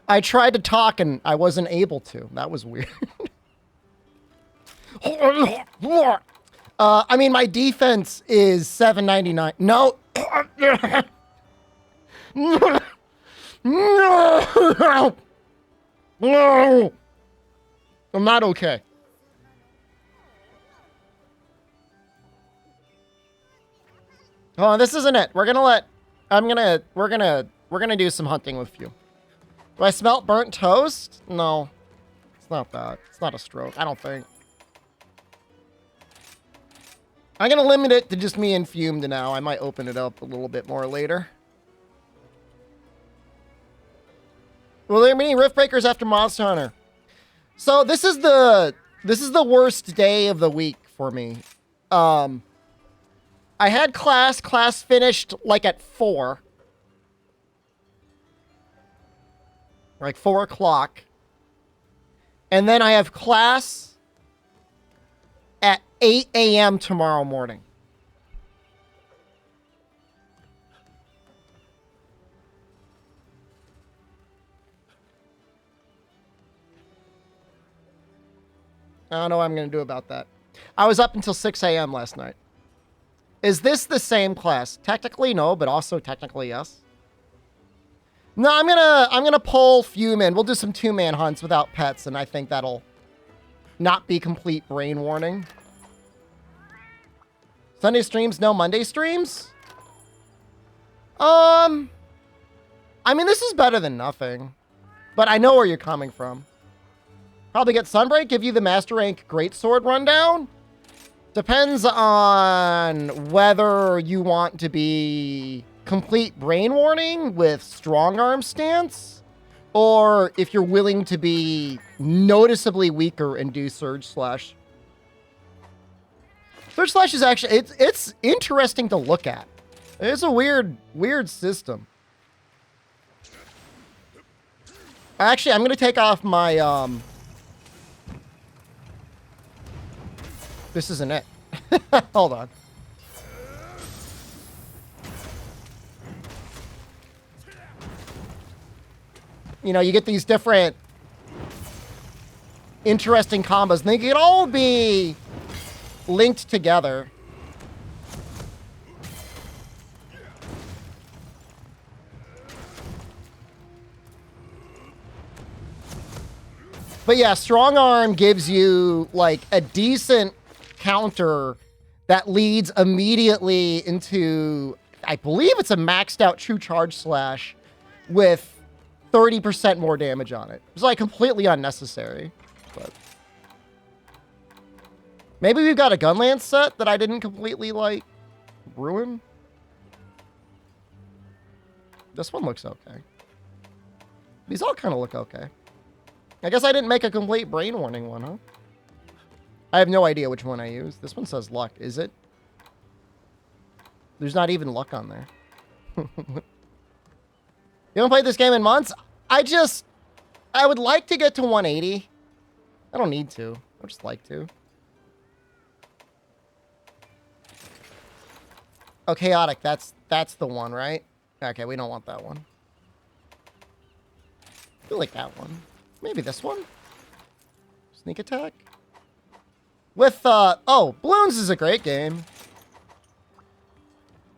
I tried to talk and I wasn't able to. That was weird. I mean, my defense is 799. No. No. No. No. I'm not okay. Oh, this isn't it. We're gonna do some hunting with you. Do I smell burnt toast? No. It's not that. It's not a stroke, I don't think. I'm gonna limit it to just me and Fumed now. I might open it up a little bit more later. Will there be any rift breakers after Monster Hunter? So this is the worst day of the week for me. I had class finished like at 4. Like 4 o'clock. And then I have class at 8 a.m. tomorrow morning. I don't know what I'm going to do about that. I was up until 6 a.m. last night. Is this the same class? Technically, no, but also technically, yes. No, I'm gonna pull Fume in. We'll do some 2-man hunts without pets, and I think that'll not be complete brain warning. Sunday streams, no Monday streams? I mean, this is better than nothing. But I know where you're coming from. Probably get Sunbreak, give you the Master Rank Greatsword rundown. Depends on whether you want to be complete brain warning with strong arm stance, or if you're willing to be noticeably weaker and do Surge Slash. Surge Slash is actually, it's interesting to look at. It's a weird system. Actually, I'm going to take off my, this isn't it. Hold on. You know, you get these different interesting combos, and they can all be linked together. But yeah, strong arm gives you like a decent counter that leads immediately into, I believe it's a maxed out true charge slash with 30% more damage on it. It's like completely unnecessary. But maybe we've got a Gunlance set that I didn't completely like ruin. This one looks okay. These all kind of look okay. I guess I didn't make a complete brain warning one, huh? I have no idea which one I used. This one says luck. Is it? There's not even luck on there. You haven't played this game in months? I would like to get to 180. I don't need to. I would just like to. Oh, chaotic. That's the one, right? Okay, we don't want that one. I feel like that one. Maybe this one? Sneak attack? With, oh, Balloons is a great game.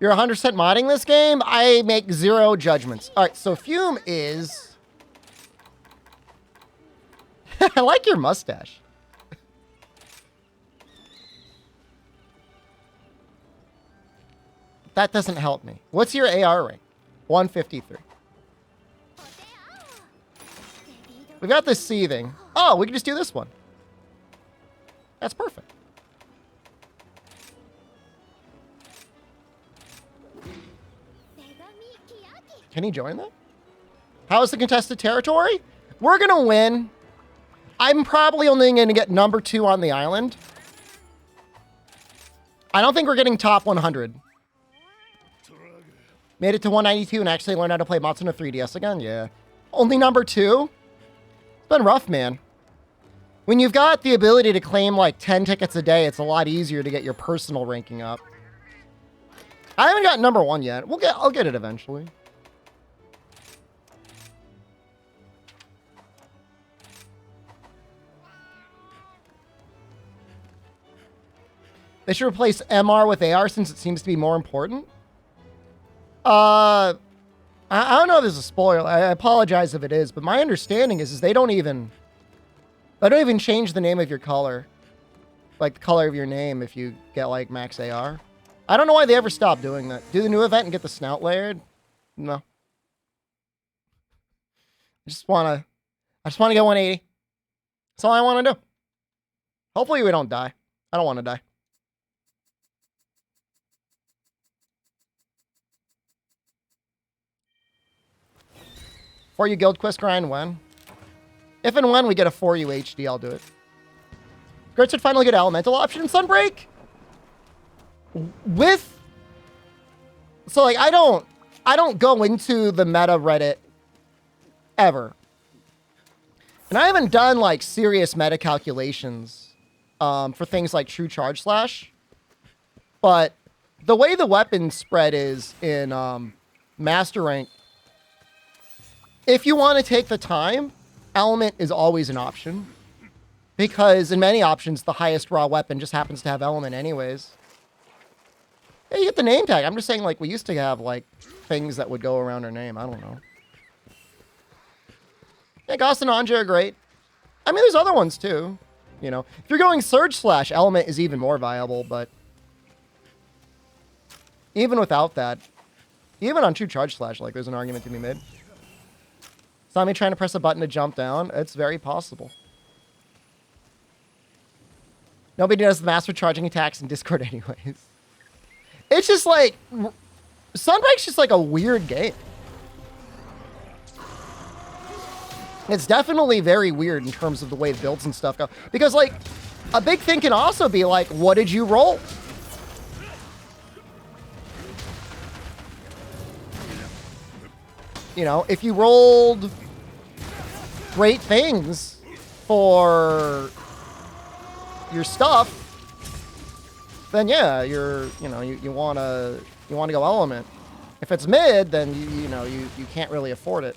You're 100% modding this game? I make 0 judgments. All right, so Fume is... I like your mustache. That doesn't help me. What's your AR rank? 153. We got this seething. Oh, we can just do this one. That's perfect. Can he join that? How is the contested territory? We're going to win. I'm probably only going to get number 2 on the island. I don't think we're getting top 100. Made it to 192 and actually learned how to play Matsuno 3DS again? Yeah. Only number 2? It's been rough, man. When you've got the ability to claim like 10 tickets a day, it's a lot easier to get your personal ranking up. I haven't got number 1 yet. I'll get it eventually. They should replace MR with AR since it seems to be more important. I don't know if this is a spoiler. I apologize if it is, but my understanding is they don't even change the name of your color. Like the color of your name if you get like max AR. I don't know why they ever stopped doing that. Do the new event and get the snout layered? No. I just wanna get 180. That's all I want to do. Hopefully we don't die. I don't want to die. For you guild quest grind when? If and when we get a 4U HD, I'll do it. Grit should finally get elemental option in Sunbreak. So like I don't go into the meta Reddit ever. And I haven't done like serious meta calculations for things like true charge slash. But the way the weapon spread is in master rank, if you want to take the time, element is always an option. Because in many options, the highest raw weapon just happens to have element anyways. Yeah, you get the name tag. I'm just saying, like, we used to have, like, things that would go around our name. I don't know. Yeah, Gauss and Anja are great. I mean, there's other ones, too. You know, if you're going Surge Slash, element is even more viable, but even without that, even on True Charge Slash, like, there's an argument to be made. Saw me trying to press a button to jump down. It's very possible. Nobody does the master charging attacks in Discord anyways. It's just like, Sunbreak's just like a weird game. It's definitely very weird in terms of the way builds and stuff go. Because like, a big thing can also be like, what did you roll? You know, if you rolled great things for your stuff, then yeah, you want to go element. If it's mid, then you can't really afford it.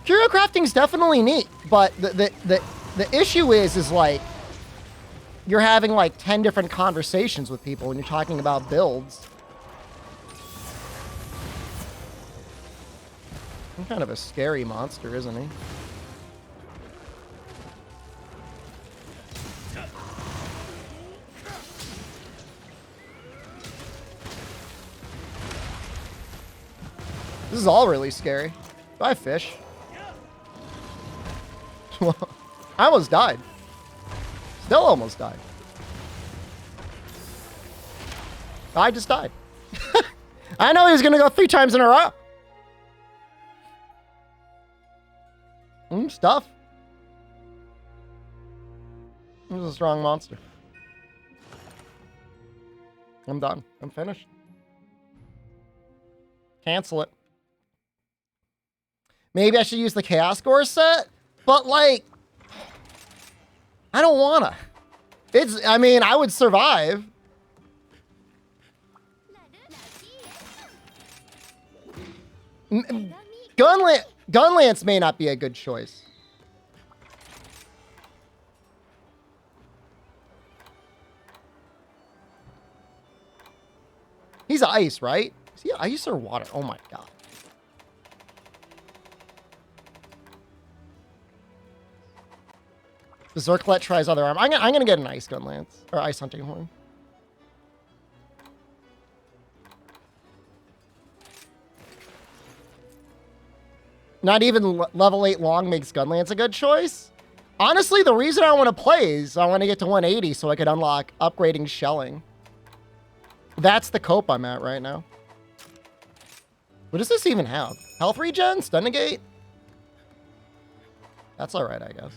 Curio crafting's definitely neat, but the issue is like you're having like 10 different conversations with people when you're talking about builds. I'm kind of a scary monster, isn't he? This is all really scary. Do I have fish? I almost died. Still almost died. I just died. I know he was going to go 3 times in a row. Stuff. This is a strong monster. I'm done. I'm finished. Cancel it. Maybe I should use the Chaos Score set, but like, I don't wanna. I mean, I would survive. Gunlance may not be a good choice. He's ice, right? Is he ice or water? Oh my god. The Zerklet tries other arm. I'm gonna get an ice gun lance or ice hunting horn. Not even level 8 long makes Gunlance a good choice. Honestly, the reason I want to play is I want to get to 180 so I could unlock upgrading shelling. That's the cope I'm at right now. What does this even have? Health regen? Stun negate? That's alright, I guess.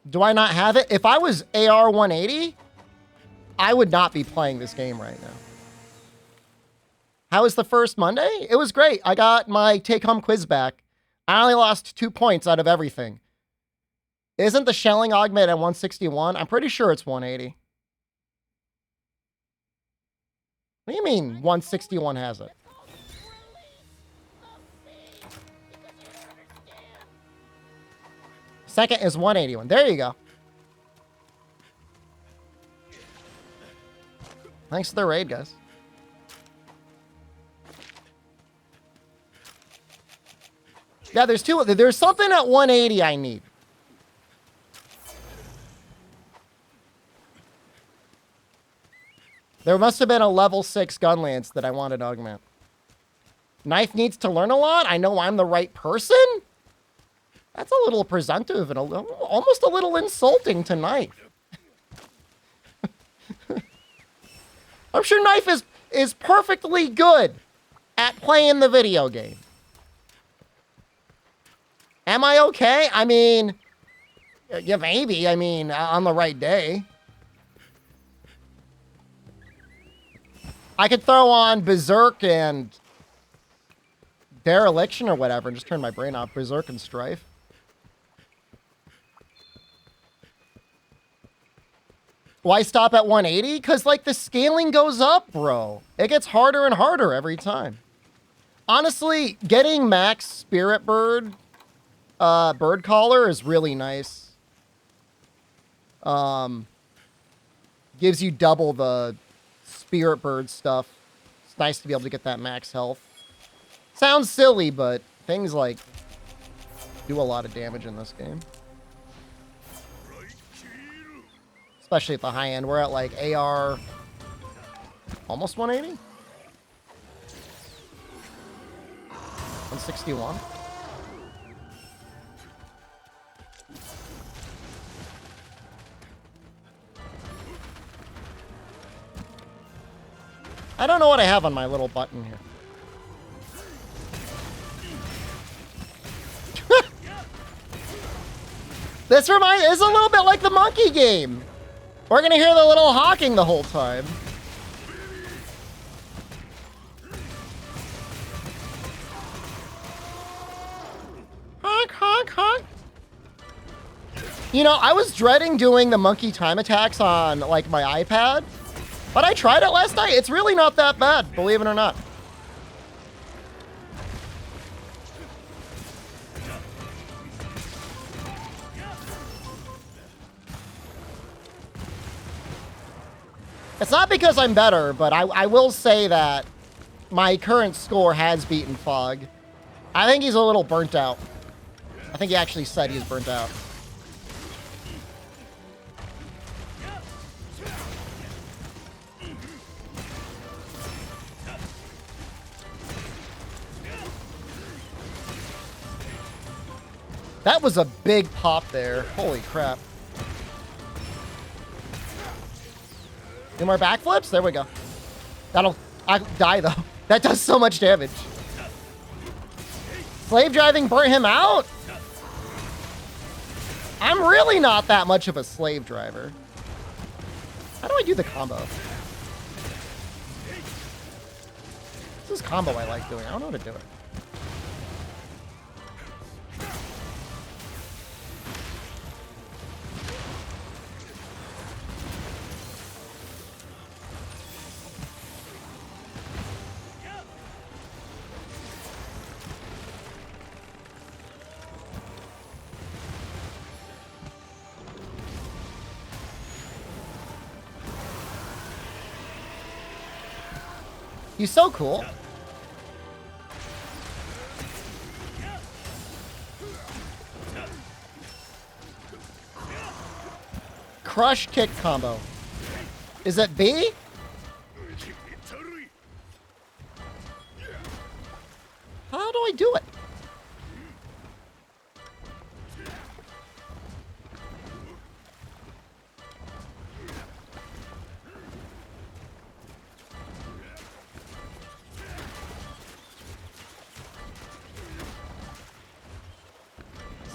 Do I not have it? If I was AR 180, I would not be playing this game right now. How was the first Monday? It was great. I got my take-home quiz back. I only lost 2 points out of everything. Isn't the shelling augment at 161? I'm pretty sure it's 180. What do you mean 161 has it? Second is 181. There you go. Thanks for the raid, guys. Yeah, there's two. There's something at 180 I need. There must have been a level 6 gun lance that I wanted to augment. Knife needs to learn a lot. I know I'm the right person. That's a little presumptive and almost a little insulting to Knife. I'm sure Knife is perfectly good at playing the video game. Am I okay? I mean, yeah, maybe. I mean, on the right day. I could throw on Berserk and Dereliction or whatever and just turn my brain off. Berserk and Strife. Why stop at 180? Because, like, the scaling goes up, bro. It gets harder and harder every time. Honestly, getting max Spirit Bird Collar is really nice. Gives you double the Spirit Bird stuff. It's nice to be able to get that max health. Sounds silly, but things like do a lot of damage in this game. Especially at the high end. We're at like AR almost 180? 161? I don't know what I have on my little button here. This is a little bit like the monkey game. We're gonna hear the little hawking the whole time. Honk, honk, honk. You know, I was dreading doing the monkey time attacks on, like, my iPad. But I tried it last night. It's really not that bad, believe it or not. It's not because I'm better, but I will say that my current score has beaten Fog. I think he's a little burnt out. I think he actually said he's burnt out. That was a big pop there. Holy crap. Any more backflips? There we go. I'll die, though. That does so much damage. Slave driving burnt him out? I'm really not that much of a slave driver. How do I do the combo? This is combo I like doing. I don't know how to do it. He's so cool. Crush kick combo. Is it B? How do I do it?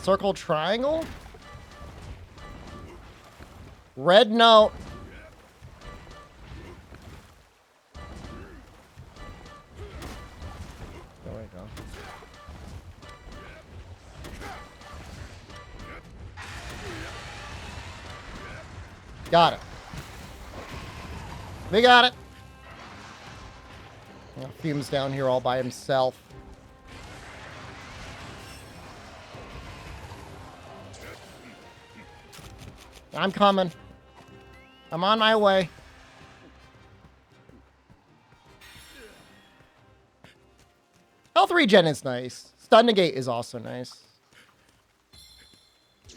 Circle triangle? Red note. There we go. Got it. We got it. Fume's down here all by himself. I'm coming. I'm on my way. Health regen is nice. Stun negate is also nice.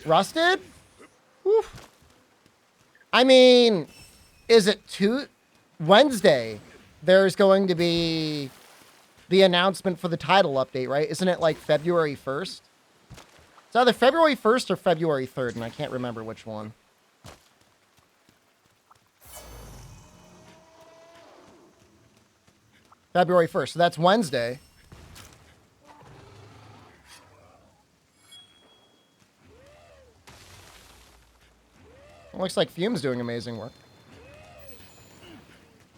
Rusted? Oof. I mean, is it Wednesday? There's going to be the announcement for the title update, right? Isn't it like February 1st? It's either February 1st or February 3rd, and I can't remember which one. February 1st, so that's Wednesday. It looks like Fume's doing amazing work.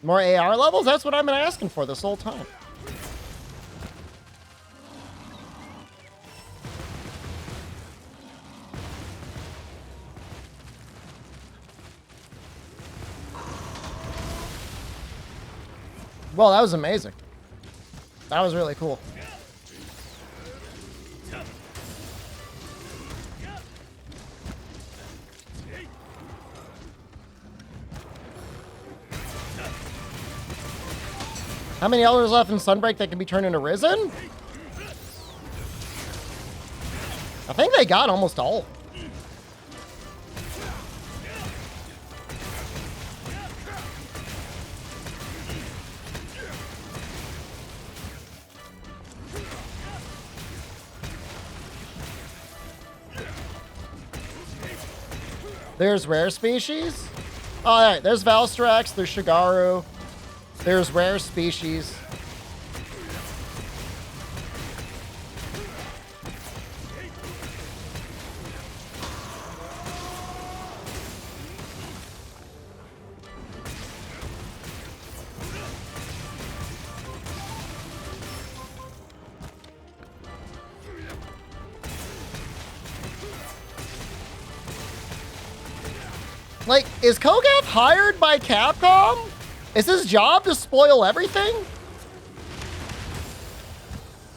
More AR levels? That's what I've been asking for this whole time. Well, that was amazing. That was really cool. How many elders left in Sunbreak that can be turned into Risen? I think they got almost all. There's rare species. Oh, all right, there's Valstrax, there's Shigaru. There's rare species. Like, is Kogath hired by Capcom? Is his job to spoil everything?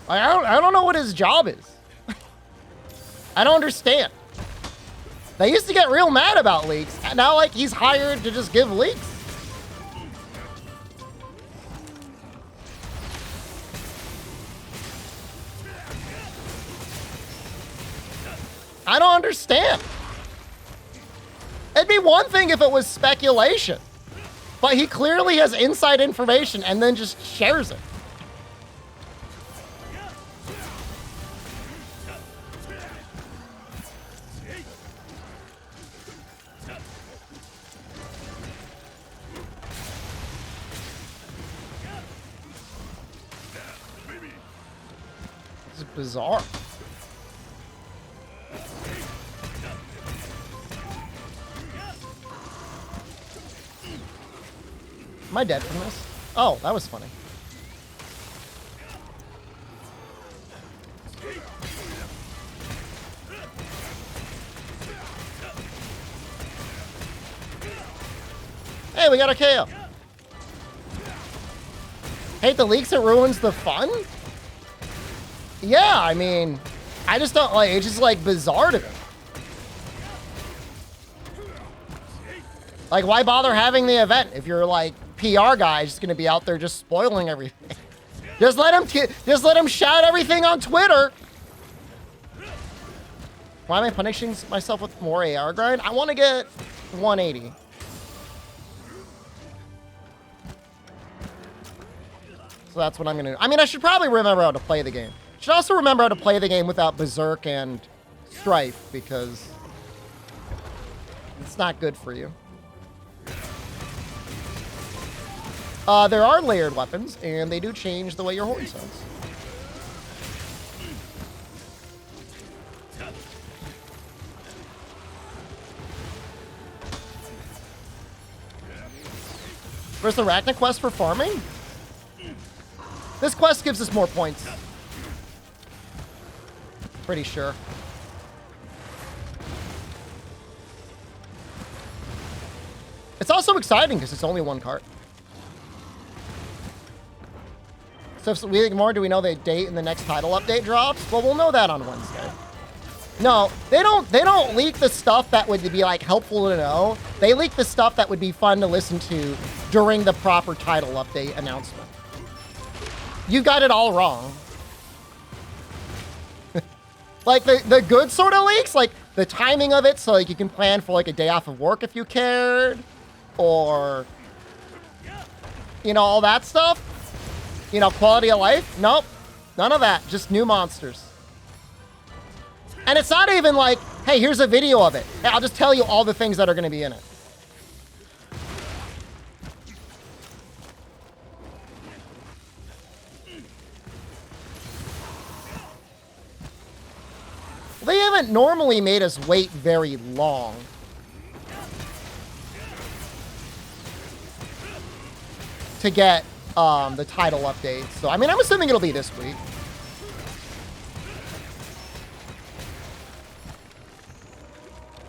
I don't know what his job is. I don't understand. They used to get real mad about leaks, and now like he's hired to just give leaks. I don't understand. It'd be one thing if it was speculation. But he clearly has inside information and then just shares it. This is bizarre. Am I dead from this? Oh, that was funny. Hey, we got a KO. Hate the leaks, it ruins the fun? Yeah, I mean, I just don't like, it's just like bizarre to me. Like, why bother having the event if you're like PR guy just gonna be out there just spoiling everything? Just let him shout everything on Twitter. Why am I punishing myself with more AR grind? I want to get 180. So that's what I'm gonna do. I mean, I should probably remember how to play the game. Should also remember how to play the game without Berserk and Strife, because it's not good for you. There are layered weapons, and they do change the way your horn sounds. Where's the Arachna quest for farming? This quest gives us more points. Pretty sure. It's also exciting because it's only one cart. So if we ignore, do we know the date and the next title update drops? Well, we'll know that on Wednesday. No, they don't leak the stuff that would be like helpful to know. They leak the stuff that would be fun to listen to during the proper title update announcement. You got it all wrong. Like the good sort of leaks, like the timing of it, so like you can plan for like a day off of work if you cared, or you know, all that stuff. You know, quality of life. Nope, none of that. Just new monsters. And it's not even like, hey, here's a video of it. Hey, I'll just tell you all the things that are going to be in it. They haven't normally made us wait very long. To get the title update. So, I mean, I'm assuming it'll be this week.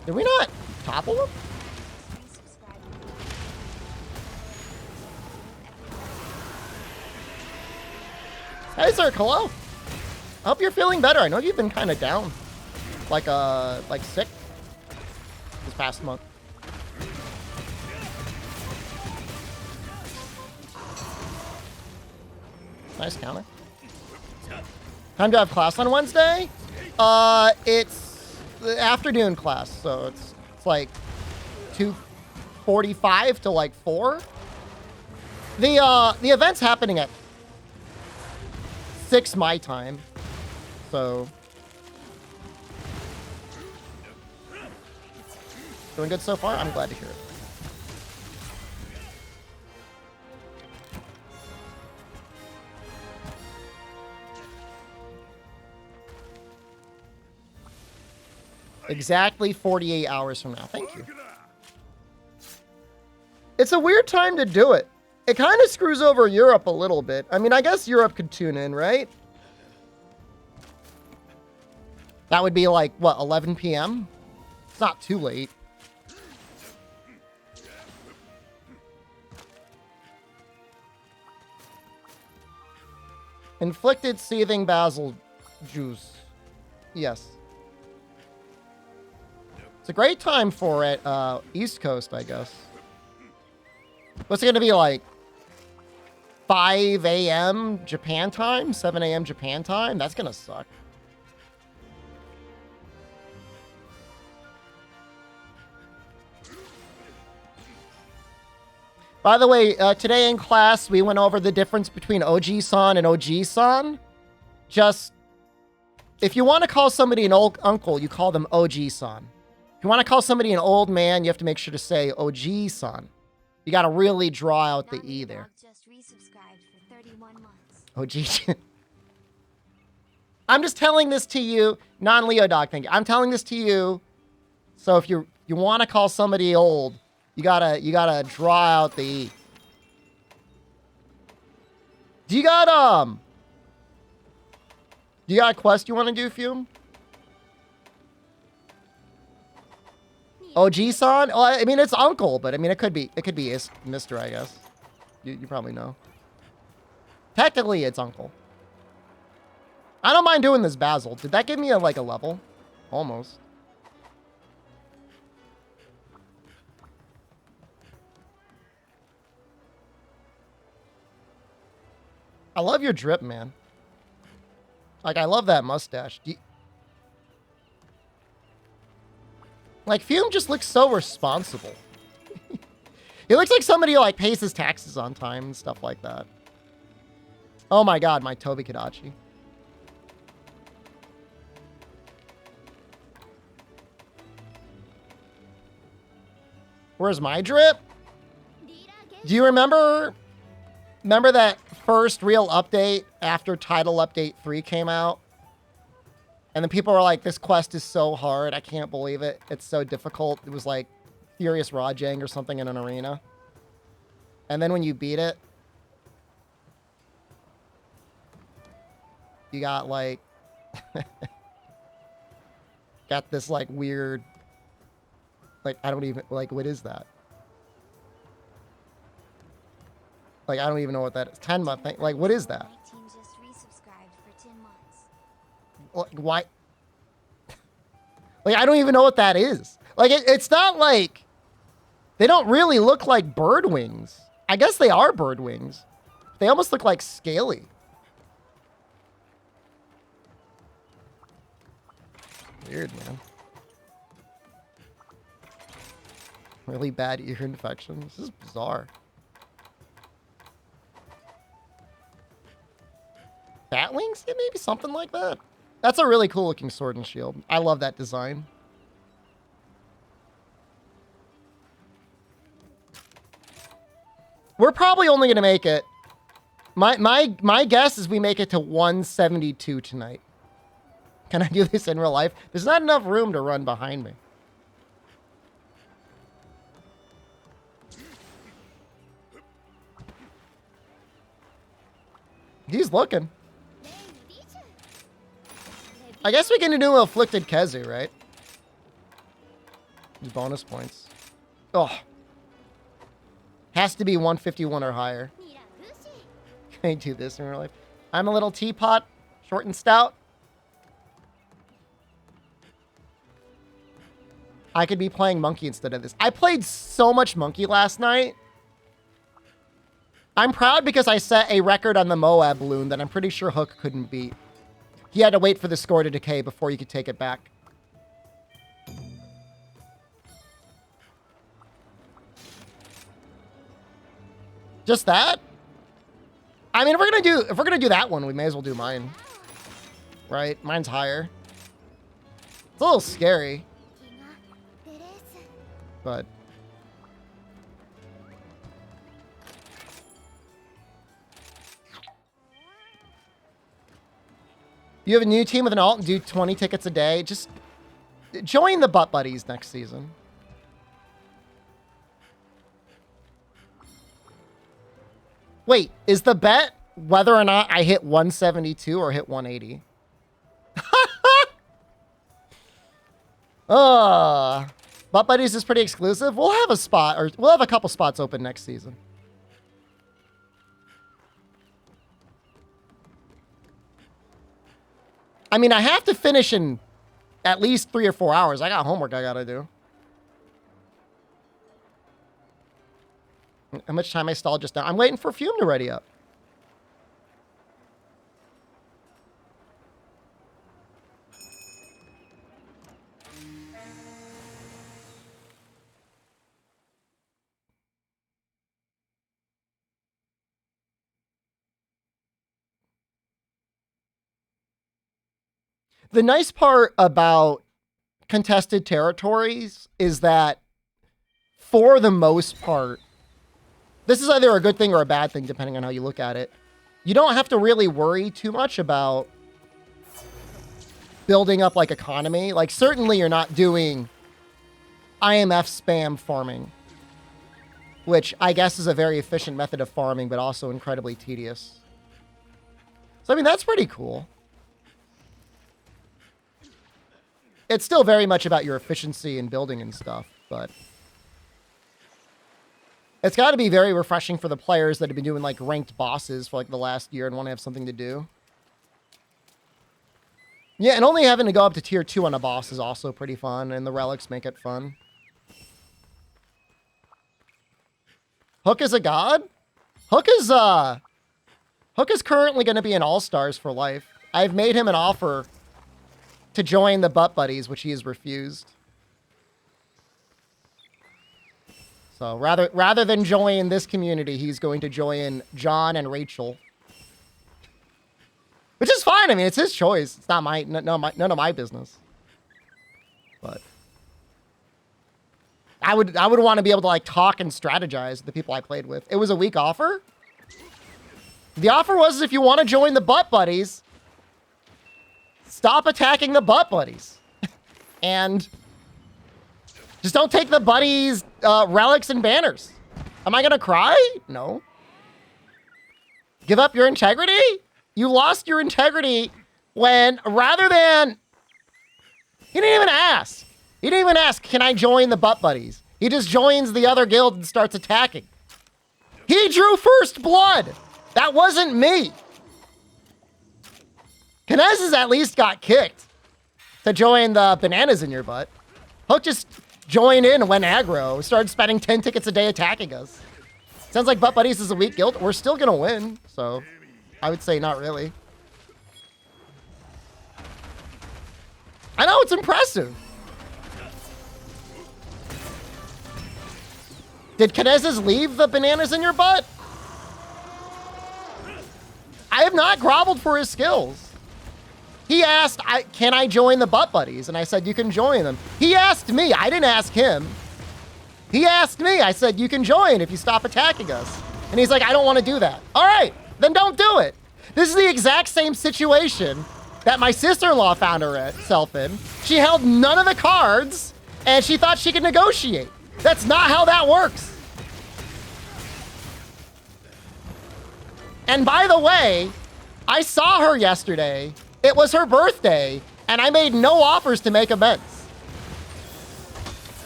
Did we not topple him? Hey, sir, hello. I hope you're feeling better. I know you've been kind of down. Like sick this past month. Nice counter. Time to have class on Wednesday? It's the afternoon class, so it's like 2:45 to like 4. The event's happening at 6 my time, so doing good so far. I'm glad to hear it. Exactly 48 hours from now. Thank you. It's a weird time to do it. It kind of screws over Europe a little bit. I mean, I guess Europe could tune in, right? That would be like, what, 11 p.m.? It's not too late. Inflicted seething basil juice. Yes. It's a great time for it, East Coast, I guess. What's it going to be like? 5 a.m. Japan time? 7 a.m. Japan time? That's going to suck. By the way, today in class, we went over the difference between OG-san and OG-san. Just, if you want to call somebody an old uncle, you call them OG-san. If you want to call somebody an old man, you have to make sure to say OG-san. You got to really draw out the E there. OG. I'm just telling this to you, non-Leo dog thing. I'm telling this to you. So if you want to call somebody old, you gotta draw out the E. Do you got a quest you want to do, Fume? OG-san? Well, I mean, it's uncle, but I mean, it could be Mr., I guess. You probably know. Technically, it's uncle. I don't mind doing this basil. Did that give me a level? Almost. I love your drip, man. Like, I love that mustache. Like, Fume just looks so responsible. He looks like somebody who, pays his taxes on time and stuff like that. Oh my god, my Toby Kadachi. Where's my drip? Do you remember that first real update after Title Update 3 came out? And then people were like, this quest is so hard. I can't believe it. It's so difficult. It was like Furious Rajang or something in an arena. And then when you beat it, you got got this weird, I don't even, what is that? I don't even know what that is. 10-month thing. What is that? Why? Like, I don't even know what that is. Like, it's not like... They don't really look like bird wings. I guess they are bird wings. They almost look like scaly. Weird, man. Really bad ear infections. This is bizarre. Bat wings? Yeah, maybe something like that. That's a really cool looking sword and shield. I love that design. We're probably only going to make it. My guess is we make it to 172 tonight. Can I do this in real life? There's not enough room to run behind me. He's looking. I guess we can do Afflicted Kezu, right? These bonus points. Oh. Has to be 151 or higher. Can I do this in real life? I'm a little teapot, short and stout. I could be playing Monkey instead of this. I played so much Monkey last night. I'm proud because I set a record on the Moab balloon that I'm pretty sure Hook couldn't beat. He had to wait for the score to decay before you could take it back. Just that? I mean, if we're gonna do that one, we may as well do mine. Right? Mine's higher. It's a little scary. But you have a new team with an alt and do 20 tickets a day. Just join the Butt Buddies next season. Wait, is the bet whether or not I hit 172 or hit 180? Butt Buddies is pretty exclusive. We'll have a spot, or we'll have a couple spots open next season. I mean, I have to finish in at least 3 or 4 hours. I got homework I gotta do. How much time I stalled just now? I'm waiting for Fume to ready up. The nice part about contested territories is that, for the most part, this is either a good thing or a bad thing, depending on how you look at it. You don't have to really worry too much about building up, like, economy. Like, certainly you're not doing IMF spam farming, which I guess is a very efficient method of farming, but also incredibly tedious. So, I mean, that's pretty cool. It's still very much about your efficiency in building and stuff, but it's got to be very refreshing for the players that have been doing, like, ranked bosses for, like, the last year and want to have something to do. Yeah, and only having to go up to tier 2 on a boss is also pretty fun, and the relics make it fun. Hook is a god? Hook is currently going to be an all-stars for life. I've made him an offer to join the Butt Buddies, which he has refused. So rather than join this community, he's going to join John and Rachel, which is fine. I mean, it's his choice. It's not none of my business. But I would want to be able to, like, talk and strategize with the people I played with. It was a weak offer. The offer was, if you want to join the Butt Buddies, stop attacking the Butt Buddies. And just don't take the buddies' relics and banners. Am I going to cry? No. Give up your integrity? You lost your integrity when, rather than... He didn't even ask. He didn't even ask, can I join the Butt Buddies? He just joins the other guild and starts attacking. He drew first blood. That wasn't me. Knez has at least got kicked. to join the bananas in your butt. Hook just joined in and went aggro. Started spending 10 tickets a day attacking us. Sounds like Butt Buddies is a weak guild. We're still gonna win, so I would say not really. I know, it's impressive. Did Kinezes leave the bananas in your butt? I have not groveled for his skills. He asked, can I join the Butt Buddies? And I said, you can join them. He asked me, I didn't ask him. He asked me, I said, you can join if you stop attacking us. And he's like, I don't want to do that. All right, then don't do it. This is the exact same situation that my sister-in-law found herself in. She held none of the cards, and she thought she could negotiate. That's not how that works. And by the way, I saw her yesterday. It was her birthday, and I made no offers to make amends.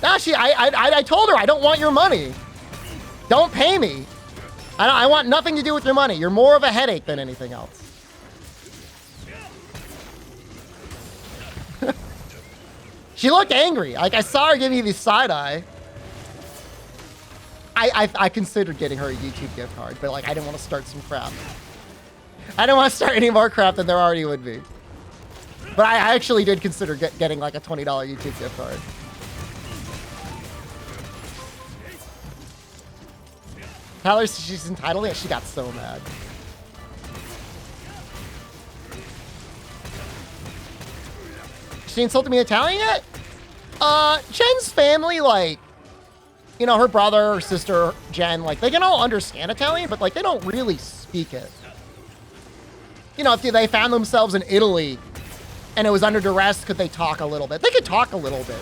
Now I told her, I don't want your money. Don't pay me. I want nothing to do with your money. You're more of a headache than anything else. She looked angry. Like, I saw her give me the side eye. I considered getting her a YouTube gift card, but like, I didn't want to start some crap. I didn't want to start any more crap than there already would be. But I actually did consider getting like a $20 YouTube gift card. Tyler, she's entitled. Yeah, she got so mad. She insulted me in Italian yet? Jen's family, like, you know, her brother, her sister, Jen, like, they can all understand Italian, but, like, they don't really speak it. You know, if they found themselves in Italy and it was under duress, could they talk a little bit? They could talk a little bit.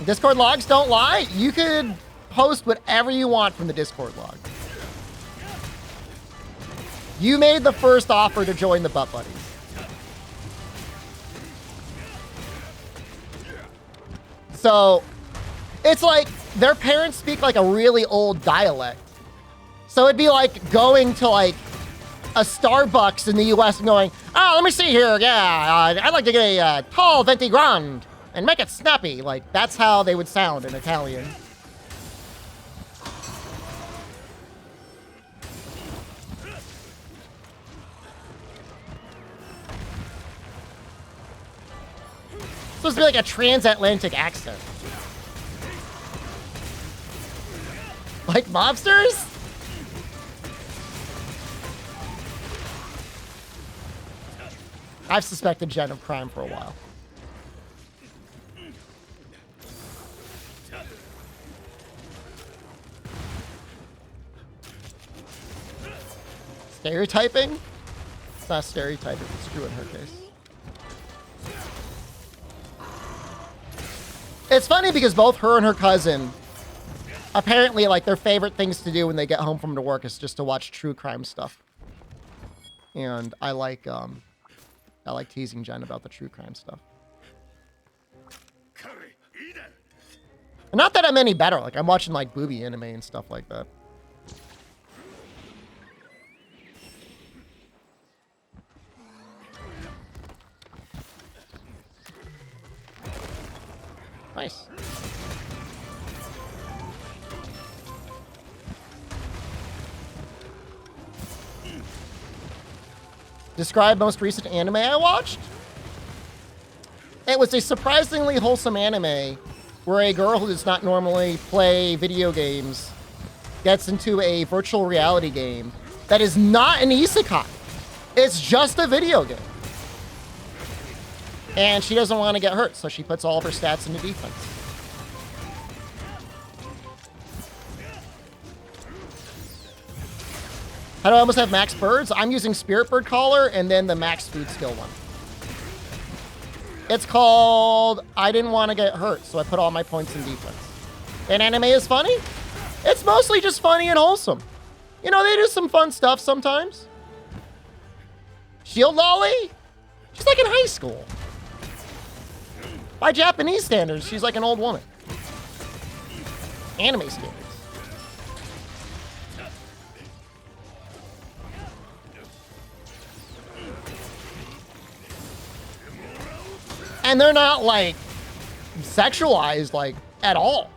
Discord logs don't lie. You could post whatever you want from the Discord log. You made the first offer to join the Butt Buddies. So, it's like their parents speak like a really old dialect. So it'd be like going to like a Starbucks in the US and going, oh, let me see here. Yeah, I'd like to get a tall 20 grand and make it snappy. Like, that's how they would sound in Italian. Supposed to be like a transatlantic accent. Like mobsters? I've suspected Jen of crime for a while. Stereotyping? It's not stereotyping, it's true in her case. It's funny because both her and her cousin, apparently, like, their favorite things to do when they get home from work is just to watch true crime stuff. And I like teasing Jen about the true crime stuff. And not that I'm any better. Like, I'm watching, like, booby anime and stuff like that. Nice. Describe most recent anime I watched? It was a surprisingly wholesome anime where a girl who does not normally play video games gets into a virtual reality game that is not an isekai. It's just a video game. And she doesn't want to get hurt, so she puts all of her stats into defense. How do I almost have max birds? I'm using Spirit Bird Collar and then the max food skill one. It's called I didn't want to get hurt, so I put all my points in defense. And anime is funny? It's mostly just funny and wholesome. You know, they do some fun stuff sometimes. Shield Lolly? She's like in high school. By Japanese standards, she's like an old woman. Anime standards. And they're not like sexualized like at all.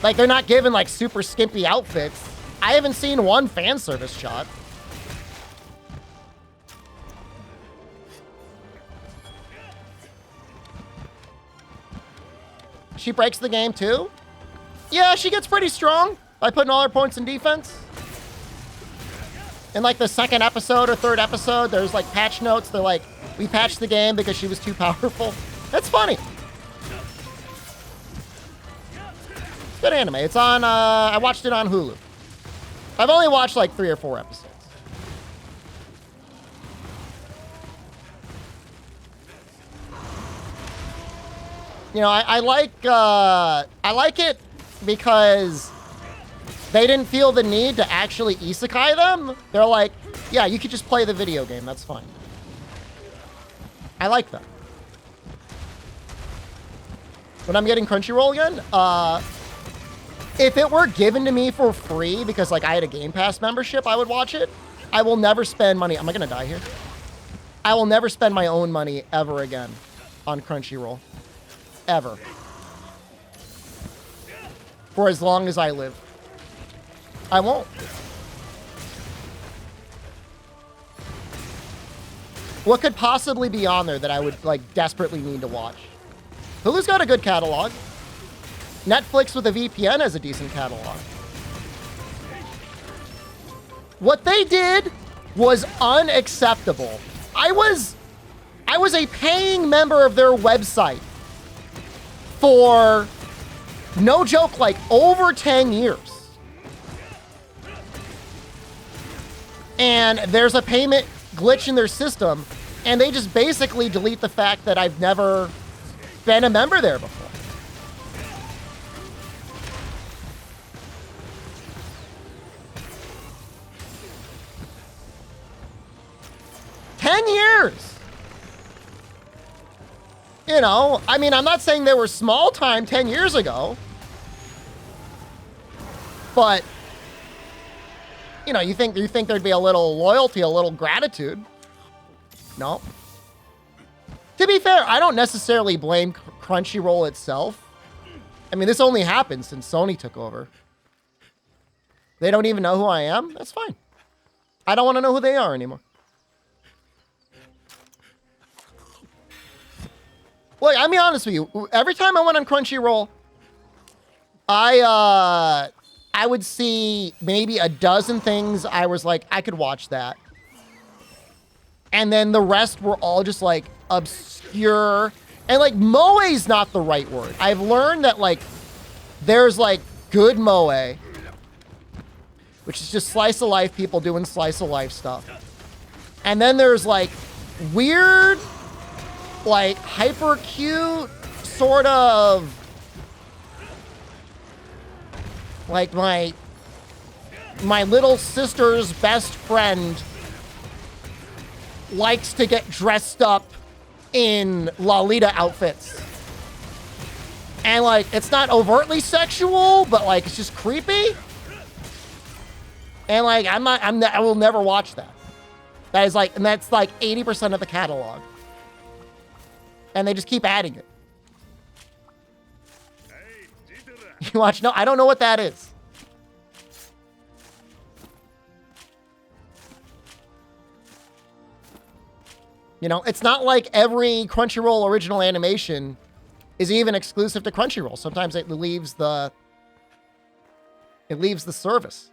Like they're not given like super skimpy outfits. I haven't seen one fan service shot. She breaks the game too? Yeah, she gets pretty strong by putting all her points in defense. In like the second episode or third episode, there's like patch notes. They're like, we patched the game because she was too powerful. That's funny. Good anime. It's on, I watched it on Hulu. I've only watched like 3 or 4 episodes. You know, I like it because they didn't feel the need to actually isekai them. They're like, yeah, you could just play the video game. That's fine. I like that. When I'm getting Crunchyroll again, if it were given to me for free because like I had a Game Pass membership, I would watch it. I will never spend money. Am I gonna die here? I will never spend my own money ever again on Crunchyroll. Ever. For as long as I live. I won't. What could possibly be on there that I would like desperately need to watch? Hulu's got a good catalog. Netflix with a VPN has a decent catalog. What they did was unacceptable. I was a paying member of their website for, no joke, like over 10 years. And there's a payment glitch in their system, and they just basically delete the fact that I've never been a member there before. You know, I mean, I'm not saying they were small time 10 years ago, but you know, you think there'd be a little loyalty, a little gratitude. No. To be fair, I don't necessarily blame Crunchyroll itself. I mean, this only happened since Sony took over. They don't even know who I am. That's fine. I don't want to know who they are anymore. Look, I'll be honest with you. Every time I went on Crunchyroll, I would see maybe a dozen things I was like, I could watch that. And then the rest were all just like obscure. And like moe's not the right word. I've learned that like there's like good moe, which is just slice of life people doing slice of life stuff. And then there's like weird, like hyper cute sort of like my little sister's best friend likes to get dressed up in Lolita outfits. And like it's not overtly sexual, but like it's just creepy. And like I will never watch that. That is like, and that's like 80% of the catalog. And they just keep adding it. You watch? No, I don't know what that is. You know, it's not like every Crunchyroll original animation is even exclusive to Crunchyroll. Sometimes it leaves the service.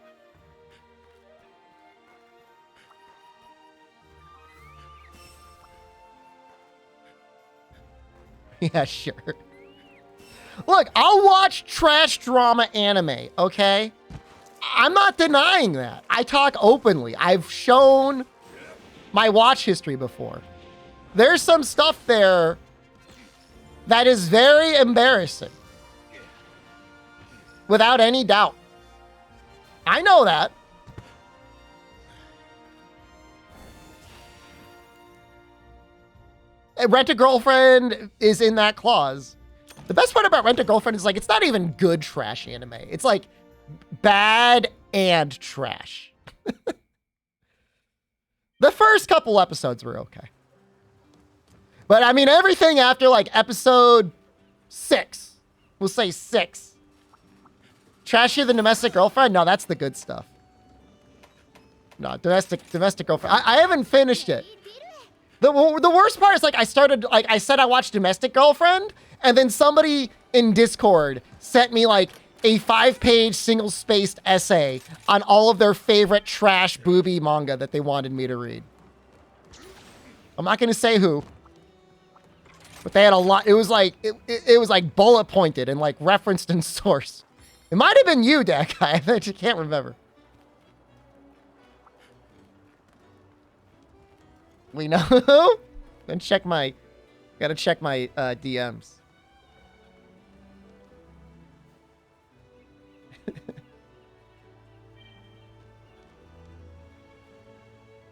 Yeah, sure. Look, I'll watch trash drama anime, okay? I'm not denying that. I talk openly. I've shown my watch history before. There's some stuff there that is very embarrassing. Without any doubt. I know that. Rent-A-Girlfriend is in that clause. The best part about Rent-A-Girlfriend is like, it's not even good trash anime. It's like bad and trash. The first couple episodes were okay. But I mean, everything after like episode 6, we'll say 6. Trashier than Domestic Girlfriend? No, that's the good stuff. No, Domestic Girlfriend. I haven't finished it. The worst part is like I said I watched Domestic Girlfriend, and then somebody in Discord sent me like a 5-page single-spaced essay on all of their favorite trash booby manga that they wanted me to read. I'm not gonna say who, but they had a lot. It was like it was like bullet pointed and like referenced in source. It might have been you, Dak. I actually can't remember. We know who? Then check my, gotta check my DMs.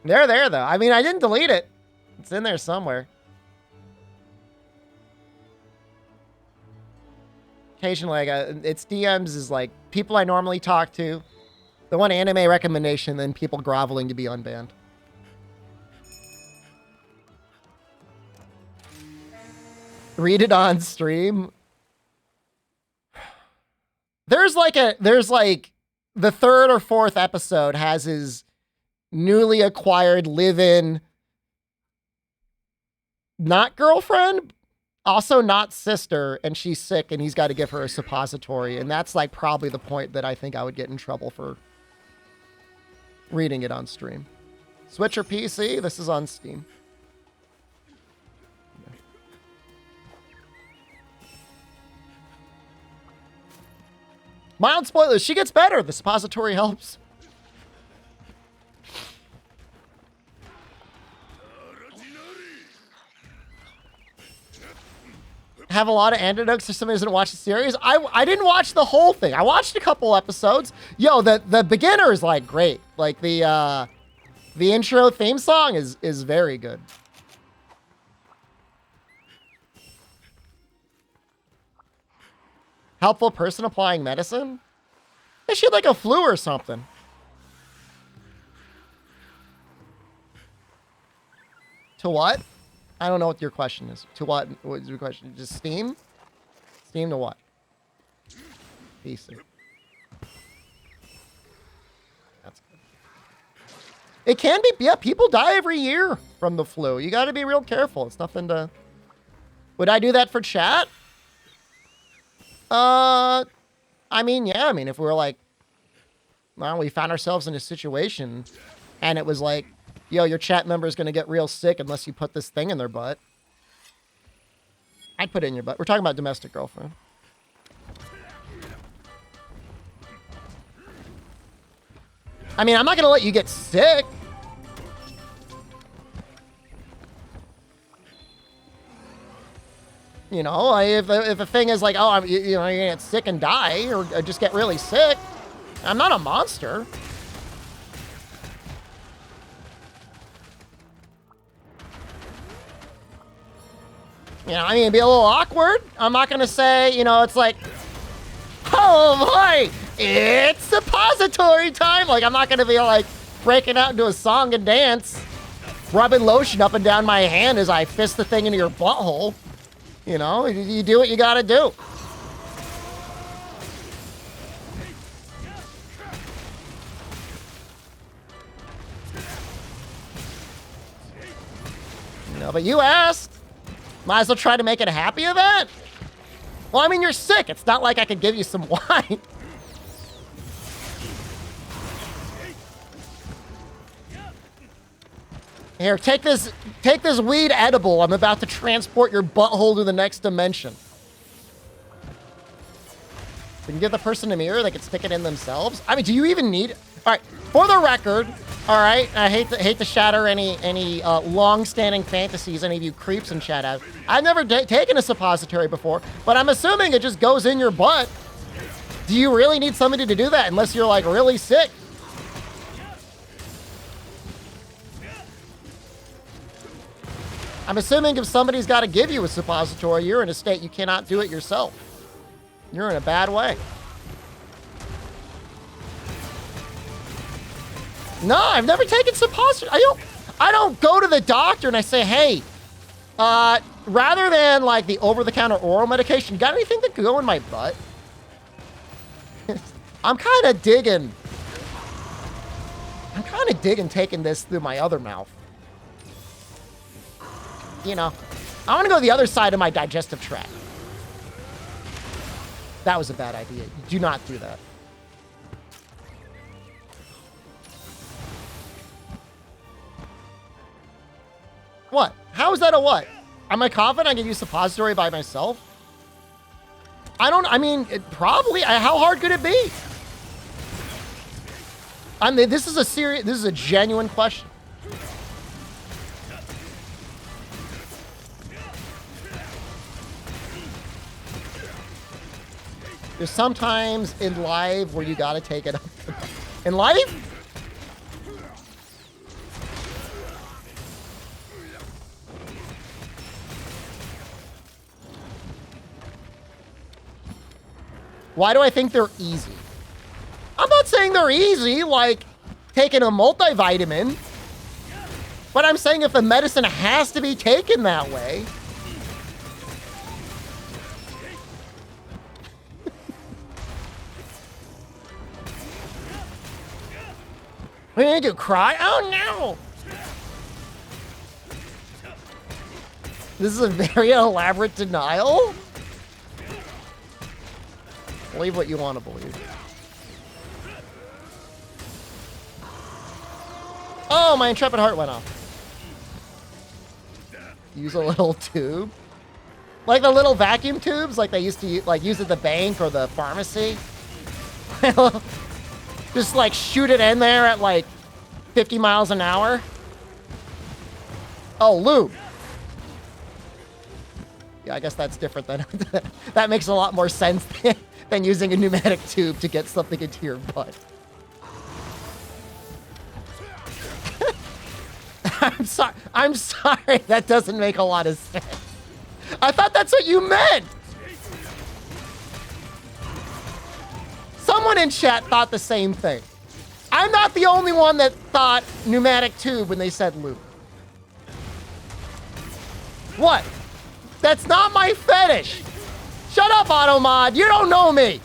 They're there though. I mean, I didn't delete it. It's in there somewhere. Occasionally, it's DMs is like people I normally talk to. The one anime recommendation, then people groveling to be unbanned. Read it on stream. There's like the 3rd or 4th episode has his newly acquired live-in, not girlfriend, also not sister, and she's sick and he's got to give her a suppository. And that's like probably the point that I think I would get in trouble for reading it on stream. Switch or PC? This is on Steam. Mild spoilers. She gets better. The suppository helps. Have a lot of anecdotes for somebody who doesn't watch the series. I didn't watch the whole thing. I watched a couple episodes. Yo, the beginner is like great. Like the intro theme song is very good. Helpful person applying medicine? Is she like a flu or something? To what? I don't know what your question is. To what? What is your question? Just Steam? Steam to what? PC. That's good. It can be, yeah, people die every year from the flu. You got to be real careful. It's nothing to... Would I do that for chat? I mean, yeah. I mean, if we were like, well, we found ourselves in a situation and it was like, yo, your chat member is going to get real sick unless you put this thing in their butt. I'd put it in your butt. We're talking about Domestic Girlfriend. I mean, I'm not going to let you get sick. You know, if a thing is like, oh, you know, you're gonna get sick and die, or just get really sick, I'm not a monster. You know, I mean, it'd be a little awkward. I'm not gonna say, you know, it's like, oh boy, it's suppository time. Like, I'm not gonna be like breaking out into a song and dance, rubbing lotion up and down my hand as I fist the thing into your butthole. You know, you do what you gotta do. No, but you asked. Might as well try to make it a happy event. Well, I mean, you're sick. It's not like I could give you some wine. Here, take this weed edible. I'm about to transport your butthole to the next dimension. We can give the person a mirror. They can stick it in themselves. I mean, do you even need... All right, for the record, all right, I hate to shatter any long-standing fantasies any of you creeps in chat have. I've never taken a suppository before, but I'm assuming it just goes in your butt. Do you really need somebody to do that unless you're, like, really sick? I'm assuming if somebody's got to give you a suppository, you're in a state you cannot do it yourself. You're in a bad way. No, I've never taken suppository. I don't go to the doctor and I say, hey, Rather than like the over-the-counter oral medication, got anything that could go in my butt? I'm kind of digging taking this through my other mouth. You know, I want to go the other side of my digestive tract. That was a bad idea. Do not do that. What? How is that a what? Am I confident I can use suppository by myself? I mean, probably. How hard could it be? I mean, this is a genuine question. There's sometimes in live where you gotta take it up. In life? Why do I think they're easy? I'm not saying they're easy, like taking a multivitamin. But I'm saying if the medicine has to be taken that way. What are you gonna do, cry? Oh no! This is a very elaborate denial? Believe what you want to believe. Oh, my intrepid heart went off. Use a little tube. Like the little vacuum tubes like they used to use at the bank or the pharmacy. Just like shoot it in there at like 50 miles an hour. Oh, lube. Yeah, I guess that's different than that makes a lot more sense than using a pneumatic tube to get something into your butt. I'm sorry. That doesn't make a lot of sense. I thought that's what you meant. Someone in chat thought the same thing. I'm not the only one that thought pneumatic tube when they said lube. What? That's not my fetish. Shut up, Automod. You don't know me.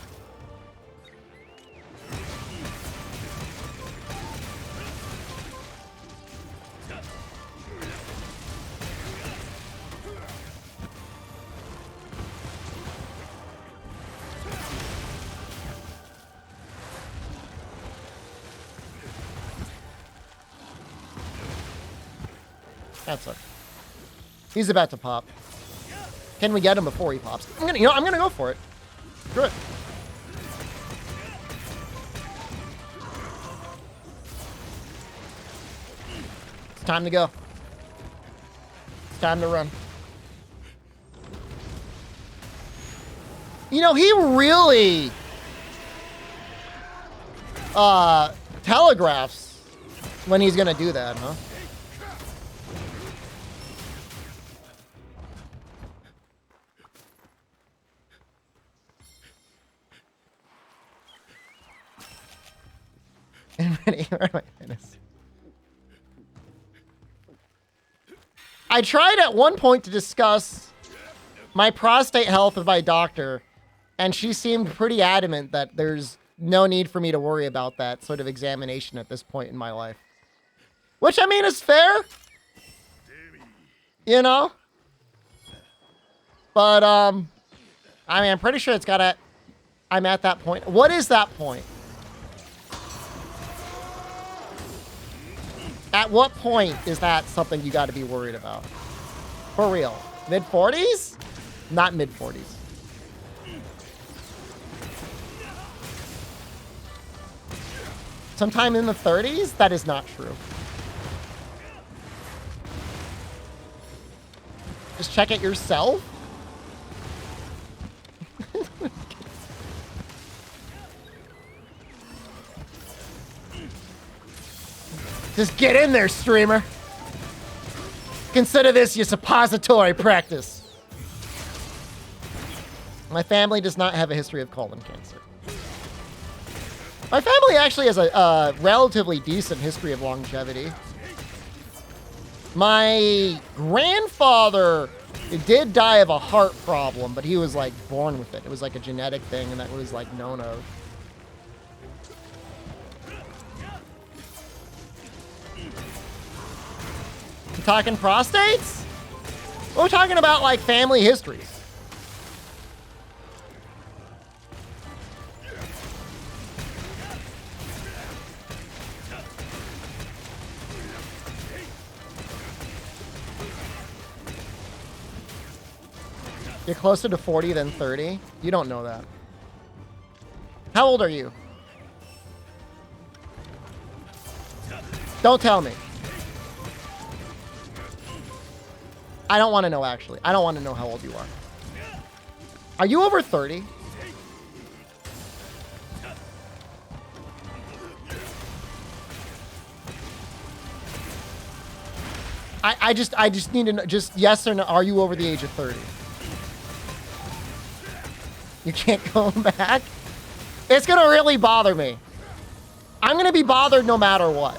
That's it. He's about to pop. Can we get him before he pops? I'm gonna go for it. Good. It's time to go. It's time to run. You know, he really telegraphs when he's gonna do that, huh? I tried at one point to discuss my prostate health with my doctor, and she seemed pretty adamant that there's no need for me to worry about that sort of examination at this point in my life. Which, I mean, is fair. You know? But, I mean, I'm pretty sure it's gotta... I'm at that point. What is that point? At what point is that something you got to be worried about? For real. Mid-40s? Not mid-40s. Sometime in the 30s? That is not true. Just check it yourself? Just get in there, streamer. Consider this your suppository practice. My family does not have a history of colon cancer. My family actually has a relatively decent history of longevity. My grandfather did die of a heart problem, but he was like born with it. It was like a genetic thing, and that was like known of. You talking prostates? We're talking about like family histories. You're closer to 40 than 30? You don't know that. How old are you? Don't tell me. I don't want to know, actually. I don't want to know how old you are. Are you over 30? I just need to know, just yes or no, are you over the age of 30? You can't go back? It's gonna really bother me. I'm gonna be bothered no matter what.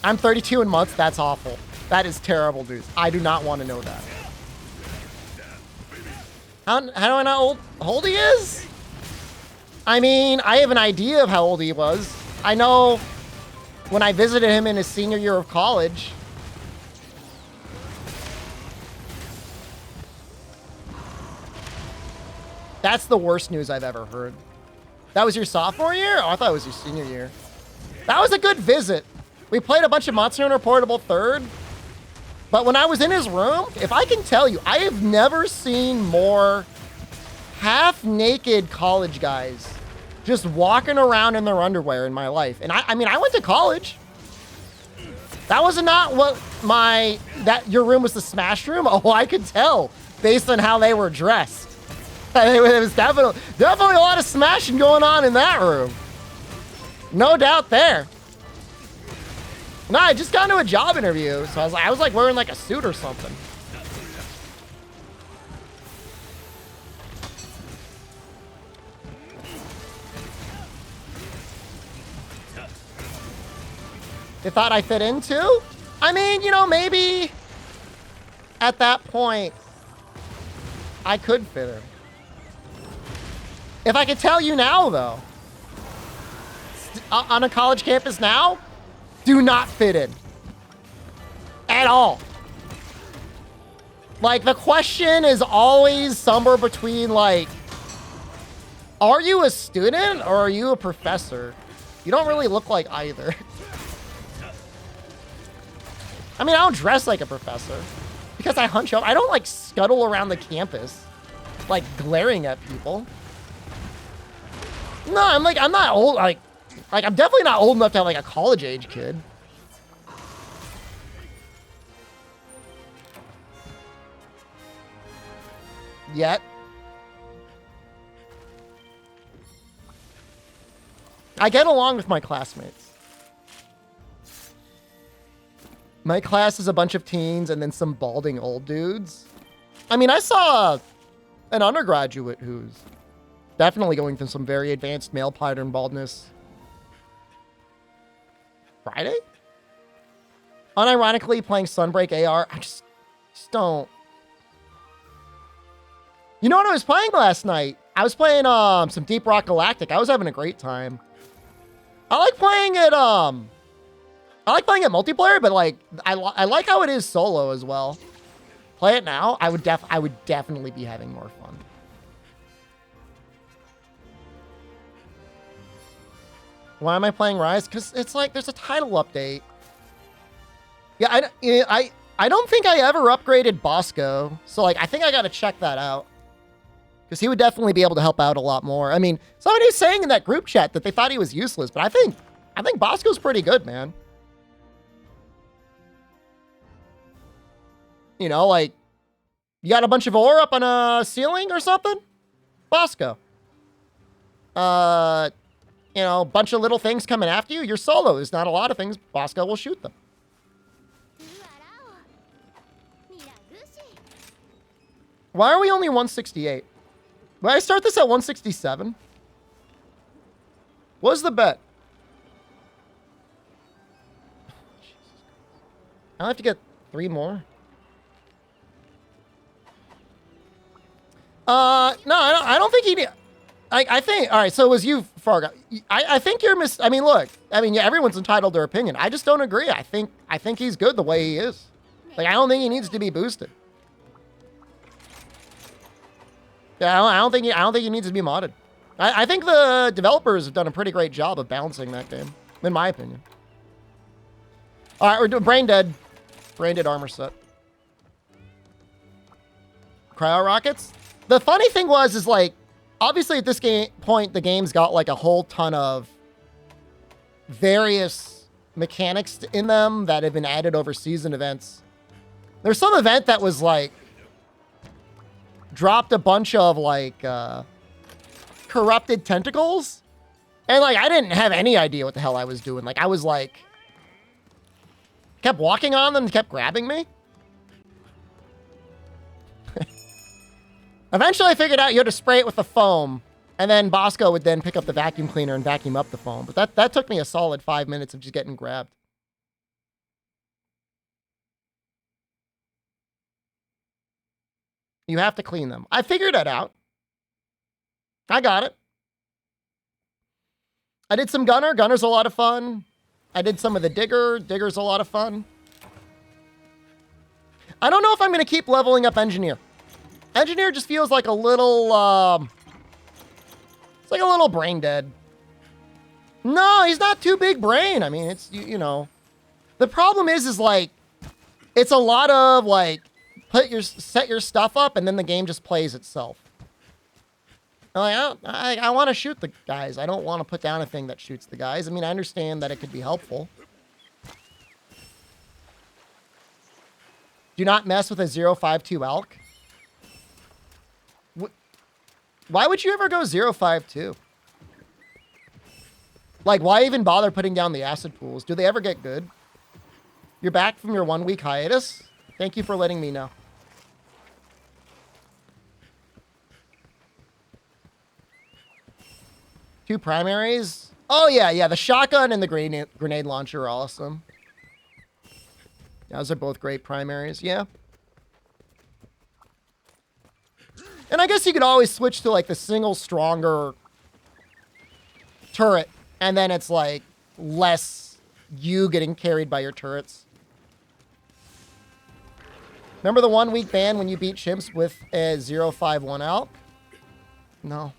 I'm 32 in months. That's awful. That is terrible news. I do not want to know that. How do I know how old he is? I mean, I have an idea of how old he was. I know when I visited him in his senior year of college. That's the worst news I've ever heard. That was your sophomore year? Oh, I thought it was your senior year. That was a good visit. We played a bunch of Monster Hunter Portable 3rd. But when I was in his room, if I can tell you, I have never seen more half-naked college guys just walking around in their underwear in my life. And I mean, I went to college. That was not what your room was the smash room? Oh, I could tell based on how they were dressed. It was definitely a lot of smashing going on in that room. No doubt there. No, I just got into a job interview, so I was like wearing like a suit or something. They thought I fit in too? I mean, you know, maybe at that point I could fit in. If I could tell you now, though, on a college campus now, do not fit in at all. Like, the question is always somewhere between, like, are you a student or are you a professor? You don't really look like either. I mean, I don't dress like a professor because I hunch up. I don't, like, scuttle around the campus, like, glaring at people. No, I'm not old, like, I'm definitely not old enough to have, like, a college-age kid. Yet. I get along with my classmates. My class is a bunch of teens and then some balding old dudes. I mean, I saw an undergraduate who's definitely going through some very advanced male pattern baldness. Friday? Unironically playing Sunbreak AR. I just don't. You know what I was playing last night? I was playing some Deep Rock Galactic. I was having a great time. I like playing it multiplayer, but like I like how it is solo as well. Play it now. I would definitely be having more fun. Why am I playing Rise? Because it's like there's a title update. Yeah, I don't think I ever upgraded Bosco, so like I think I got to check that out because he would definitely be able to help out a lot more. I mean, somebody was saying in that group chat that they thought he was useless, but I think Bosco's pretty good, man. You know, like you got a bunch of ore up on a ceiling or something? Bosco. You know, a bunch of little things coming after you. You're solo. There's not a lot of things. Bosco will shoot them. Why are we only 168? Will I start this at 167? What's the bet? I'll have to get 3 more. No, I don't think he. I think. All right. So it was you, Fargo. I think you're I mean, look. I mean, yeah, everyone's entitled to their opinion. I just don't agree. I think he's good the way he is. Like, I don't think he needs to be boosted. Yeah, I don't think he needs to be modded. I think the developers have done a pretty great job of balancing that game, in my opinion. All right, we're doing brain dead armor set. Cryo rockets. The funny thing is like, obviously at this point, the game's got like a whole ton of various mechanics in them that have been added over season events. There's some event that was like, dropped a bunch of like, corrupted tentacles. And like, I didn't have any idea what the hell I was doing. Like, I was like, kept walking on them, kept grabbing me. Eventually, I figured out you had to spray it with the foam, and then Bosco would then pick up the vacuum cleaner and vacuum up the foam. But that took me a solid 5 minutes of just getting grabbed. You have to clean them. I figured that out. I got it. I did some Gunner. Gunner's a lot of fun. I did some of the Digger. Digger's a lot of fun. I don't know if I'm going to keep leveling up Engineer. Engineer just feels like a little, it's like a little brain dead. No, he's not too big brain. I mean, it's, you know. The problem is like, it's a lot of like, set your stuff up and then the game just plays itself. Like, I want to shoot the guys. I don't want to put down a thing that shoots the guys. I mean, I understand that it could be helpful. Do not mess with a 052 Elk. Why would you ever go 052? Like, why even bother putting down the acid pools? Do they ever get good? You're back from your 1 week hiatus? Thank you for letting me know. Two primaries? Oh, yeah. The shotgun and the grenade launcher are awesome. Those are both great primaries, yeah. And I guess you could always switch to, like, the single stronger turret. And then it's, like, less you getting carried by your turrets. Remember the 1 week ban when you beat chimps with a 051 Elk? No.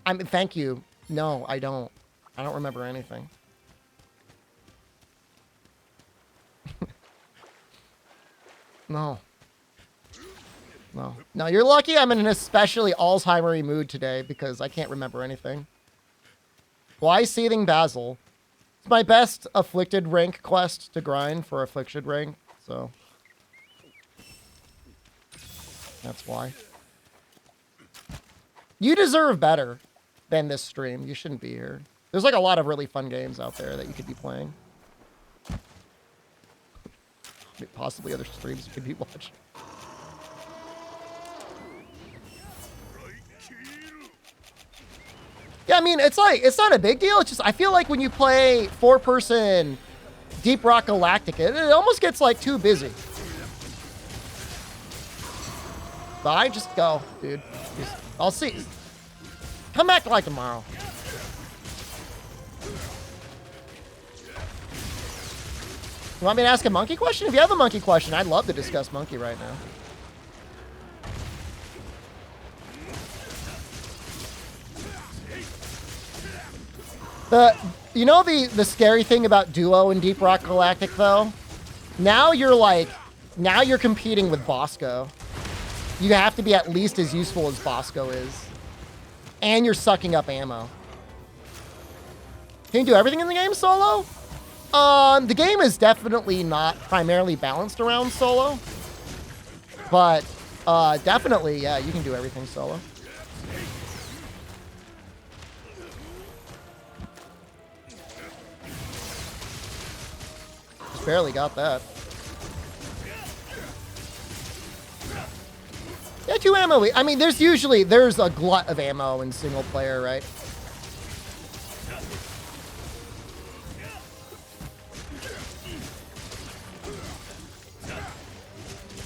I mean, thank you. No, I don't. I don't remember anything. No. No, you're lucky I'm in an especially Alzheimer-y mood today because I can't remember anything. Why Seething Basil? It's my best Afflicted rank quest to grind for Afflicted rank, so... That's why. You deserve better than this stream. You shouldn't be here. There's like a lot of really fun games out there that you could be playing. Possibly other streams you could be watching. Yeah, I mean, it's like, it's not a big deal. It's just, I feel like when you play 4-person Deep Rock Galactic, it almost gets like too busy. Bye, just go, dude. I'll see. Come back like tomorrow. You want me to ask a monkey question? If you have a monkey question, I'd love to discuss monkey right now. You know the scary thing about Duo in Deep Rock Galactic, though? Now you're competing with Bosco. You have to be at least as useful as Bosco is. And you're sucking up ammo. Can you do everything in the game solo? The game is definitely not primarily balanced around solo. But, definitely, yeah, you can do everything solo. Just barely got that. Yeah, 2 ammo. I mean, there's a glut of ammo in single player, right?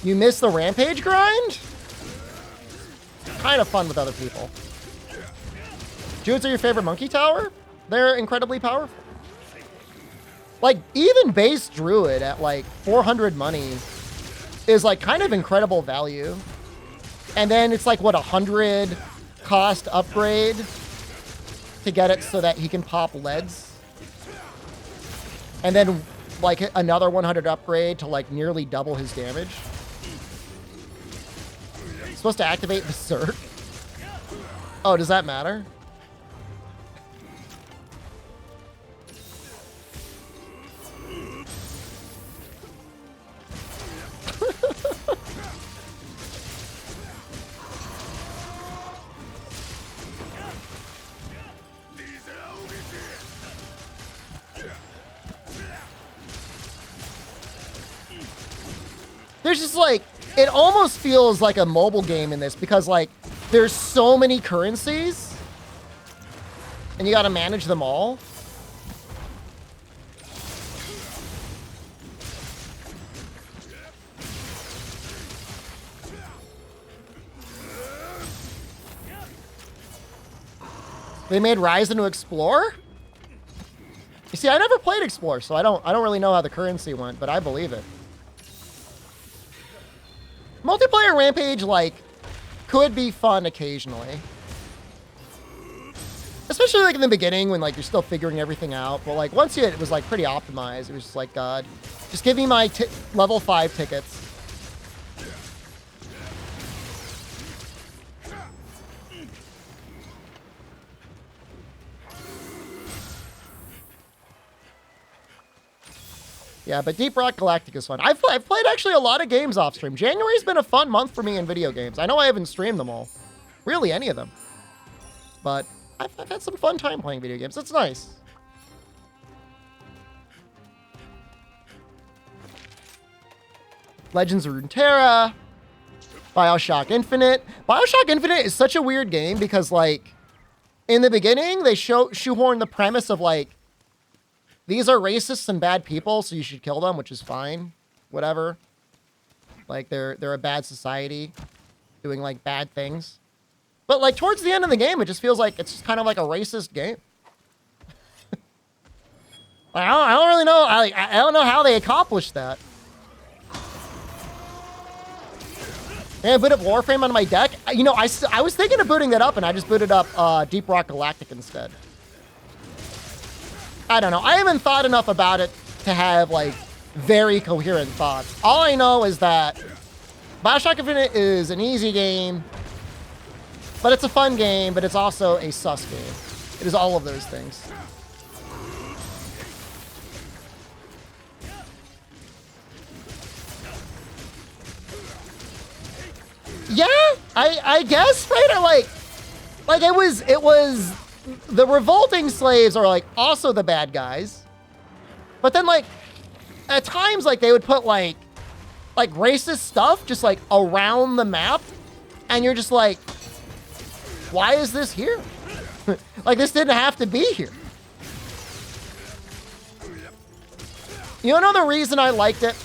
You miss the rampage grind? Kind of fun with other people. Druids are your favorite monkey tower? They're incredibly powerful. Like, even base druid at like 400 money is like kind of incredible value. And then it's like, what, 100 cost upgrade to get it so that he can pop leads. And then like another 100 upgrade to like nearly double his damage. Supposed to activate Berserk. Oh, does that matter? There's just like, it almost feels like a mobile game in this because like there's so many currencies and you got to manage them all. They made Rise into Explore? You see, I never played Explore, so I don't really know how the currency went, but I believe it. Multiplayer Rampage, like, could be fun occasionally. Especially, like, in the beginning when, like, you're still figuring everything out. But, like, once it was, like, pretty optimized, it was just like, God, just give me my level 5 tickets. Yeah, but Deep Rock Galactic is fun. I've played actually a lot of games off stream. January's been a fun month for me in video games. I know I haven't streamed them all. Really, any of them. But I've had some fun time playing video games. It's nice. Legends of Runeterra. BioShock Infinite. BioShock Infinite is such a weird game because, like, in the beginning, they shoehorn the premise of, like, these are racists and bad people, so you should kill them, which is fine. Whatever. Like, they're a bad society doing, like, bad things. But, like, towards the end of the game, it just feels like it's just kind of like a racist game. I don't really know. I don't know how they accomplished that. And I boot up Warframe on my deck. You know, I was thinking of booting that up, and I just booted up Deep Rock Galactic instead. I don't know. I haven't thought enough about it to have, like, very coherent thoughts. All I know is that BioShock Infinite is an easy game, but it's a fun game, but it's also a sus game. It is all of those things. Yeah, I guess, right? Or like it was the revolting slaves are like also the bad guys. But then like at times like they would put like racist stuff just like around the map and you're just like, why is this here? Like this didn't have to be here. You know the reason I liked it?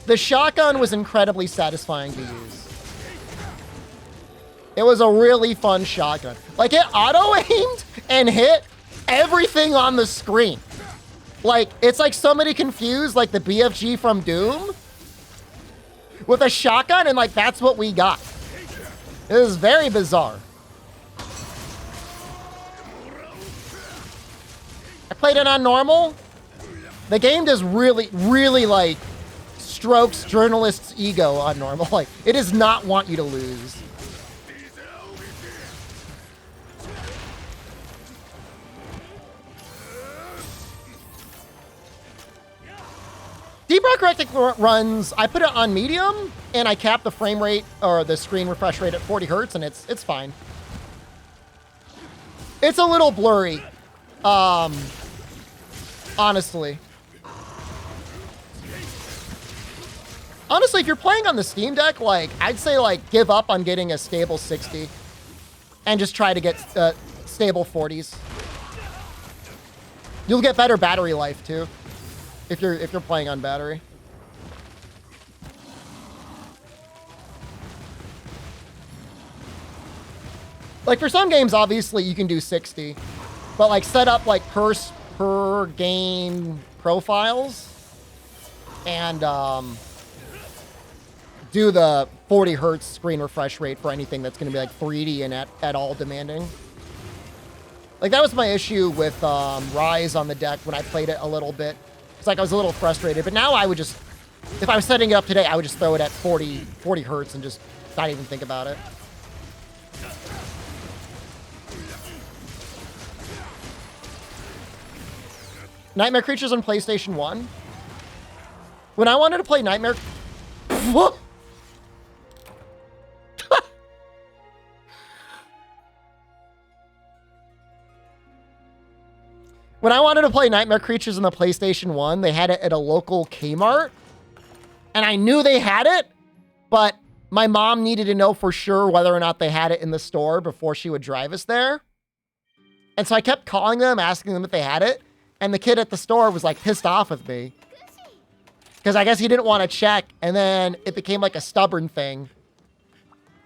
The shotgun was incredibly satisfying to use. It was a really fun shotgun. Like, it auto-aimed and hit everything on the screen. Like, it's like somebody confused, like, the BFG from Doom with a shotgun, and, like, that's what we got. It was very bizarre. I played it on normal. The game does really, really, like, strokes journalists' ego on normal. Like, it does not want you to lose. Deep Rock Galactic runs, I put it on medium, and I cap the frame rate, or the screen refresh rate at 40 hertz, and it's fine. It's a little blurry, honestly. Honestly, if you're playing on the Steam Deck, like, I'd say, like, give up on getting a stable 60 and just try to get stable 40s. You'll get better battery life, too, if you're playing on battery. Like, for some games, obviously, you can do 60. But, like, set up, like, per game profiles. And, do the 40 hertz screen refresh rate for anything that's going to be, like, 3D and at all demanding. Like, that was my issue with Rise on the deck when I played it a little bit. It's like I was a little frustrated. But now I would just, if I was setting it up today, I would just throw it at 40 hertz and just not even think about it. Nightmare Creatures on PlayStation 1. When I wanted to play Nightmare... Whoa! When I wanted to play Nightmare Creatures on the PlayStation 1, they had it at a local Kmart. And I knew they had it, but my mom needed to know for sure whether or not they had it in the store before she would drive us there. And so I kept calling them, asking them if they had it. And the kid at the store was, like, pissed off with me. Because I guess he didn't want to check. And then it became, like, a stubborn thing.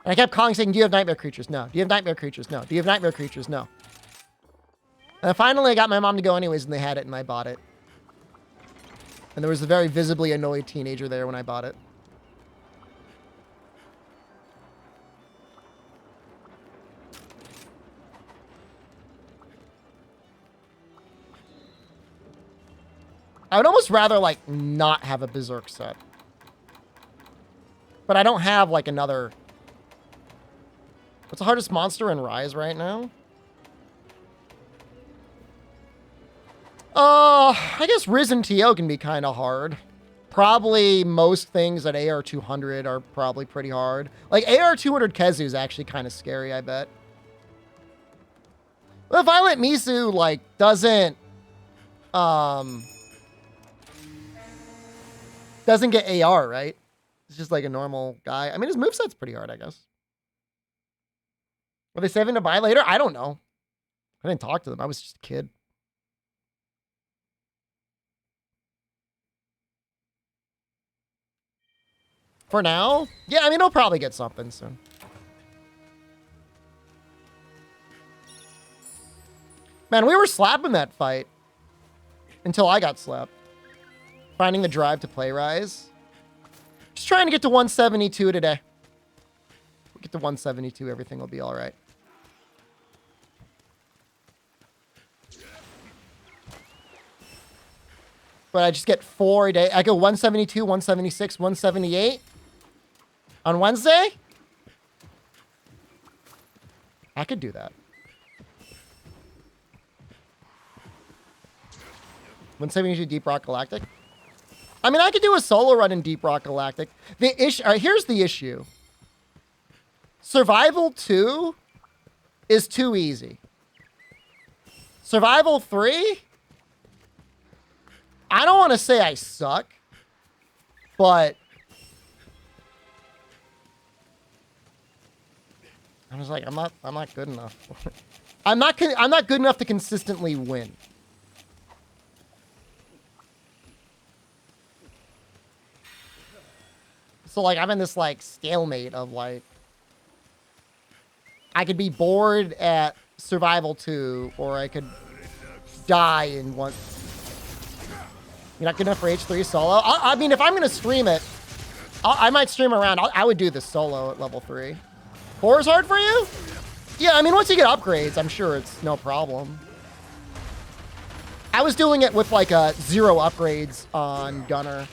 And I kept calling saying, do you have Nightmare Creatures? No. Do you have Nightmare Creatures? No. Do you have Nightmare Creatures? No. And then finally I got my mom to go anyways, and they had it, and I bought it. And there was a very visibly annoyed teenager there when I bought it. I would almost rather, like, not have a Berserk set. But I don't have, like, another... What's the hardest monster in Rise right now? I guess Risen TO can be kind of hard. Probably most things at AR 200 are probably pretty hard. Like, AR 200 Kezu is actually kind of scary, I bet. Well, Violent Misu, like, doesn't get AR, right? It's just like a normal guy. I mean, his moveset's pretty hard, I guess. Are they saving to buy later? I don't know. I didn't talk to them. I was just a kid. For now? Yeah, I mean, he'll probably get something soon. Man, we were slapping that fight. Until I got slapped. Finding the drive to play Rise. Just trying to get to 172 today. We'll get to 172, everything will be alright. But I just get 4 a day. I go 172, 176, 178. On Wednesday? I could do that. 172 Deep Rock Galactic. I mean, I could do a solo run in Deep Rock Galactic. The issue, all right, here's the issue. Survival 2 is too easy. Survival 3, I don't want to say I suck, but I was like, I'm not good enough. I'm not good enough to consistently win. So, like, I'm in this, like, stalemate of, like, I could be bored at Survival 2, or I could die in one. You're not good enough for H3 solo? I mean, if I'm going to stream it, I might stream around. I would do the solo at level 3. 4 is hard for you? Yeah, I mean, once you get upgrades, I'm sure it's no problem. I was doing it with, like, 0 upgrades on Gunner.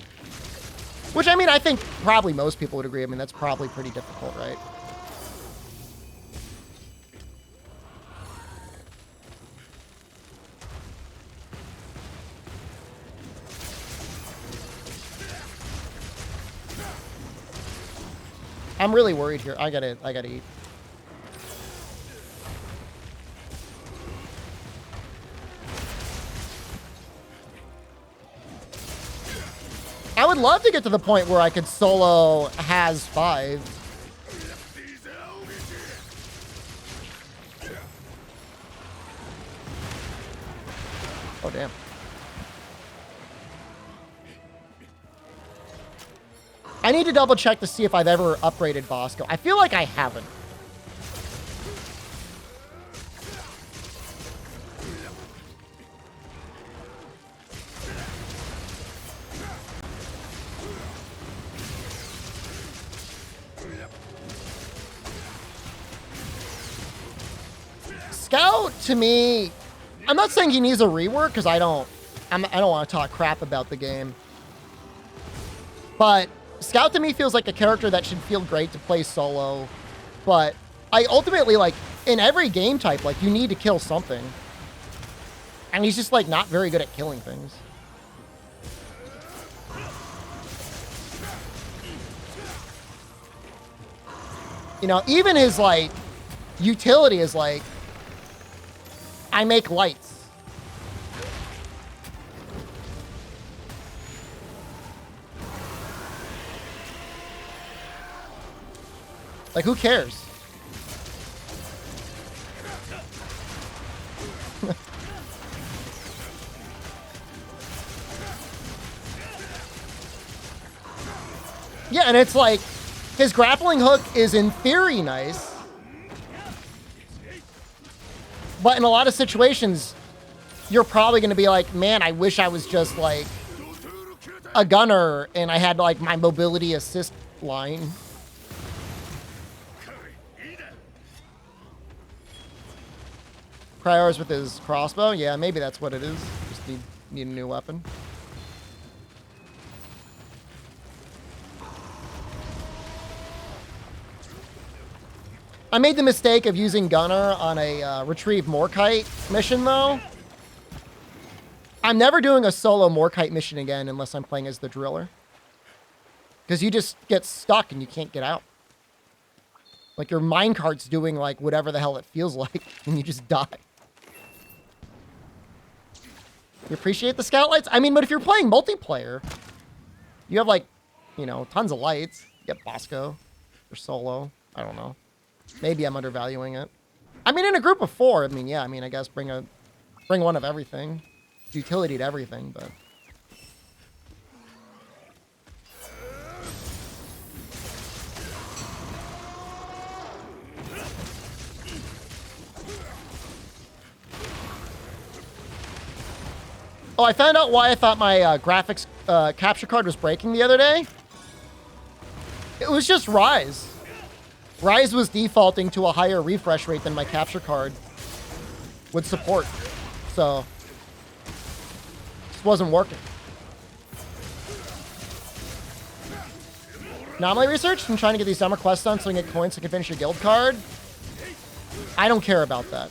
Which, I mean, I think probably most people would agree. I mean, that's probably pretty difficult, right? I'm really worried here. I gotta eat. I would love to get to the point where I could solo has 5. Oh, damn. I need to double check to see if I've ever upgraded Bosco. I feel like I haven't. Scout, to me, I'm not saying he needs a rework because I don't want to talk crap about the game. But Scout to me feels like a character that should feel great to play solo. But I ultimately, like, in every game type, like, you need to kill something. And he's just, like, not very good at killing things. You know, even his, like, utility is, like, I make lights. Like, who cares? Yeah, and it's like, his grappling hook is in theory nice. But in a lot of situations, you're probably going to be like, man, I wish I was just like a gunner and I had like my mobility assist line. Priors with his crossbow? Yeah, maybe that's what it is. Just need a new weapon. I made the mistake of using Gunner on a Retrieve Morkite mission, though. I'm never doing a solo Morkite mission again unless I'm playing as the Driller. Because you just get stuck and you can't get out. Like, your minecart's doing, like, whatever the hell it feels like, and you just die. You appreciate the scout lights? I mean, but if you're playing multiplayer, you have, like, you know, tons of lights. You get Bosco or solo. I don't know. Maybe I'm undervaluing it. I mean, in a group of 4, I mean, yeah, I mean, I guess bring one of everything. Utility to everything, but... Oh, I found out why I thought my graphics capture card was breaking the other day. It was just Rise. Rise was defaulting to a higher refresh rate than my capture card would support. So, just wasn't working. Anomaly research? I'm trying to get these summer quests done so I can get coins so I can finish your guild card. I don't care about that.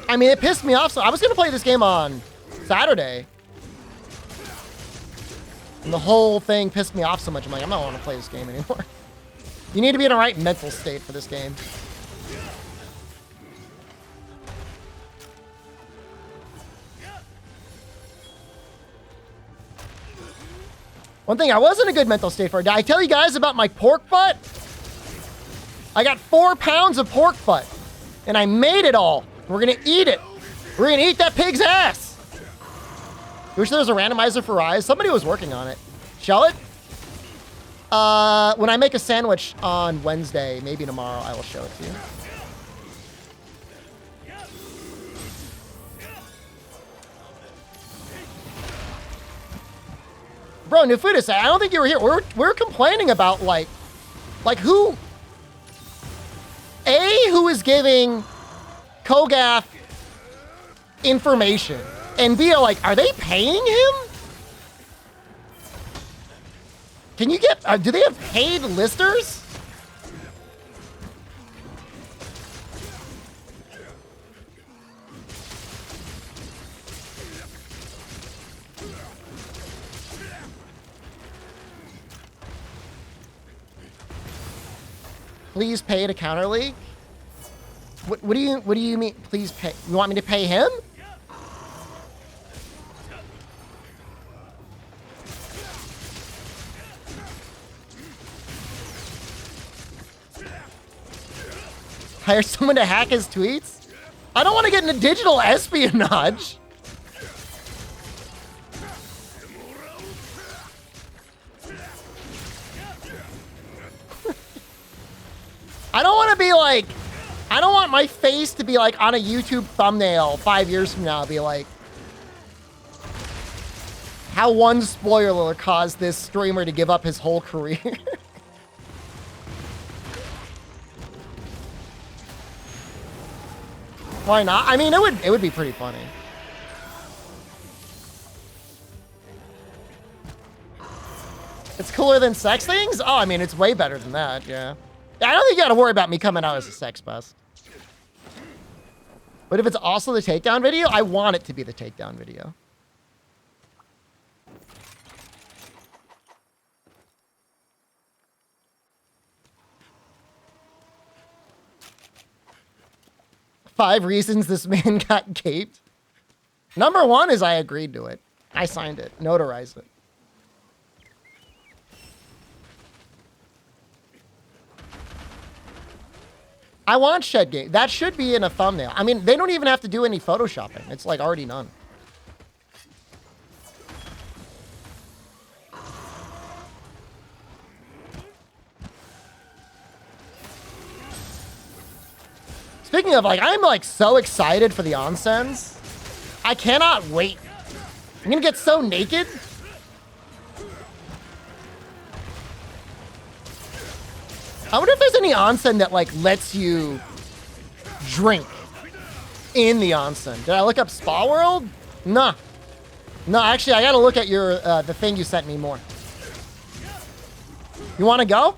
I mean, it pissed me off. So I was going to play this game on Saturday. And the whole thing pissed me off so much. I'm like, I'm not want to play this game anymore. You need to be in the right mental state for this game. One thing I was in a good mental state for. Did I tell you guys about my pork butt? I got 4 pounds of pork butt. And I made it all. We're going to eat it. We're going to eat that pig's ass. Wish there was a randomizer for Rise. Somebody was working on it. Shall it? When I make a sandwich on Wednesday, maybe tomorrow, I will show it to you. Bro, Nufudis, I don't think you were here. We're complaining about, like who? Who is giving Kogath information? And B, like, are they paying him? Can you get, do they have paid listers? Please pay to counter league. What do you mean? Please pay. You want me to pay him? Hire someone to hack his tweets? I don't want to get into digital espionage. I don't want to be like, I don't want my face to be like on a YouTube thumbnail 5 years from now. Be like, how one spoiler caused this streamer to give up his whole career. Why not? I mean, it would be pretty funny. It's cooler than sex things? Oh, I mean, it's way better than that, yeah. I don't think you gotta worry about me coming out as a sex pest. But if it's also the takedown video, I want it to be the takedown video. Five reasons this man got caped. Number one is I agreed to it. I signed it, notarized it. I want shed game. That should be in a thumbnail. I mean, they don't even have to do any photoshopping. It's like already done. Speaking of, like, I'm like so excited for the onsens. I cannot wait. I'm gonna get so naked. I wonder if there's any onsen that like lets you drink in the onsen. Did I look up Spa World? Nah. No, actually, I gotta look at your the thing you sent me more. You want to go?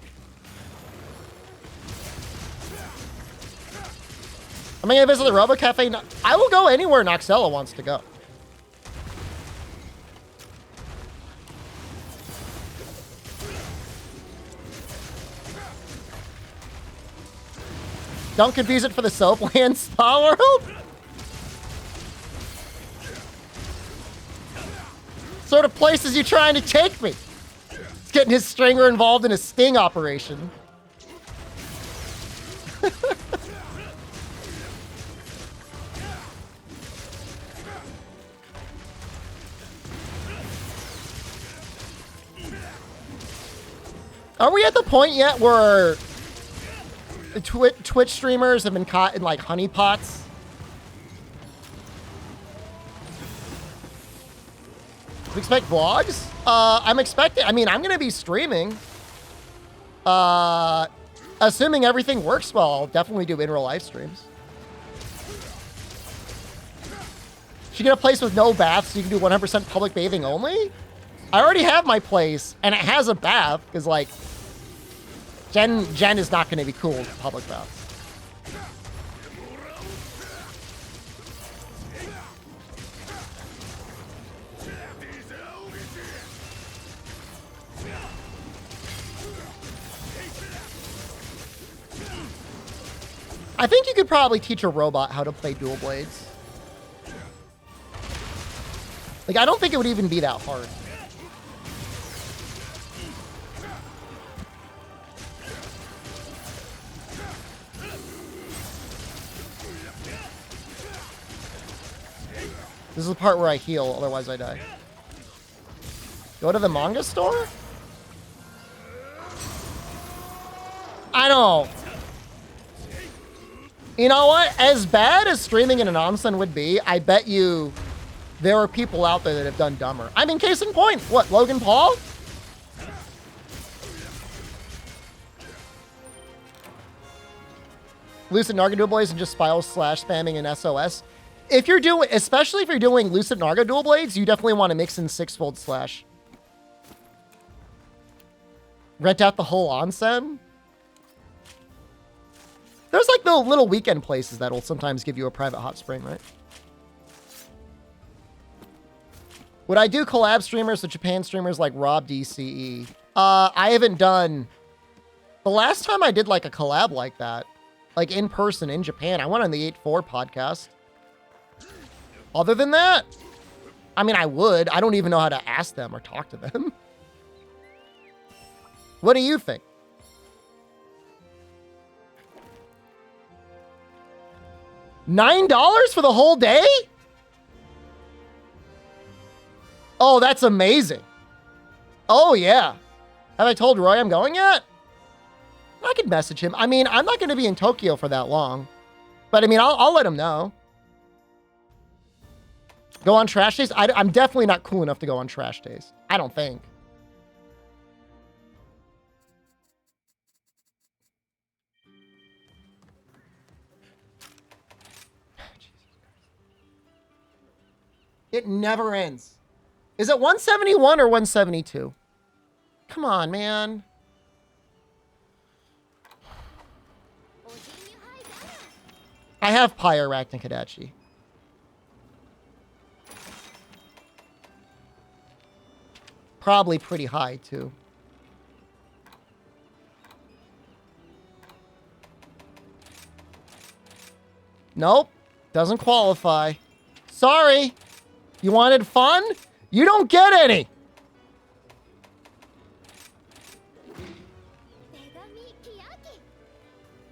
Am I gonna visit the Robo Cafe? No, I will go anywhere Noxella wants to go. Don't confuse it for the Soapland Spa World. Sort of places you trying to take me? He's getting his stringer involved in a sting operation. Are we at the point yet where Twitch streamers have been caught in like honeypots? We expect vlogs? I'm expecting, I mean, I'm going to be streaming. Assuming everything works well, I'll definitely do in real life streams. Should get a place with no baths so you can do 100% public bathing only? I already have my place and it has a bath because like Jen is not going to be cool with public baths. I think you could probably teach a robot how to play dual blades. Like, I don't think it would even be that hard. This is the part where I heal, otherwise I die. Go to the manga store? I don't. You know what? As bad as streaming in an onsen would be, I bet you there are people out there that have done dumber. I mean, case in point, what, Logan Paul? Lucid Narga dual blades and just spiral slash spamming in SOS. If you're doing, especially if you're doing Lucid Narga dual blades, you definitely want to mix in sixfold slash. Rent out the whole onsen. There's like the little weekend places that'll sometimes give you a private hot spring, right? Would I do collab streamers with Japan streamers like Rob DCE? I haven't done... The last time I did like a collab like that, like in person in Japan. I went on the 8-4 podcast. Other than that, I mean, I would. I don't even know how to ask them or talk to them. What do you think? $9 for the whole day? Oh, that's amazing. Oh, yeah. Have I told Roy I'm going yet? I could message him. I mean, I'm not going to be in Tokyo for that long. But, I mean, I'll let him know. Go on trash days? I'm definitely not cool enough to go on trash days. I don't think. It never ends. Is it 171 or 172? Come on, man. I have Pyract and Kadachi. Probably pretty high, too. Nope. Doesn't qualify. Sorry. You wanted fun? You don't get any.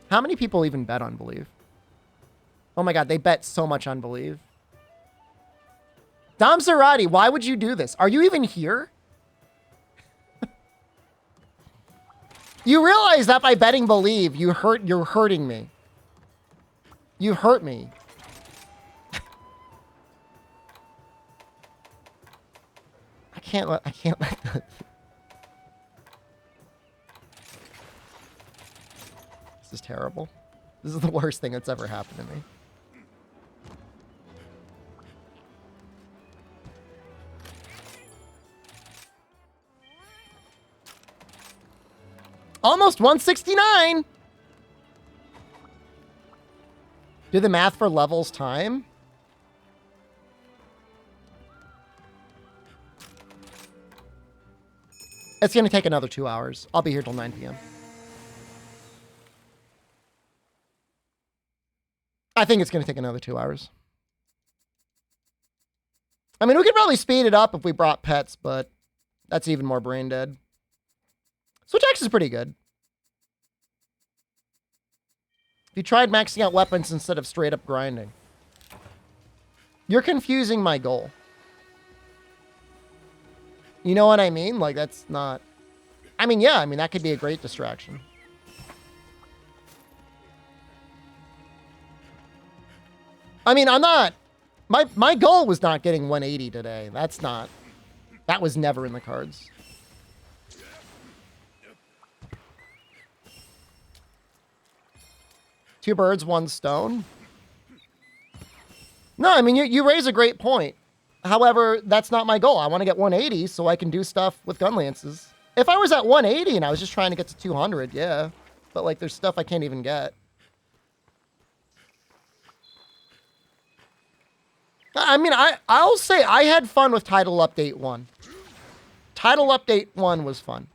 How many people even bet on Believe? Oh my god, they bet so much on Believe. Dom Zarati, why would you do this? Are you even here? You realize that by betting Believe, you're hurting me. You hurt me. I can't let that. This is terrible. This is the worst thing that's ever happened to me. Almost 169. Do the math for levels time. It's going to take another 2 hours. I'll be here till 9 p.m. I think it's going to take another 2 hours. I mean, we could probably speed it up if we brought pets, but that's even more brain dead. Switch X is pretty good. If you tried maxing out weapons instead of straight up grinding. You're confusing my goal. You know what I mean? Like, that's not... I mean, yeah, I mean, that could be a great distraction. I mean, I'm not... My goal was not getting 180 today. That's not... That was never in the cards. Two birds, one stone. No, I mean, you raise a great point. However, that's not my goal. I want to get 180 so I can do stuff with gun lances. If I was at 180 and I was just trying to get to 200, yeah. But, like, there's stuff I can't even get. I mean, I'll say I had fun with Title Update 1. Title Update 1 was fun.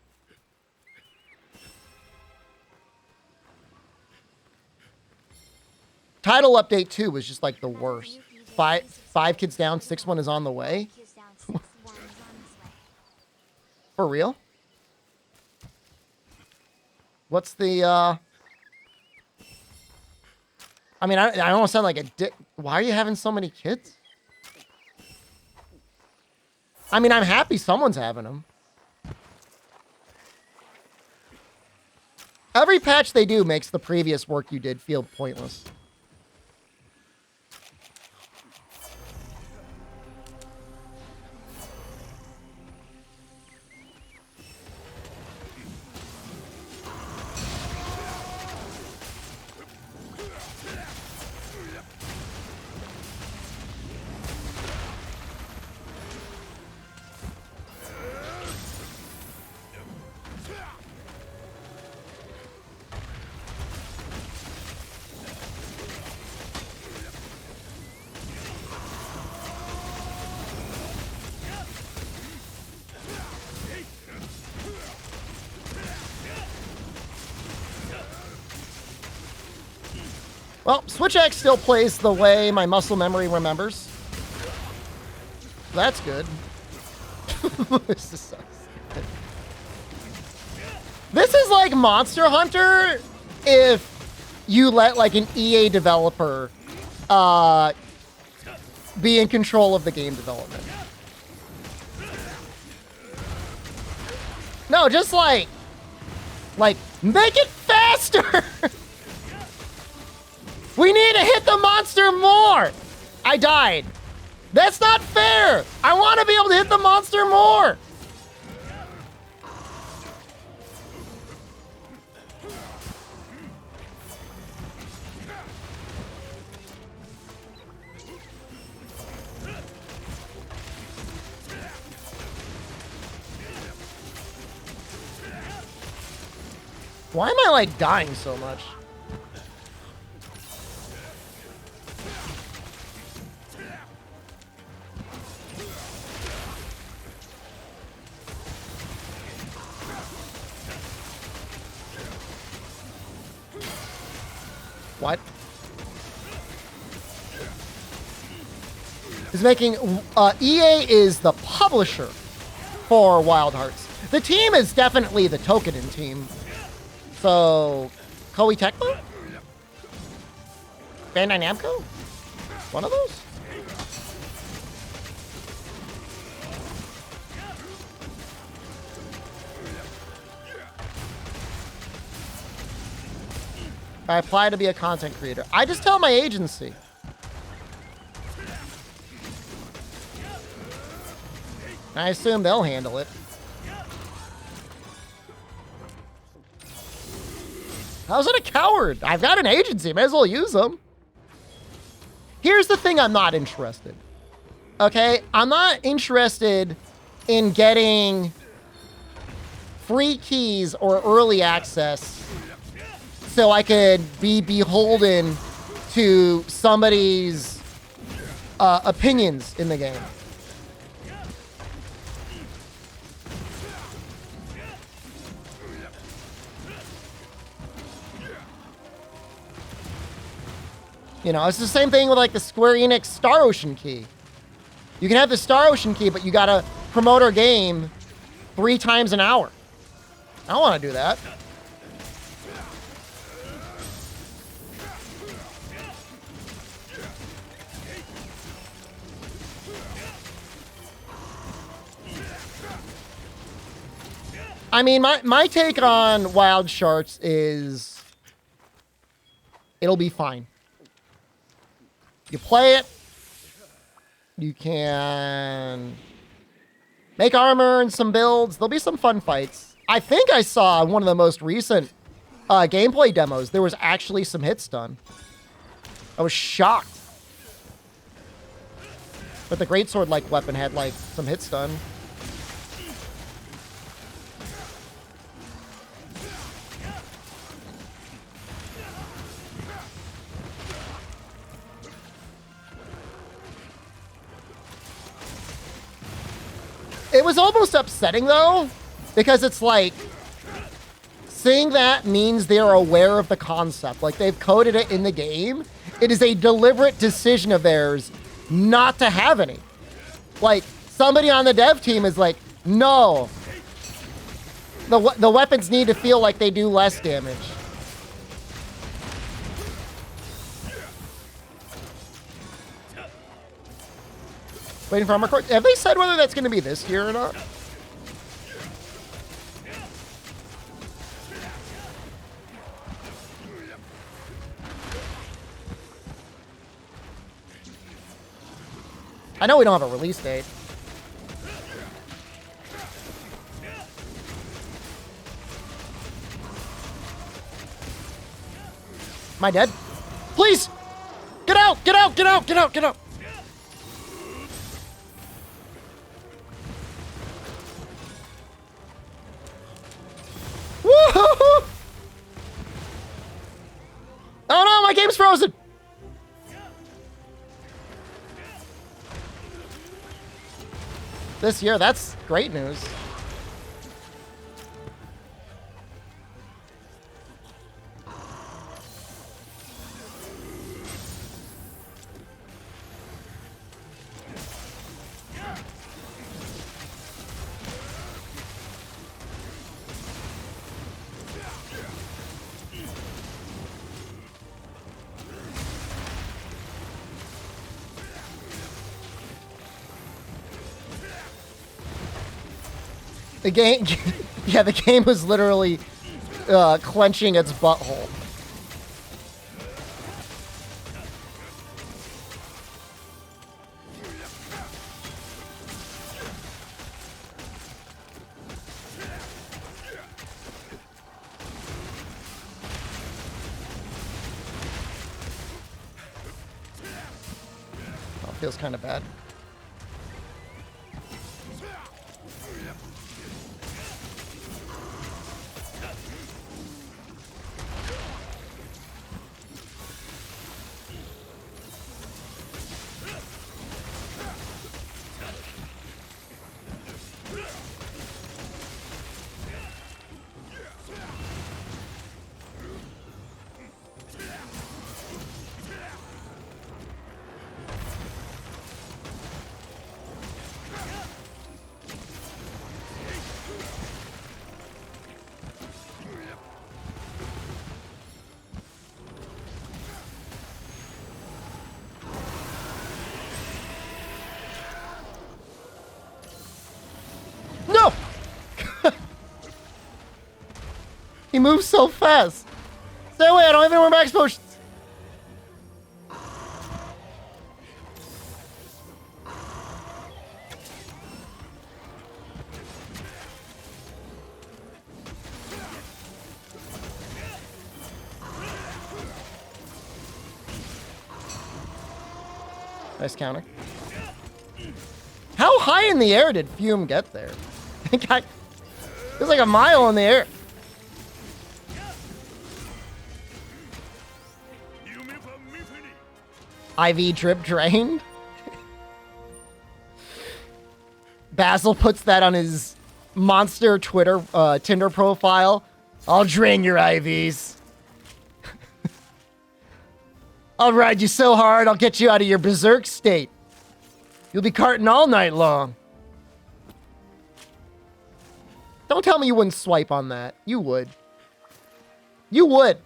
Title Update 2 was just like the worst. Five kids down, 6-1 is on the way. For real? What's the, I mean, I don't want to sound like a dick. Why are you having so many kids? I mean, I'm happy someone's having them. Every patch they do makes the previous work you did feel pointless. Well, Switch X still plays the way my muscle memory remembers. That's good. This is so stupid. This is like Monster Hunter if you let like an EA developer be in control of the game development. No, just like make it faster. We need to hit the monster more. I died. That's not fair. I want to be able to hit the monster more. Why am I like dying so much? What? Is making EA is the publisher for Wild Hearts. The team is definitely the Tokenin team. So, Koei Tecmo? Bandai Namco? One of those? I apply to be a content creator. I just tell my agency. I assume they'll handle it. How's it a coward? I've got an agency. May as well use them. Here's the thing I'm not interested. Okay? I'm not interested in getting free keys or early access so I could be beholden to somebody's opinions in the game. You know, it's the same thing with like the Square Enix Star Ocean key. You can have the Star Ocean key, but you gotta promote our game 3 times an hour. I don't want to do that. I mean, my take on Wild Sharks is it'll be fine. You play it, you can make armor and some builds. There'll be some fun fights. I think I saw one of the most recent gameplay demos. There was actually some hits done. I was shocked. But the greatsword-like weapon had like some hits done. It was almost upsetting, though, because it's like, seeing that means they're aware of the concept. Like, they've coded it in the game. It is a deliberate decision of theirs not to have any. Like, somebody on the dev team is like, no. The weapons need to feel like they do less damage. Waiting for armor core. Have they said whether that's going to be this year or not? I know we don't have a release date. Am I dead? Please! Get out! Get out! Get out! Get out! Get out! Woo-hoo-hoo! Oh no, my game's frozen! This year, that's great news. The game, yeah, the game was literally clenching its butthole. Oh, feels kind of bad. No! He moves so fast. Stay away, I don't have any more max potions. Nice counter. How high in the air did Fume get there? I think it was like a mile in the air. IV drip drained. Basil puts that on his monster Twitter, Tinder profile. I'll drain your IVs. I'll ride you so hard, I'll get you out of your berserk state. You'll be carting all night long. Don't tell me you wouldn't swipe on that. You would. You would.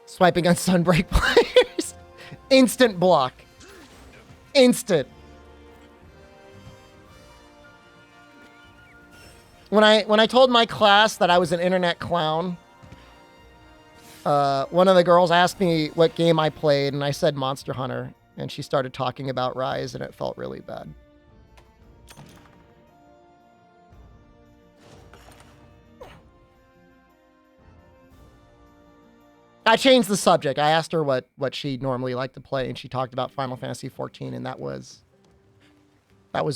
Swiping on Sunbreak players. Instant block. Instant. When I told my class that I was an internet clown, one of the girls asked me what game I played, and I said Monster Hunter, and she started talking about Rise, and it felt really bad. I changed the subject. I asked her what she normally liked to play, and she talked about Final Fantasy XIV, and that was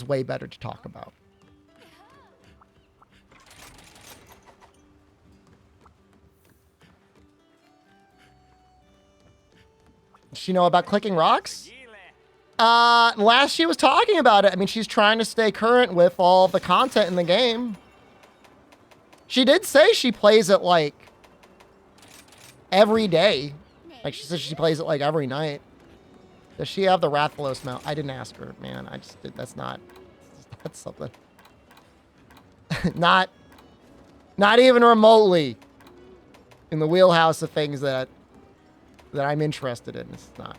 way better to talk about. Does she know about clicking rocks? Last she was talking about it. I mean, she's trying to stay current with all the content in the game. She did say she plays it like every day. Like she says she plays it like every night. Does she have the Rathalos mount? I didn't ask her, man. I just did. That's something. not even remotely in the wheelhouse of things that I'm interested in. It's not.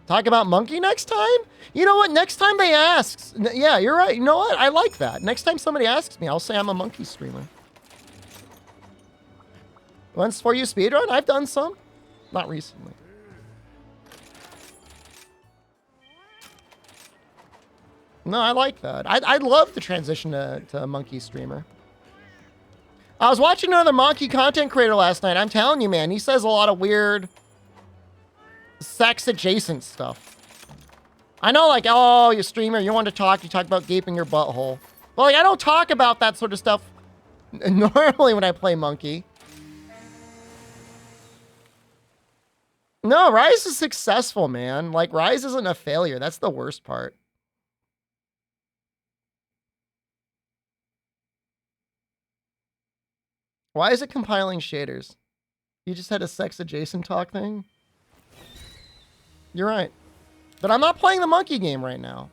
Talk about Monkey next time? You know what? Next time they ask. Yeah, you're right. You know what? I like that. Next time somebody asks me, I'll say I'm a Monkey streamer. Once for you speedrun? I've done some. Not recently. No, I like that. I'd love to transition to a Monkey streamer. I was watching another Monkey content creator last night. I'm telling you, man, he says a lot of weird sex adjacent stuff. I know, like, oh, you streamer, you want to talk, you talk about gaping your butthole. Well, like, I don't talk about that sort of stuff normally when I play Monkey. No, Rise is successful, man. Like, Rise isn't a failure. That's the worst part. Why is it compiling shaders? You just had a sex adjacent talk thing? You're right. But I'm not playing the monkey game right now.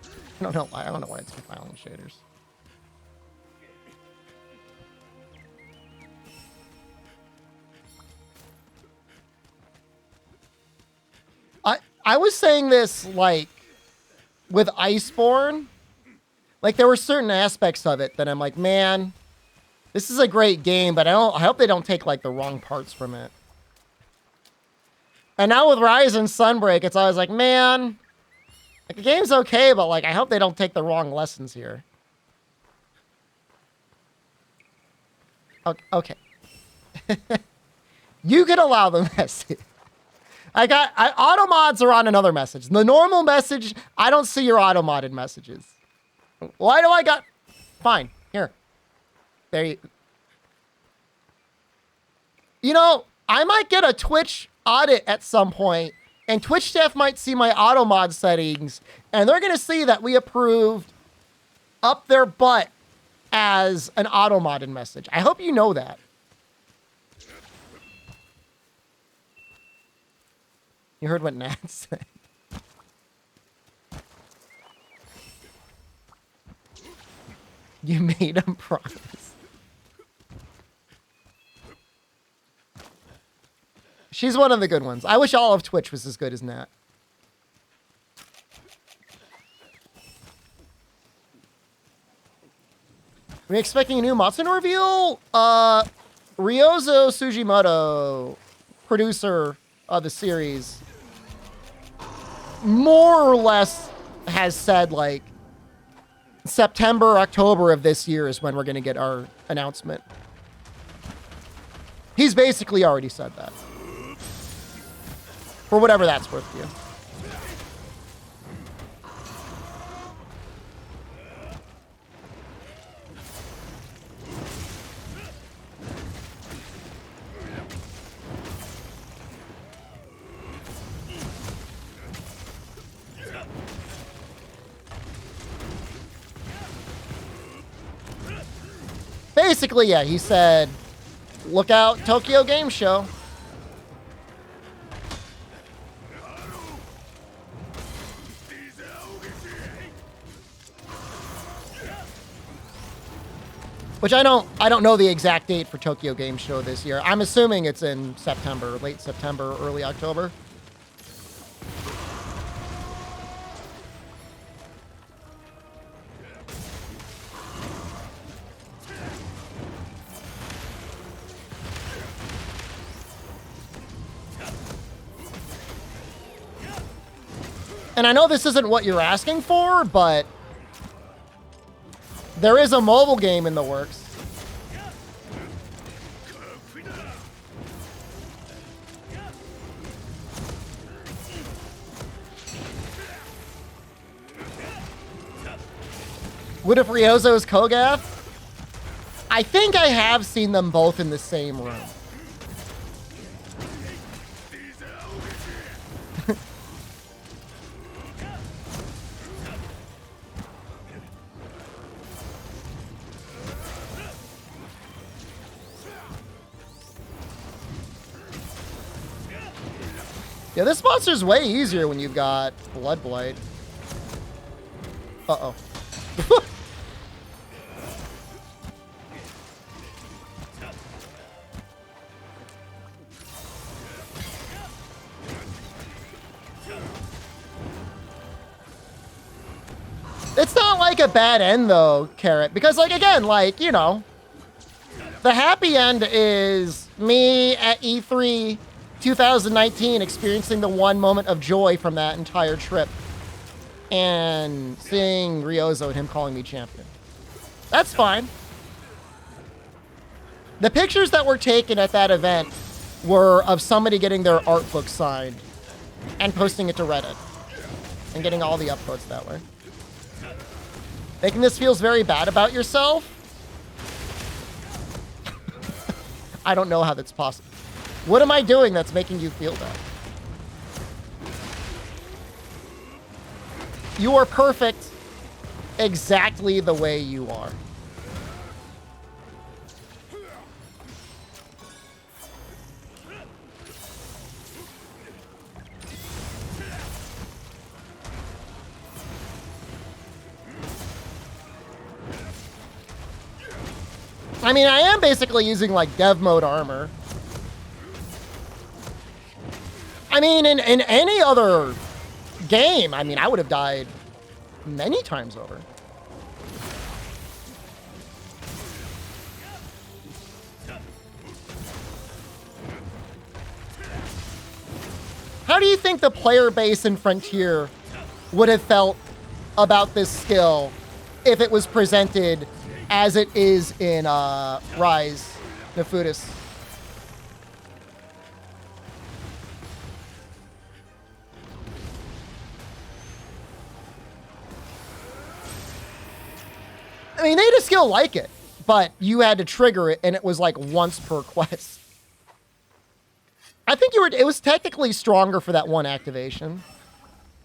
I don't know why. I don't know why it's compiling shaders. I was saying this, like, with Iceborne. Like, there were certain aspects of it that I'm like, man, this is a great game, but I hope they don't take, like, the wrong parts from it. And now with Rise and Sunbreak, it's always like, man, like, the game's okay, but, like, I hope they don't take the wrong lessons here. Okay. You can allow the message. Auto mods are on another message. The normal message, I don't see your auto modded messages. Why do I got... Fine. Here. There you... You know, I might get a Twitch audit at some point, and Twitch staff might see my auto mod settings, and they're going to see that we approved up their butt as an auto modded message. I hope you know that. You heard what Nat said. You made him promise. She's one of the good ones. I wish all of Twitch was as good as Nat. Are we expecting a new Matsuno reveal? Ryozo Sugimoto, producer of the series, more or less has said, like, September, October of this year is when we're going to get our announcement. He's basically already said that. For whatever that's worth to you. Basically, yeah, he said, look out, Tokyo Game Show. Which I don't know the exact date for Tokyo Game Show this year. I'm assuming it's in September, late September, early October. And I know this isn't what you're asking for, but there is a mobile game in the works. What if Ryozo's Kogath? I think I have seen them both in the same room. Yeah, this monster's way easier when you've got Blood Blight. Uh-oh. It's not like a bad end, though, Carrot. Because, like, again, like, you know, the happy end is me at E3 2019 experiencing the one moment of joy from that entire trip and seeing Ryozo and him calling me champion. That's fine. The pictures that were taken at that event were of somebody getting their art book signed and posting it to Reddit and getting all the upvotes that way. Making this feels very bad about yourself? I don't know how that's possible. What am I doing that's making you feel that? You are perfect exactly the way you are. I mean, I am basically using like dev mode armor. I mean, in any other game, I mean, I would have died many times over. How do you think the player base in Frontier would have felt about this skill if it was presented as it is in Rise, Nefudis? I mean, they had a skill like it, but you had to trigger it, and it was like once per quest. I think it was technically stronger for that one activation.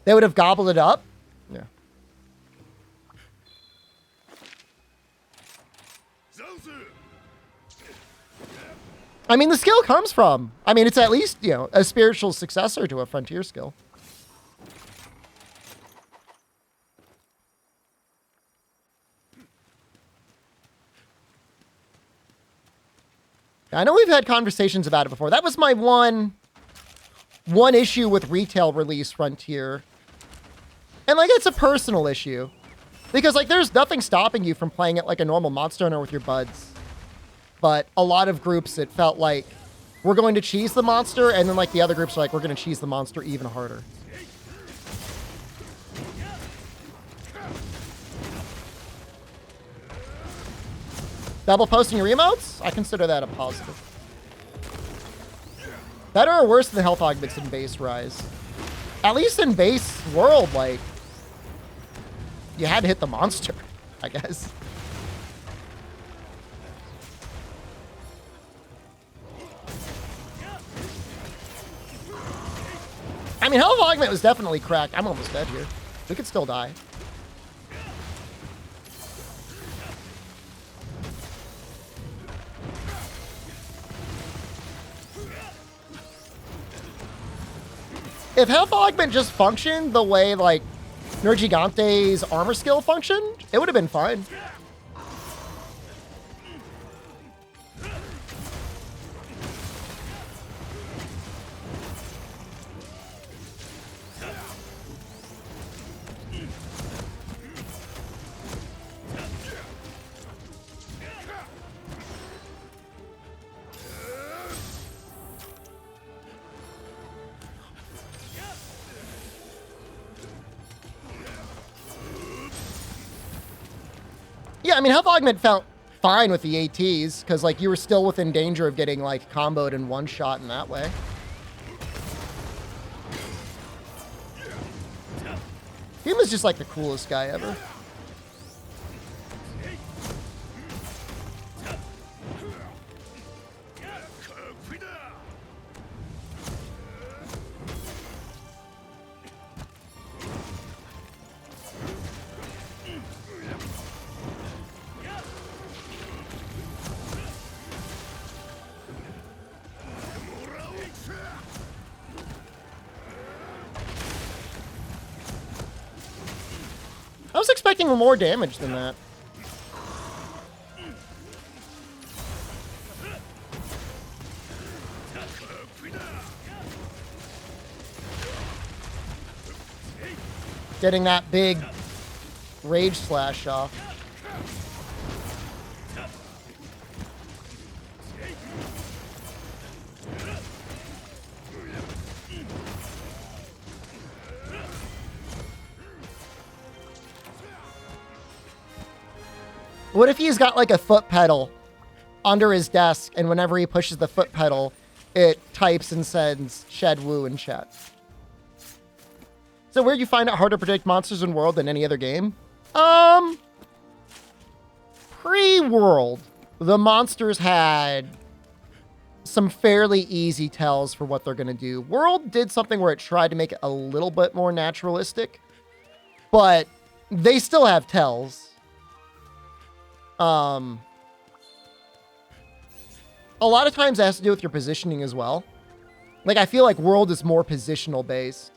They would have gobbled it up. Yeah. I mean, the skill comes from, I mean, it's at least, you know, a spiritual successor to a Frontier skill. I know we've had conversations about it before. That was my one issue with retail release Frontier. And, like, it's a personal issue. Because, like, there's nothing stopping you from playing it like a normal Monster Hunter with your buds. But a lot of groups, it felt like, we're going to cheese the monster, and then, like, the other groups are like, we're going to cheese the monster even harder. Double posting your emotes? I consider that a positive. Better or worse than health augments in base Rise? At least in base World, like, you had to hit the monster, I guess. I mean, health augment was definitely cracked. I'm almost dead here. We could still die. If health augment just functioned the way, like, Nergigante's armor skill functioned, it would have been fine. Yeah, I mean, health augment felt fine with the ATs, because, like, you were still within danger of getting, like, comboed in one shot in that way. He was just, like, the coolest guy ever. I was expecting more damage than that. Getting that big rage slash off. What if he's got like a foot pedal under his desk, and whenever he pushes the foot pedal, it types and sends shed woo in chat? So where you find it hard to predict monsters in World than any other game? Pre-World, the monsters had some fairly easy tells for what they're going to do. World did something where it tried to make it a little bit more naturalistic, but they still have tells. A lot of times it has to do with your positioning as well. Like, I feel like World is more positional based.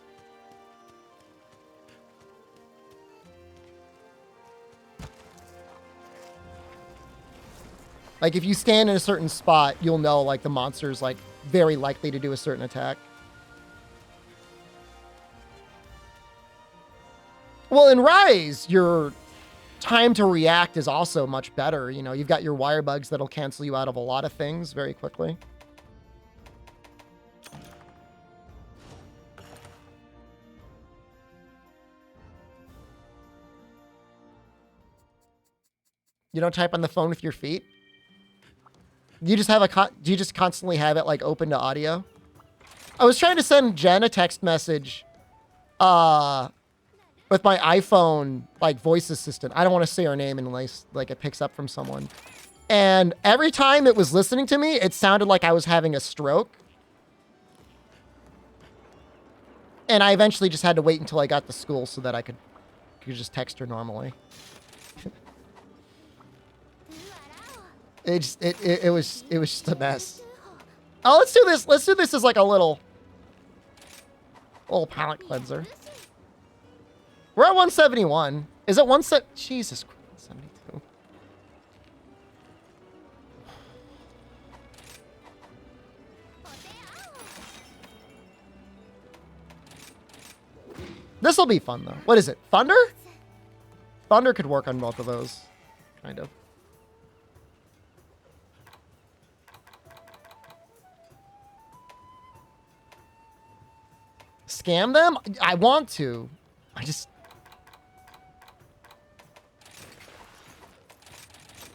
Like, if you stand in a certain spot, you'll know, like, the monster's, like, very likely to do a certain attack. Well, in Rise, your time to react is also much better. You know, you've got your wire bugs that'll cancel you out of a lot of things very quickly. You don't type on the phone with your feet? You just have do you just constantly have it like open to audio? I was trying to send Jen a text message with my iPhone like voice assistant. I don't want to say her name unless like it picks up from someone. And every time it was listening to me, it sounded like I was having a stroke. And I eventually just had to wait until I got to school so that I could just text her normally. It was just a mess. Oh, let's do this. Let's do this as like a little palate cleanser. We're at 171. Is it one set? Jesus Christ, 172. This will be fun though. What is it? Thunder? Thunder could work on both of those, kind of. Scam them? I want to.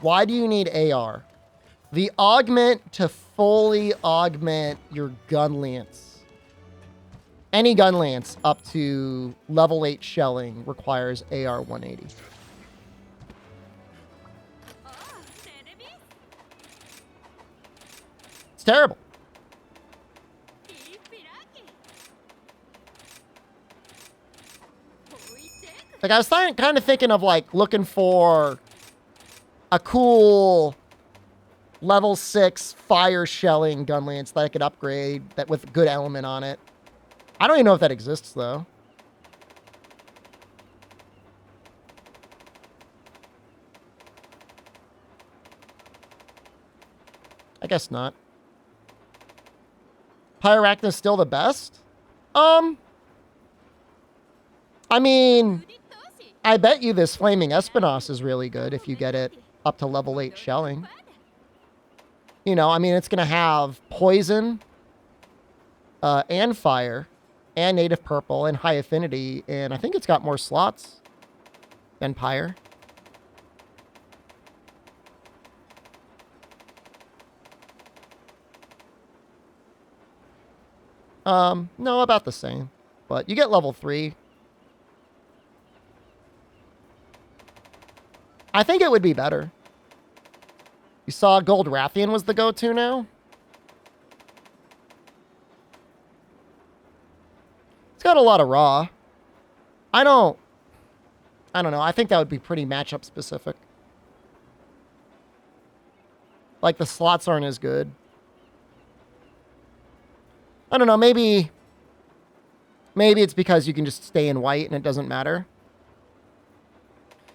Why do you need AR? The augment to fully augment your gun lance. Any gun lance up to level 8 shelling requires AR 180. It's terrible. Like, I was kind of thinking of, like, looking for a cool level 6 fire shelling gun lance that I could upgrade that with a good element on it. I don't even know if that exists, though. I guess not. Pyrarachna's still the best? I mean, I bet you this Flaming Espinos is really good if you get it up to level 8 shelling. You know, I mean, it's going to have poison and fire and native purple and high affinity, and I think it's got more slots than Pyre. No, about the same. But you get level 3. I think it would be better. You saw Gold Rathian was the go-to now? It's got a lot of raw. I don't know. I think that would be pretty matchup specific. Like, the slots aren't as good. I don't know. Maybe it's because you can just stay in white and it doesn't matter.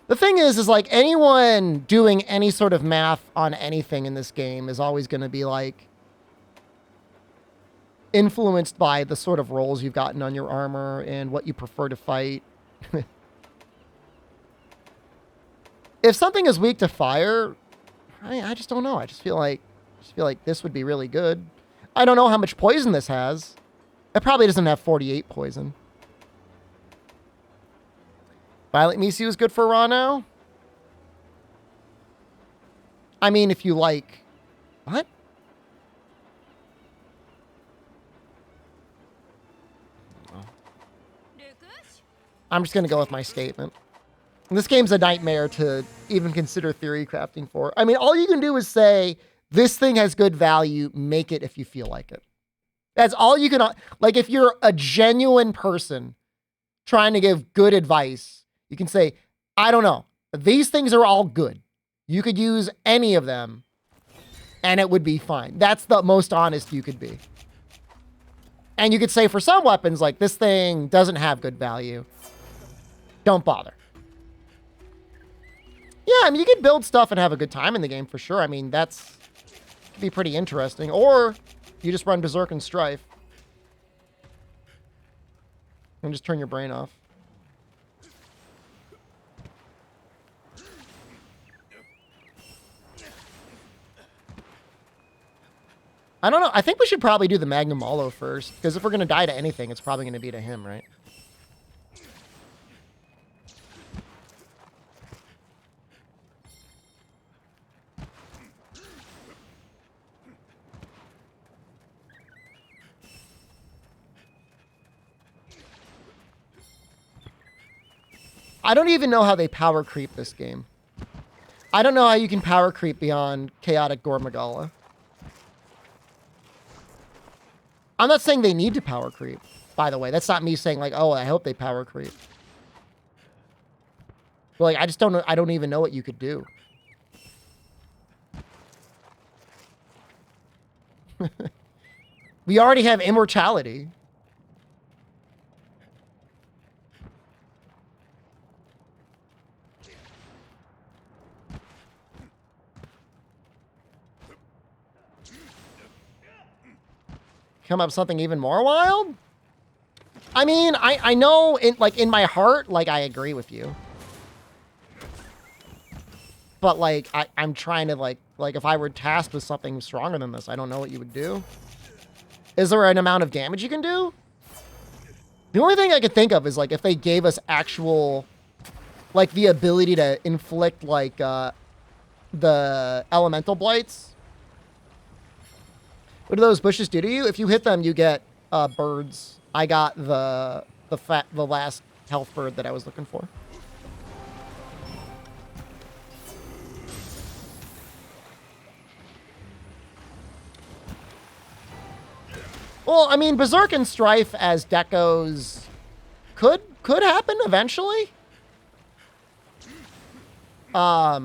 The thing is like anyone doing any sort of math on anything in this game is always going to be like influenced by the sort of rolls you've gotten on your armor and what you prefer to fight. If something is weak to fire, I just don't know. I just feel like this would be really good. I don't know how much poison this has. It probably doesn't have 48 poison. Violet Misu is good for raw now? I mean, if you like... What? Oh. I'm just going to go with my statement. This game's a nightmare to even consider theory crafting for. I mean, all you can do is say, this thing has good value, make it if you feel like it. That's all you can... Like, if you're a genuine person trying to give good advice, you can say, I don't know. These things are all good. You could use any of them, and it would be fine. That's the most honest you could be. And you could say for some weapons, like, this thing doesn't have good value. Don't bother. Yeah, I mean, you could build stuff and have a good time in the game for sure. I mean, that's could be pretty interesting. Or you just run Berserk and Strife. And just turn your brain off. I don't know. I think we should probably do the Magnum Malo first. Because if we're going to die to anything, it's probably going to be to him, right? I don't even know how they power creep this game. I don't know how you can power creep beyond Chaotic Gormagala. I'm not saying they need to power creep, by the way. That's not me saying, like, oh, I hope they power creep. But, like, I just don't know. I don't even know what you could do. We already have immortality. Come up with something even more wild? I mean, I know in my heart, like, I agree with you. But, like, I'm trying to, like, if I were tasked with something stronger than this, I don't know what you would do. Is there an amount of damage you can do? The only thing I could think of is, like, if they gave us actual, like, the ability to inflict, like, the elemental blights. What do those bushes do to you? If you hit them, you get birds. I got the last health bird that I was looking for. Well, I mean, Berserk and Strife as decos could happen eventually. I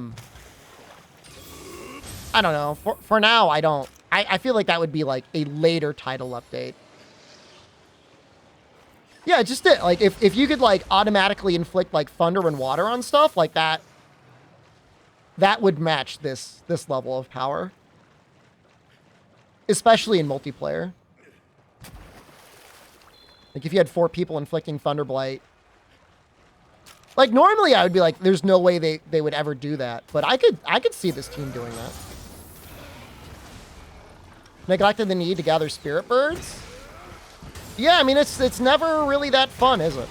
don't know. For now, I don't. I feel like that would be like a later title update. Yeah, just it. Like if you could like automatically inflict like thunder and water on stuff like that, that would match this level of power, especially in multiplayer. Like if you had 4 people inflicting Thunderblight. Like normally I would be like, there's no way they would ever do that, but I could see this team doing that. Neglected the need to gather spirit birds? Yeah, I mean, it's never really that fun, is it?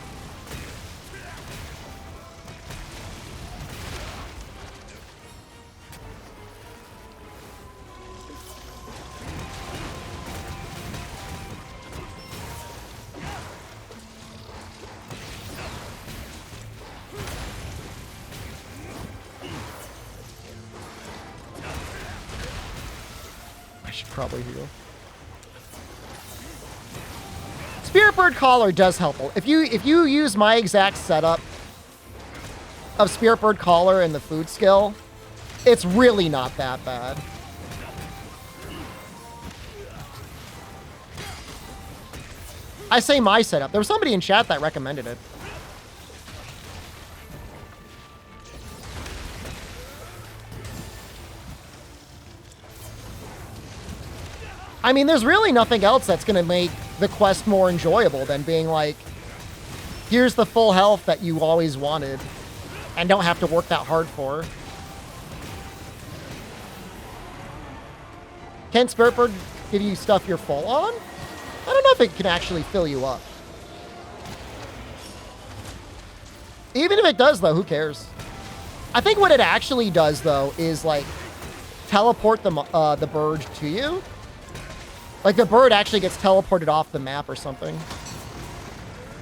Probably heal. Spirit Bird Collar does help. If you use my exact setup of Spirit Bird Collar and the food skill, it's really not that bad. I say my setup. There was somebody in chat that recommended it. I mean, there's really nothing else that's going to make the quest more enjoyable than being like, here's the full health that you always wanted and don't have to work that hard for. Can Spirit Bird give you stuff you're full on? I don't know if it can actually fill you up. Even if it does, though, who cares? I think what it actually does, though, is, like, teleport the bird to you. Like, the bird actually gets teleported off the map or something.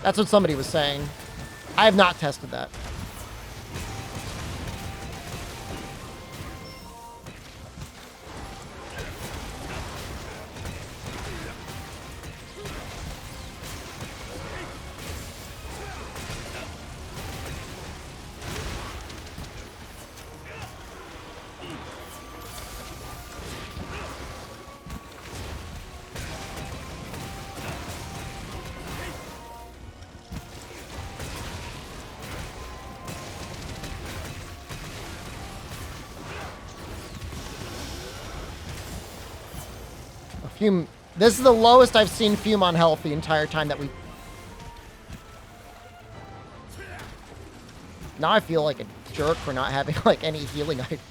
That's what somebody was saying. I have not tested that. Fume. This is the lowest I've seen Fume on health the entire time that we... Now I feel like a jerk for not having, like, any healing items.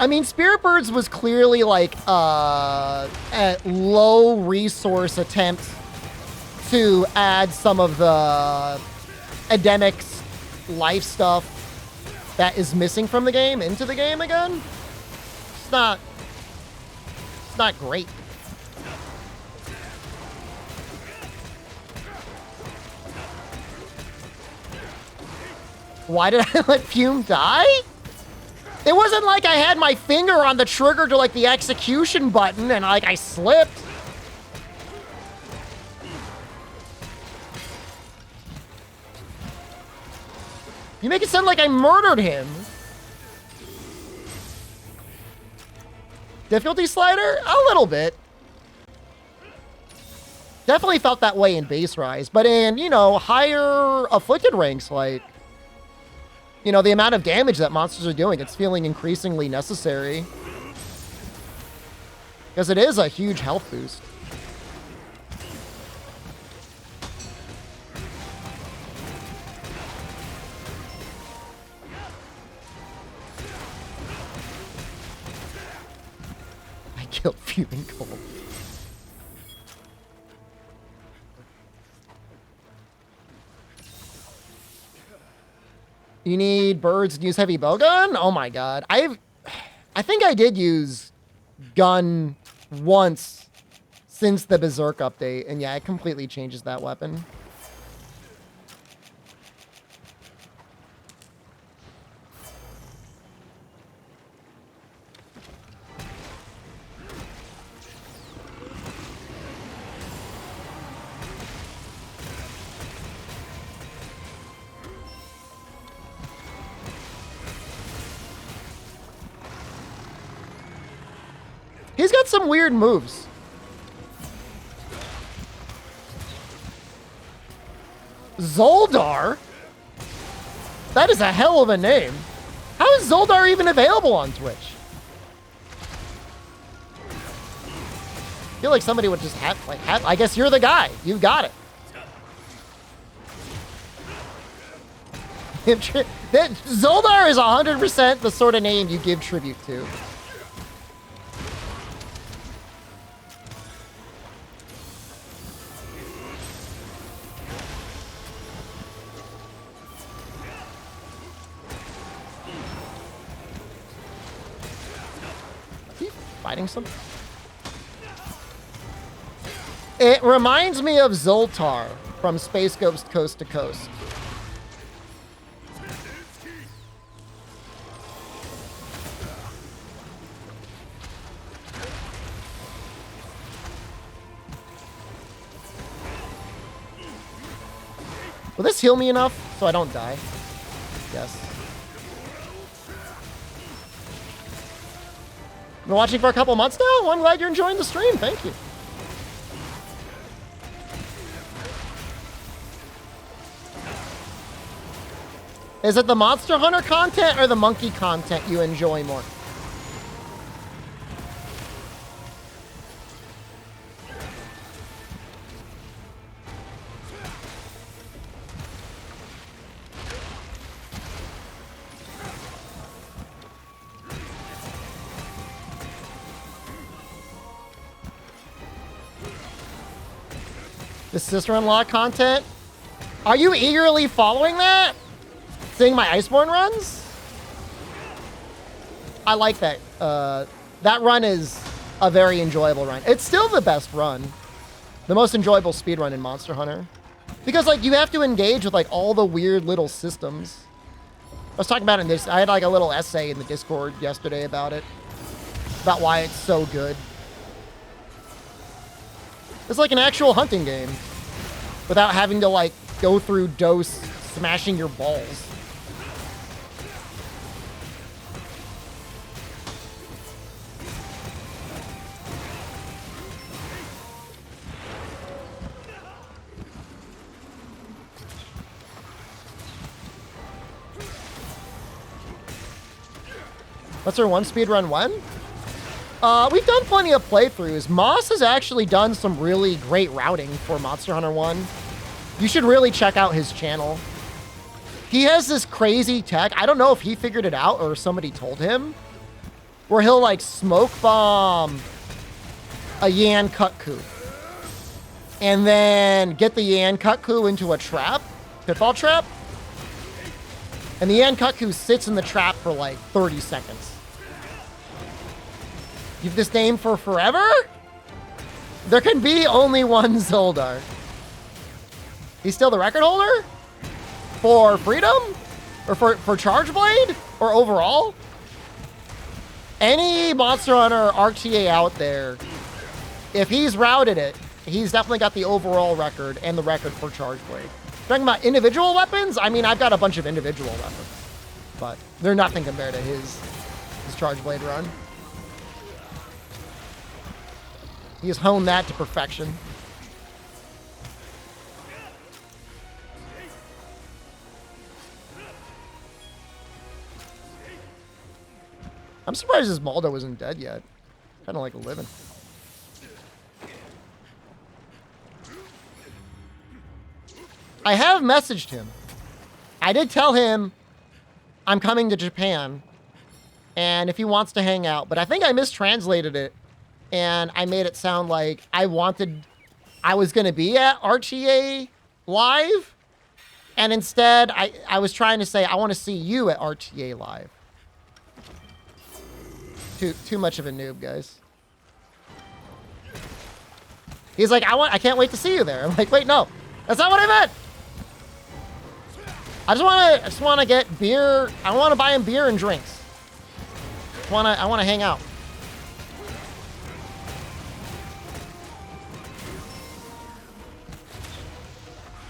I mean, Spirit Birds was clearly like a low resource attempt to add some of the endemics life stuff that is missing from the game into the game again. It's not great. Why did I let Fume die? It wasn't like I had my finger on the trigger to, like, the execution button and, like, I slipped. You make it sound like I murdered him. Difficulty slider? A little bit. Definitely felt that way in base rise, but in, you know, higher afflicted ranks, like... You know, the amount of damage that monsters are doing, it's feeling increasingly necessary. Because it is a huge health boost. I killed Fuming Cold. You need birds and use heavy bowgun? Oh my god. I think I did use gun once since the Berserk update, and yeah, it completely changes that weapon. He's got some weird moves. Zoldar? That is a hell of a name. How is Zoldar even available on Twitch? I feel like somebody would just have, I guess you're the guy. You've got it. Zoldar is 100% the sort of name you give tribute to. Fighting something? It reminds me of Zoltar from Space Ghost Coast to Coast. Will this heal me enough so I don't die? Yes. Been watching for a couple months now? Well, I'm glad you're enjoying the stream. Thank you. Is it the Monster Hunter content or the monkey content you enjoy more? The sister-in-law content? Are you eagerly following that? Seeing my Iceborne runs? I like that. That run is a very enjoyable run. It's still the best run. The most enjoyable speed run in Monster Hunter. Because, like, you have to engage with, like, all the weird little systems. I was talking about it in this. I had, like, a little essay in the Discord yesterday about it. About why it's so good. It's like an actual hunting game. Without having to, like, go through dose smashing your balls. What's our one speed run when? We've done plenty of playthroughs. Moss has actually done some really great routing for Monster Hunter 1. You should really check out his channel. He has this crazy tech. I don't know if he figured it out or somebody told him, where he'll like smoke bomb a Yan Kutku and then get the Yan Kutku into a trap, pitfall trap. And the Yan Kutku sits in the trap for like 30 seconds. You've this name for forever? There can be only one Zoldar. He's still the record holder? For Freedom? Or for Charge Blade? Or overall? Any Monster Hunter RTA out there, if he's routed it, he's definitely got the overall record and the record for Charge Blade. Talking about individual weapons? I mean, I've got a bunch of individual weapons, but they're nothing compared to his Charge Blade run. He has honed that to perfection. I'm surprised his Maldo isn't dead yet. Kind of like living. I have messaged him. I did tell him I'm coming to Japan and if he wants to hang out, but I think I mistranslated it and I made it sound like I was going to be at RTA Live, and instead I was trying to say I want to see you at RTA Live. Too much of a noob, guys. He's like, I can't wait to see you there. I'm like, wait, no, that's not what I meant. I just want to get beer. I want to buy him beer and drinks. I want to hang out.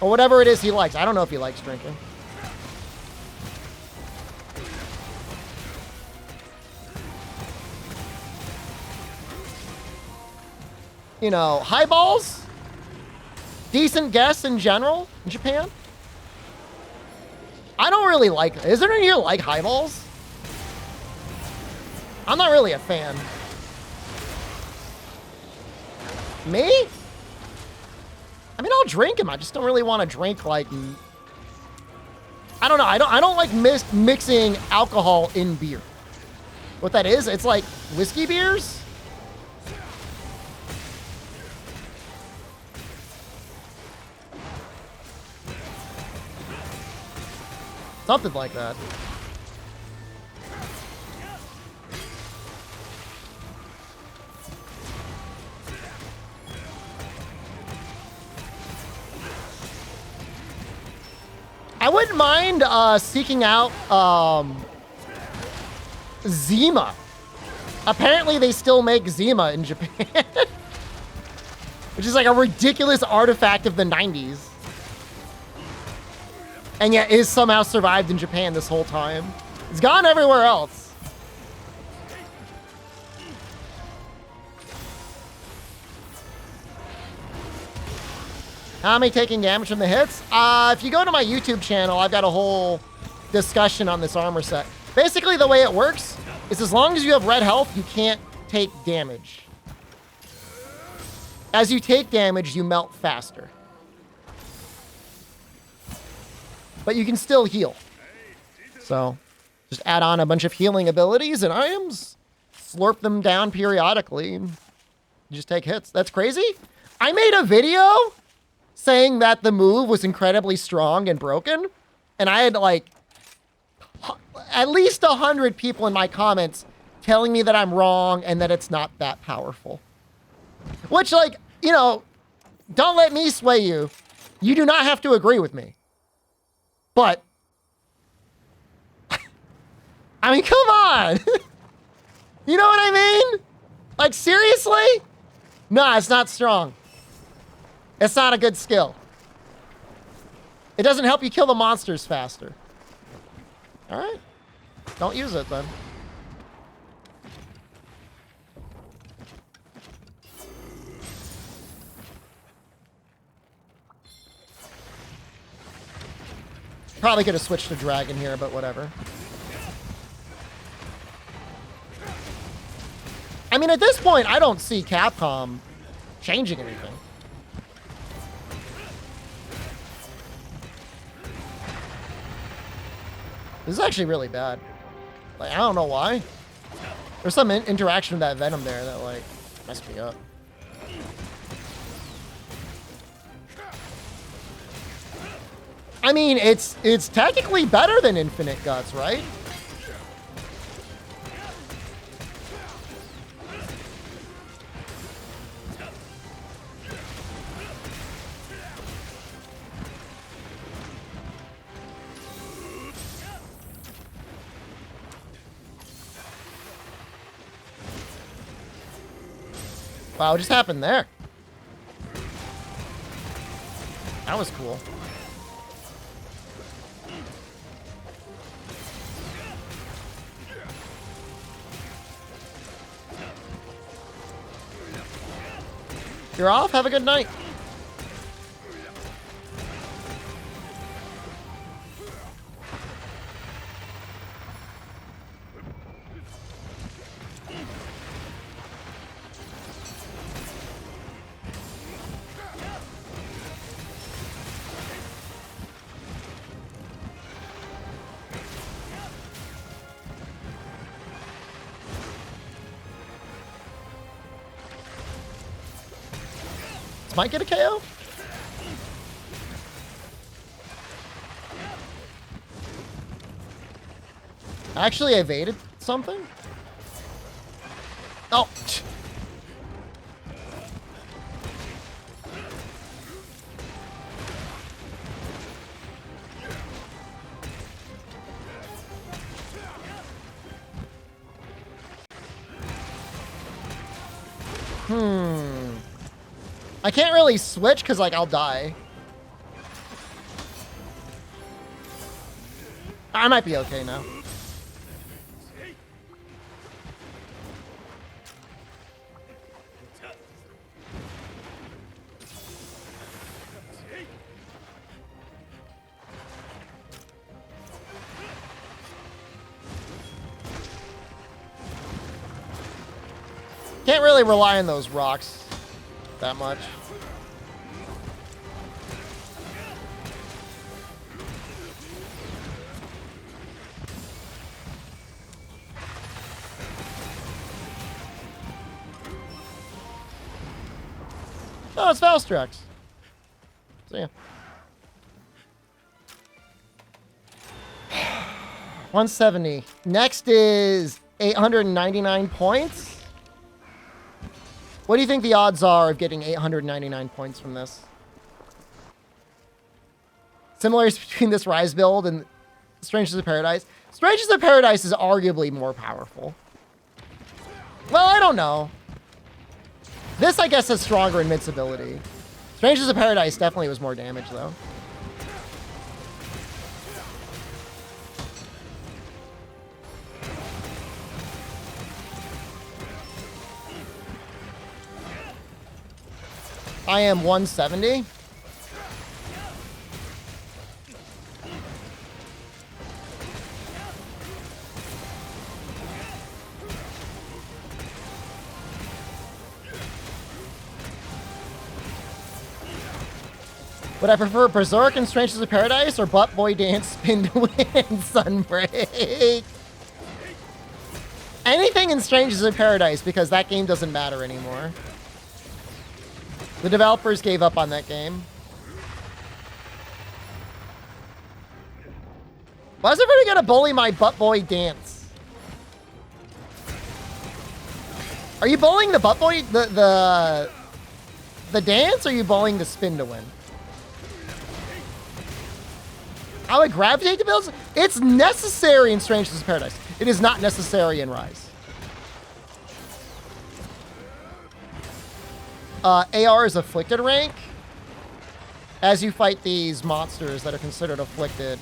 Or whatever it is he likes. I don't know if he likes drinking. You know, highballs? Decent guests in general in Japan? I don't really like it. Is there any here like highballs? I'm not really a fan. Me? I mean, I'll drink them. I just don't really want to drink like... I don't know. I don't like mixing alcohol in beer. What that is, it's like whiskey beers. Something like that. I wouldn't mind seeking out Zima. Apparently they still make Zima in Japan. Which is like a ridiculous artifact of the 90s. And yet is somehow survived in Japan this whole time. It's gone everywhere else. How am I taking damage from the hits? If you go to my YouTube channel, I've got a whole discussion on this armor set. Basically, the way it works is as long as you have red health, you can't take damage. As you take damage, you melt faster. But you can still heal. So, just add on a bunch of healing abilities and items, slurp them down periodically, and just take hits. That's crazy. I made a video saying that the move was incredibly strong and broken, and I had like at least 100 people in my comments telling me that I'm wrong and that it's not that powerful. Which, like, you know, don't let me sway you. You do not have to agree with me. But, I mean, come on. You know what I mean? Like, seriously? Nah, it's not strong. It's not a good skill. It doesn't help you kill the monsters faster. All right. Don't use it, then. Probably could have switched to dragon here, but whatever. I mean, at this point, I don't see Capcom changing anything. This is actually really bad. Like, I don't know why. There's some interaction with that Venom there that, like, messed me up. I mean, it's technically better than Infinite Guts, right? Wow, what just happened there? That was cool. You're off. Have a good night. Might get a KO. Actually, I evaded something. Oh. I can't really switch because, like, I'll die. I might be okay now. Can't really rely on those rocks that much. Oh, it's Valstrax. So, yeah. 170. Next is 899 points. What do you think the odds are of getting 899 points from this? Similarities between this Rise build and Strangers of Paradise. Strangers of Paradise is arguably more powerful. Well, I don't know. This, I guess, has stronger invincibility. Strangers of Paradise definitely was more damage, though. I am 170. Would I prefer Berserk and Strangers of Paradise or Butt Boy Dance Spin to Win Sunbreak? Anything in Strangers of Paradise, because that game doesn't matter anymore. The developers gave up on that game. Why is everybody gonna bully my Butt Boy Dance? Are you bullying the Butt Boy, the dance, or are you bullying the spin to win? I would gravitate to builds. It's necessary in Strangers of Paradise. It is not necessary in Rise. AR is afflicted rank. As you fight these monsters that are considered afflicted,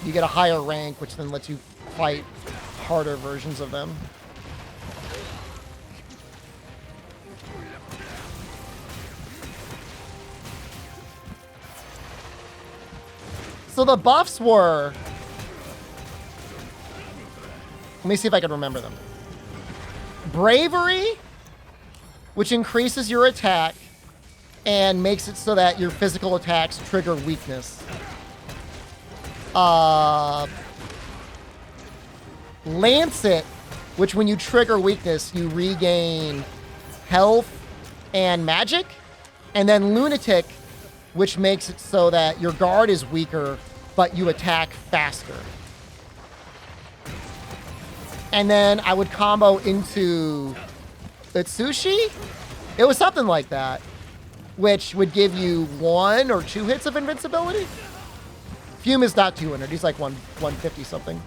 you get a higher rank, which then lets you fight harder versions of them. So the buffs were Let me see if I can remember them. Bravery, which increases your attack and makes it so that your physical attacks trigger weakness. Lancet, which when you trigger weakness, you regain health and magic. And then Lunatic, which makes it so that your guard is weaker, but you attack faster. And then I would combo into Itsushi? It was something like that, which would give you 1 or 2 hits of invincibility. Fume is not 200. He's like 150 something.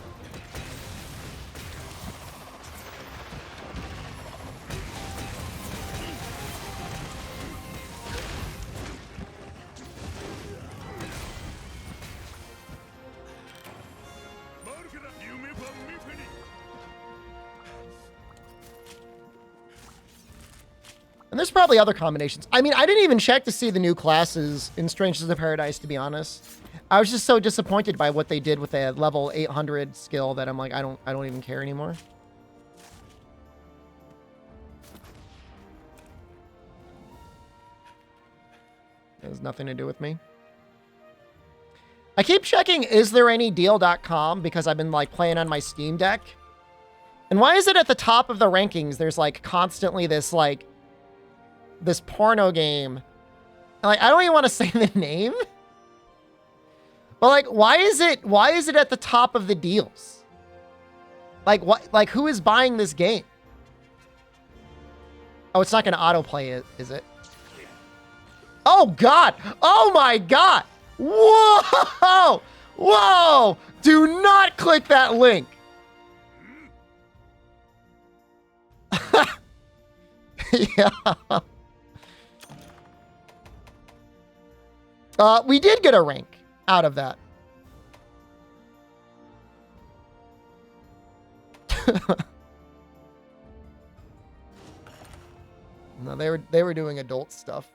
And there's probably other combinations. I mean, I didn't even check to see the new classes in Strangers of Paradise, to be honest. I was just so disappointed by what they did with a level 800 skill that I'm like, I don't even care anymore. It has nothing to do with me. I keep checking, is there any deal.com, because I've been like playing on my Steam Deck. And why is it at the top of the rankings, there's like constantly this like, this porno game. Like, I don't even want to say the name. But like, why is it at the top of the deals? Like, what, like who is buying this game? Oh, it's not going to autoplay it, is it? Oh God. Oh my God. Whoa. Whoa. Do not click that link. Yeah. We did get a rank out of that. No, they were doing adult stuff.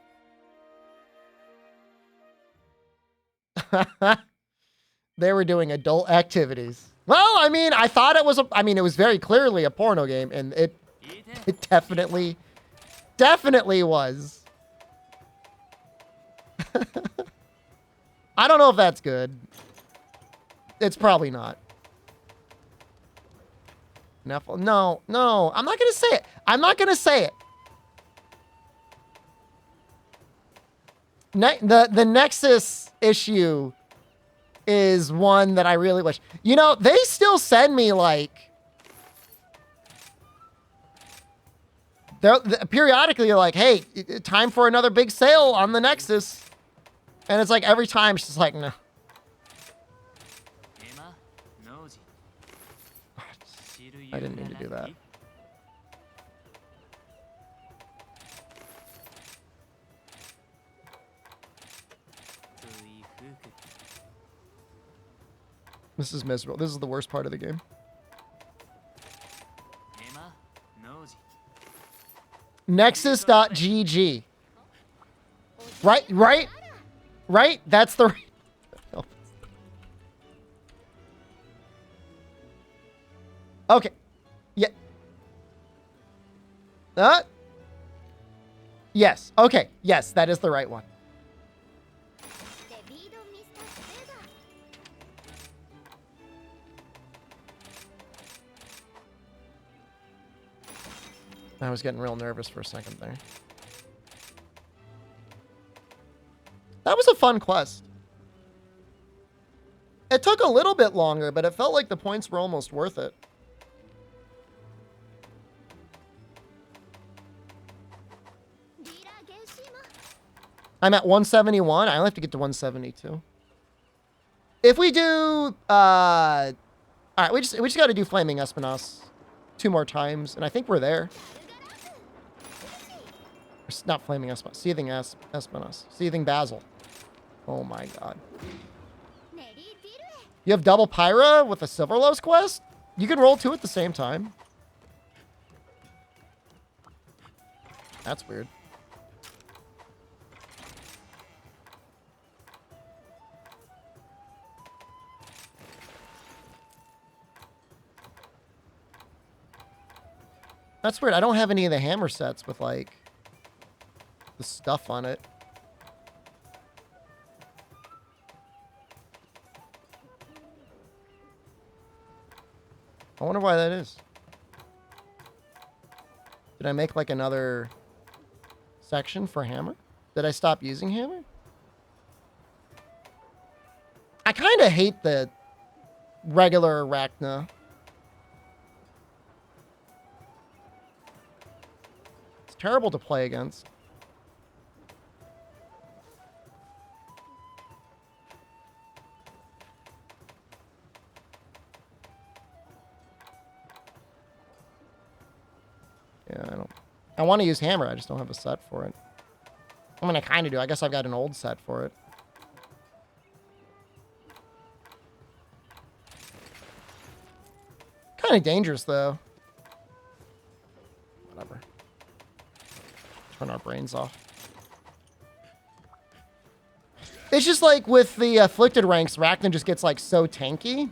They were doing adult activities. Well, I mean, I thought it was it was very clearly a porno game, and it definitely was. I don't know if that's good. It's probably not. No, I'm not going to say it. I'm not going to say it. The Nexus issue is one that I really wish. You know, they still send me like... periodically they're like, hey, time for another big sale on the Nexus. And it's like every time she's like, no. I didn't mean to do that. This is miserable. This is the worst part of the game. Nexus.gg. Right? That's the... Okay. Yeah. Yes. Okay. Yes, that is the right one. I was getting real nervous for a second there. That was a fun quest. It took a little bit longer, but it felt like the points were almost worth it. I'm at 171. I only have to get to 172. If we do... all right, we just got to do Flaming Espinos 2 more times, and I think we're there. It's not Flaming Espinos. Seething Espinos. Seething Basil. Oh my God. You have double Pyra with a Silverlos quest? You can roll 2 at the same time. That's weird. That's weird. I don't have any of the hammer sets with, like, the stuff on it. I wonder why that is. Did I make, like, another section for hammer? Did I stop using hammer? I kind of hate the regular Arachna. It's terrible to play against. Yeah, I want to use hammer. I just don't have a set for it. I mean, I kind of do. I guess I've got an old set for it. Kind of dangerous, though. Whatever. Turn our brains off. It's just like with the afflicted ranks, Rachnan just gets like so tanky.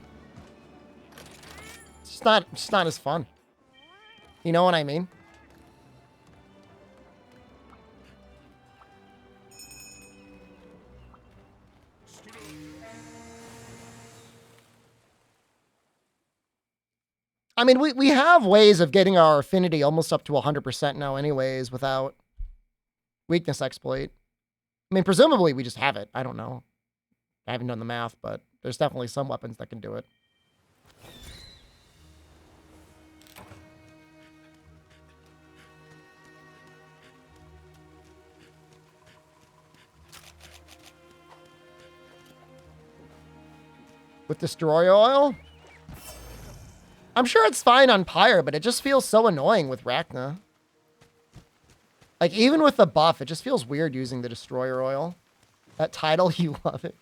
It's just not as fun. You know what I mean? I mean, we have ways of getting our affinity almost up to 100% now anyways without weakness exploit. I mean, presumably we just have it. I don't know. I haven't done the math, but there's definitely some weapons that can do it. With Destroyer Oil? I'm sure it's fine on Pyre, but it just feels so annoying with Rachna. Like, even with the buff, it just feels weird using the Destroyer Oil. That title, you love it.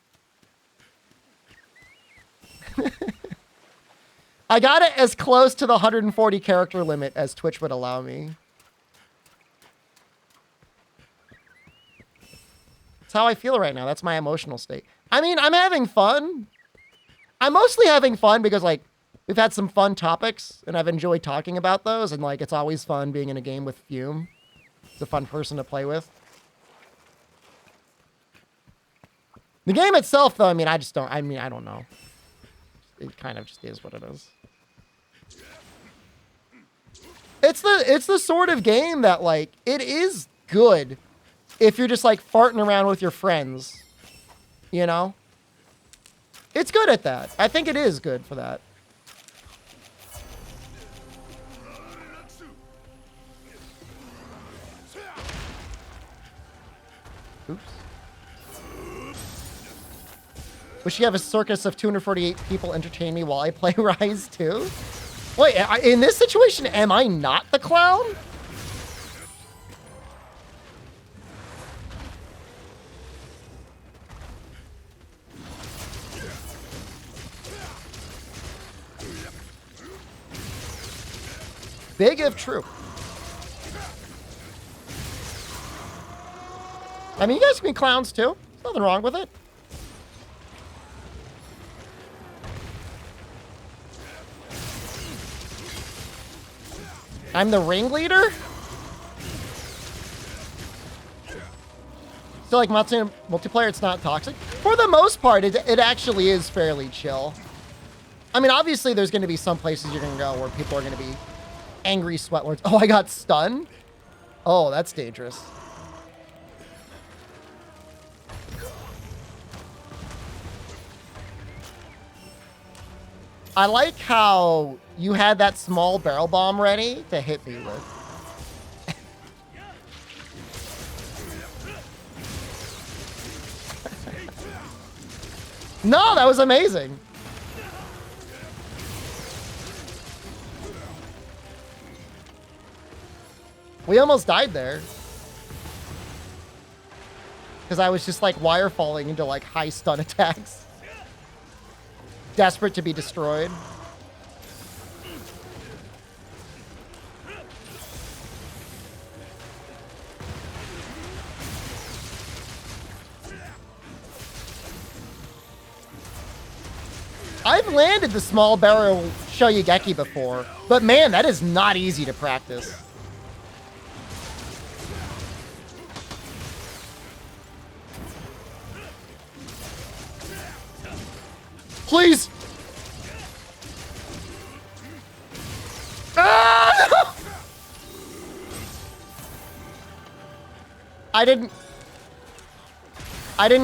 I got it as close to the 140 character limit as Twitch would allow me. That's how I feel right now. That's my emotional state. I mean, I'm having fun. I'm mostly having fun because, like, we've had some fun topics, and I've enjoyed talking about those, and, like, it's always fun being in a game with Fume. It's a fun person to play with. The game itself, though, I mean, I don't know. It kind of just is what it is. It's the sort of game that, like, it is good if you're just, like, farting around with your friends. You know? It's good at that. I think it is good for that. Oops. Wish you have a circus of 248 people entertain me while I play Rise 2? Wait, in this situation, am I not the clown? Big if true. I mean, you guys can be clowns too. There's nothing wrong with it. I'm the ringleader? So, like, multiplayer, it's not toxic. For the most part, it actually is fairly chill. I mean, obviously, there's going to be some places you're going to go where people are going to be angry sweatlords. Oh, I got stunned? Oh, that's dangerous. I like how you had that small barrel bomb ready to hit me with. No, that was amazing. We almost died there. Because I was just like wire falling into like high stun attacks. Desperate to be destroyed. I've landed the small barrel Shoyugeki before, but man, that is not easy to practice. Please! Ah! I didn't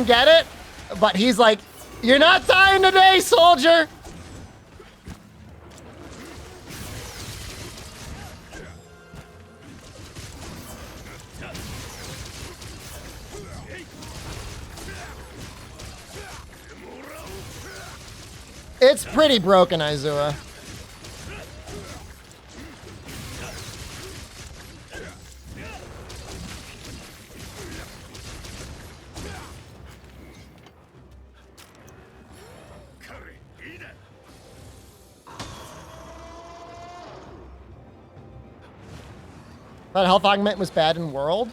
get it, but he's like, you're not dying today, soldier! It's pretty broken, Aizawa. That health augment was bad in World.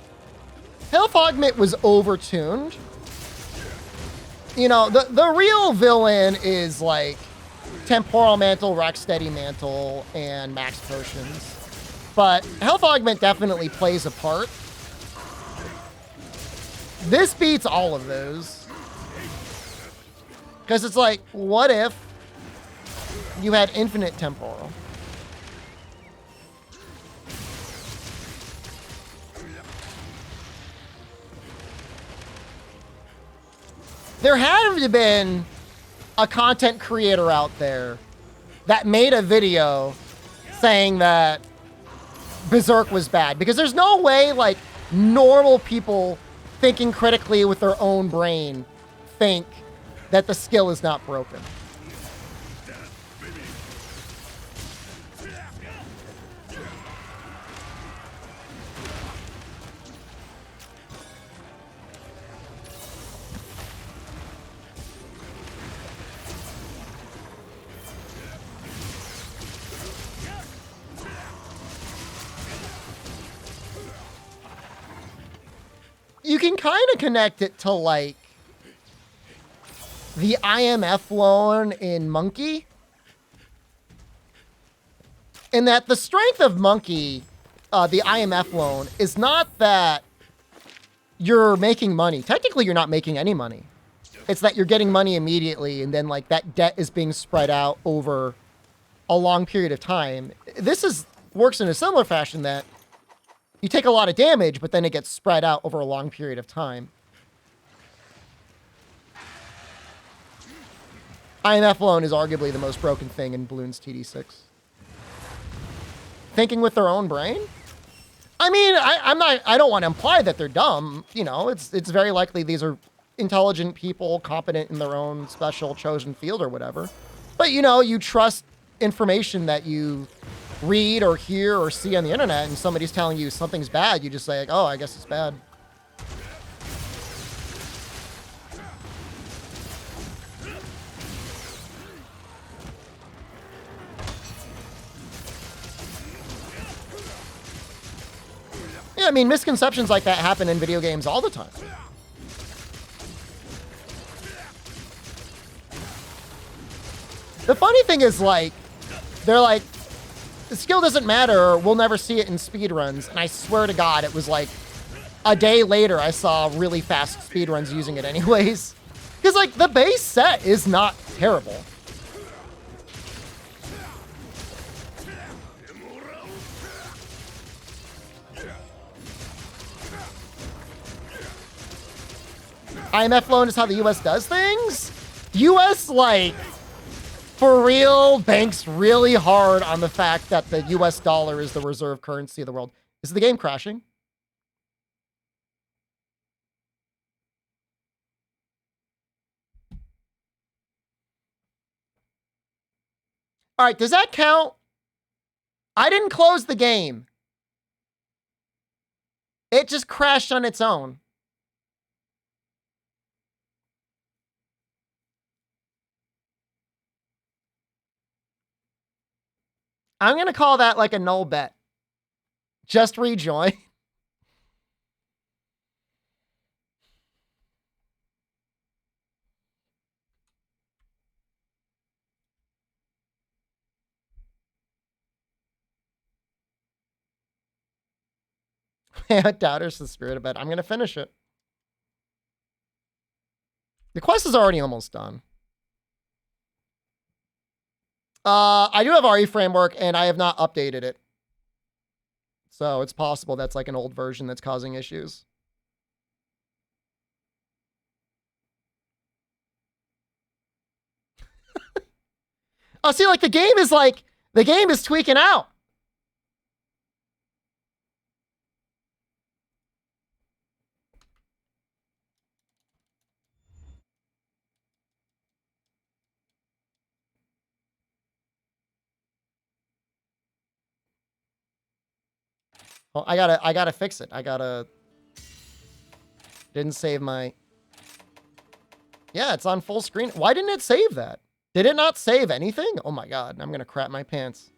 Health augment was overtuned. You know, the real villain is like Temporal Mantle, Rocksteady Mantle, and Max Potions. But health augment definitely plays a part. This beats all of those. Because it's like, what if you had infinite temporal? There had to have been a content creator out there that made a video saying that Berserk was bad. Because there's no way, like, normal people thinking critically with their own brain think that the skill is not broken. You can kind of connect it to, like, the IMF loan in Monkey. In that the strength of Monkey, the IMF loan, is not that you're making money. Technically, you're not making any money. It's that you're getting money immediately, and then, like, that debt is being spread out over a long period of time. This works in a similar fashion that you take a lot of damage, but then it gets spread out over a long period of time. IMF loan is arguably the most broken thing in Bloons TD6. Thinking with their own brain? I mean, I don't want to imply that they're dumb. You know, it's very likely these are intelligent people, competent in their own special chosen field or whatever. But, you know, you trust information that you read or hear or see on the internet, and somebody's telling you something's bad, you just say, like, oh, I guess it's bad. Yeah, I mean, misconceptions like that happen in video games all the time. The funny thing is, like, they're like, the skill doesn't matter, we'll never see it in speedruns. And I swear to God, it was like a day later I saw really fast speedruns using it anyways. Because, like, the base set is not terrible. IMF loan is how the US does things? US, like, for real, banks really hard on the fact that the US dollar is the reserve currency of the world. Is the game crashing? All right, does that count? I didn't close the game. It just crashed on its own. I'm going to call that like a null bet. Just rejoin. Doubters the spirit of bed. I'm gonna finish it. The quest is already almost done. I do have RE framework and I have not updated it. So it's possible that's like an old version that's causing issues. Oh, see, like the game is tweaking out. Well, I gotta fix it. Didn't save my. Yeah, it's on full screen. Why didn't it save that? Did it not save anything? Oh my God, I'm gonna crap my pants.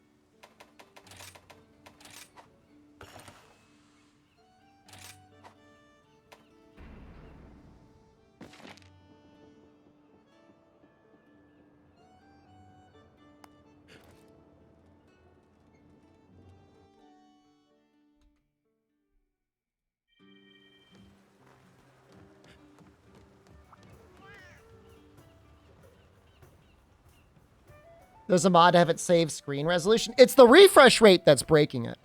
There's a mod to have it save screen resolution. It's the refresh rate that's breaking it.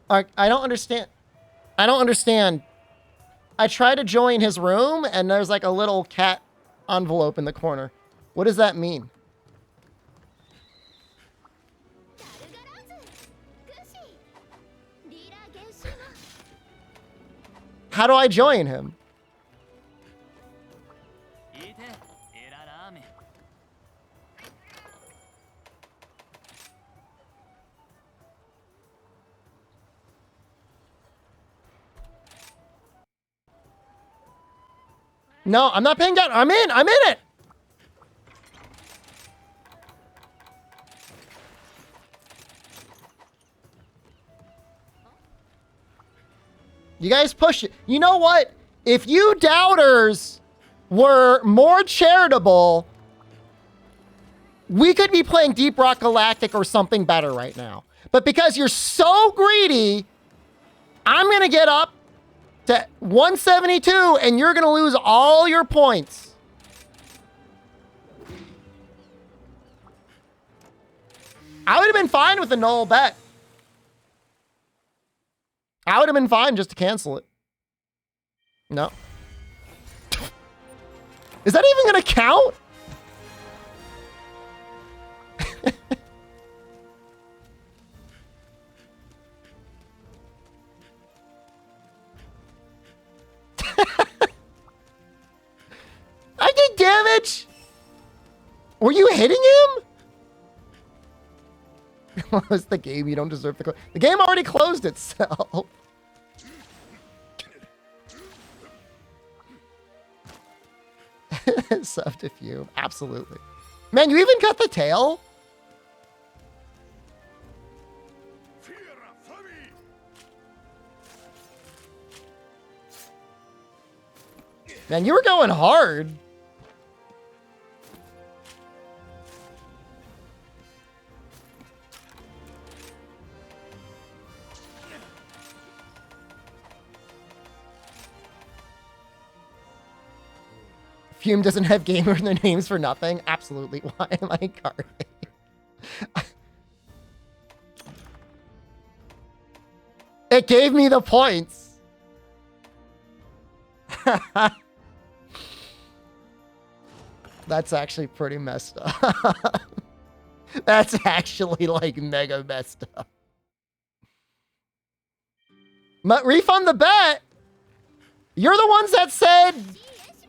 I don't understand. I don't understand. I try to join his room and there's like a little cat envelope in the corner. What does that mean? How do I join him? No, I'm not paying down. I'm in it. You guys push it. You know what? If you doubters were more charitable, we could be playing Deep Rock Galactic or something better right now. But because you're so greedy, I'm going to get up to 172 and you're going to lose all your points. I would have been fine with a null bet. I would have been fine just to cancel it. No. Is that even going to count? I did damage. Were you hitting him? What was the game? You don't deserve the The game already closed itself. Subterfuge. Absolutely. Man, you even cut the tail? Man, you were going hard. Fume doesn't have gamer in their names for nothing. Absolutely. Why am I carding? It gave me the points. That's actually pretty messed up. That's actually like mega messed up. Refund the bet. You're the ones that said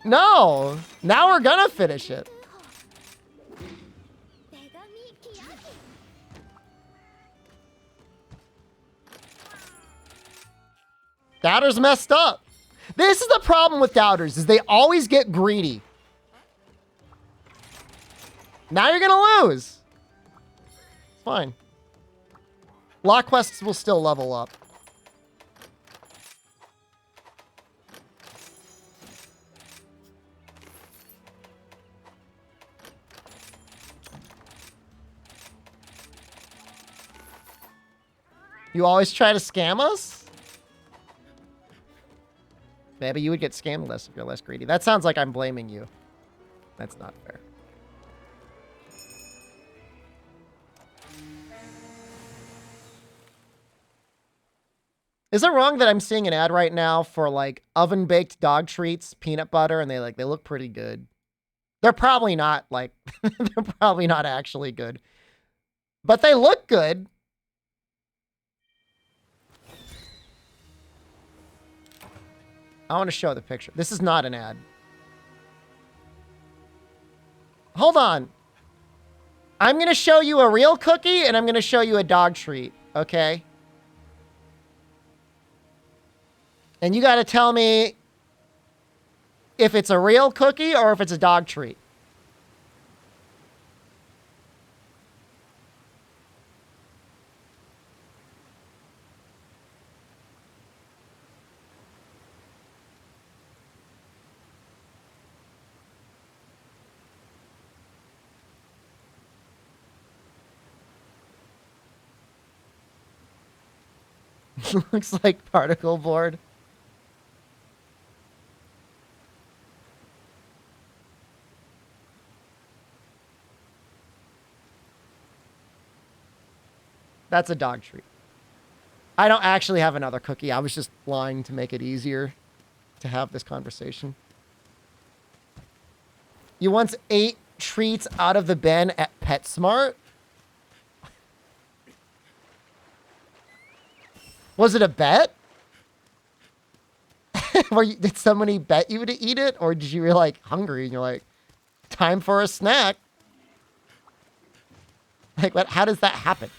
no. Now we're gonna finish it. Doubters messed up. This is the problem with doubters, is they always get greedy. Now you're gonna lose. It's fine. Lock quests will still level up. You always try to scam us? Maybe you would get scammed less if you're less greedy. That sounds like I'm blaming you. That's not fair. Is it wrong that I'm seeing an ad right now for like oven baked dog treats, peanut butter, and they look pretty good? They're probably not like they're probably not actually good. But they look good. I want to show the picture. This is not an ad. Hold on. I'm going to show you a real cookie and I'm going to show you a dog treat, okay? And you got to tell me if it's a real cookie or if it's a dog treat. Looks like particle board. That's a dog treat. I don't actually have another cookie. I was just lying to make it easier to have this conversation. You once ate treats out of the bin at PetSmart? Was it a bet? Did somebody bet you to eat it? Or did you were like hungry and you're like, time for a snack? Like, what? How does that happen?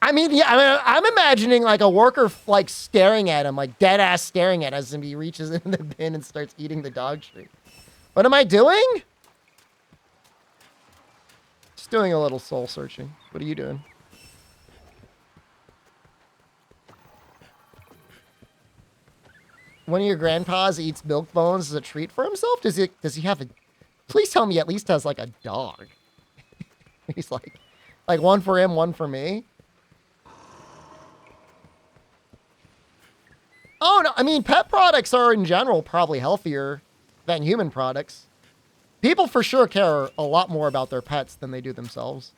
I mean, yeah, I'm imagining like a worker like staring at him, like dead ass staring at us, and he reaches in the bin and starts eating the dog treat. What am I doing? Just doing a little soul searching. What are you doing? One of your grandpas eats milk bones as a treat for himself? Does he have a... Please tell me he at least has like a dog. He's like one for him, one for me. Oh, no. I mean, pet products are in general probably healthier than human products. People for sure care a lot more about their pets than they do themselves.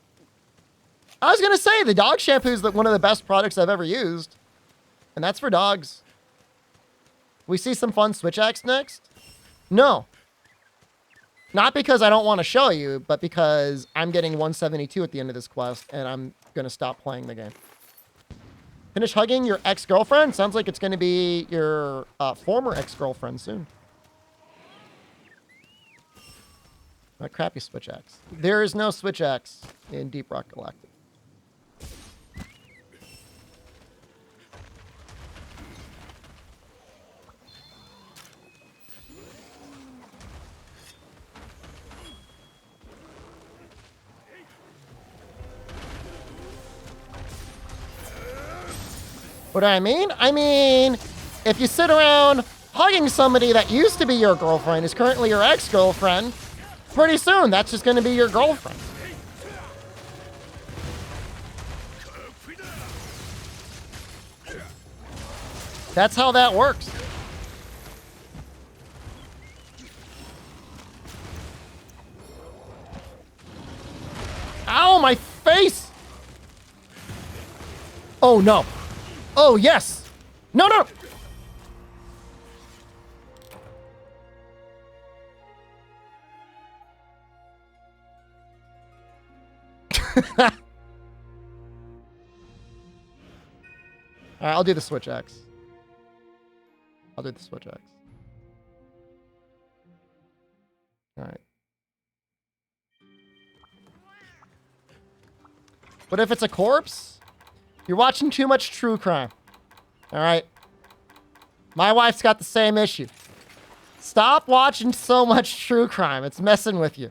I was going to say, the dog shampoo is one of the best products I've ever used. And that's for dogs. We see some fun switch acts next? No. Not because I don't want to show you, but because I'm getting 172 at the end of this quest, and I'm going to stop playing the game. Finish hugging your ex-girlfriend? Sounds like it's going to be your former ex-girlfriend soon. What crappy switch axe? There is no switch axe in Deep Rock Galactic. What do I mean? I mean, if you sit around hugging somebody that used to be your girlfriend, is currently your ex-girlfriend, pretty soon that's just going to be your girlfriend. That's how that works. Ow, my face! Oh, no. Oh, yes! No, no! Alright, I'll do the switch axe. I'll do the switch axe. Alright. What if it's a corpse? You're watching too much true crime. Alright? My wife's got the same issue. Stop watching so much true crime. It's messing with you.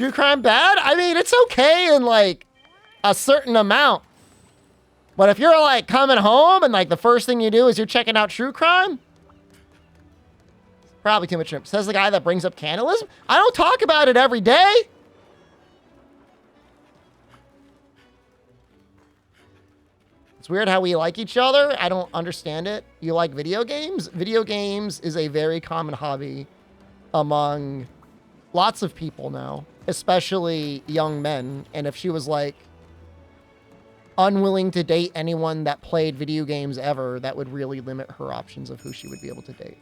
True crime bad? I mean, it's okay in like a certain amount. But if you're like coming home and like the first thing you do is you're checking out true crime, probably too much shrimp. Says the guy that brings up cannibalism. I don't talk about it every day. It's weird how we like each other. I don't understand it. You like video games? Video games is a very common hobby among lots of people now, especially young men. And if she was like unwilling to date anyone that played video games ever, that would really limit her options of who she would be able to date.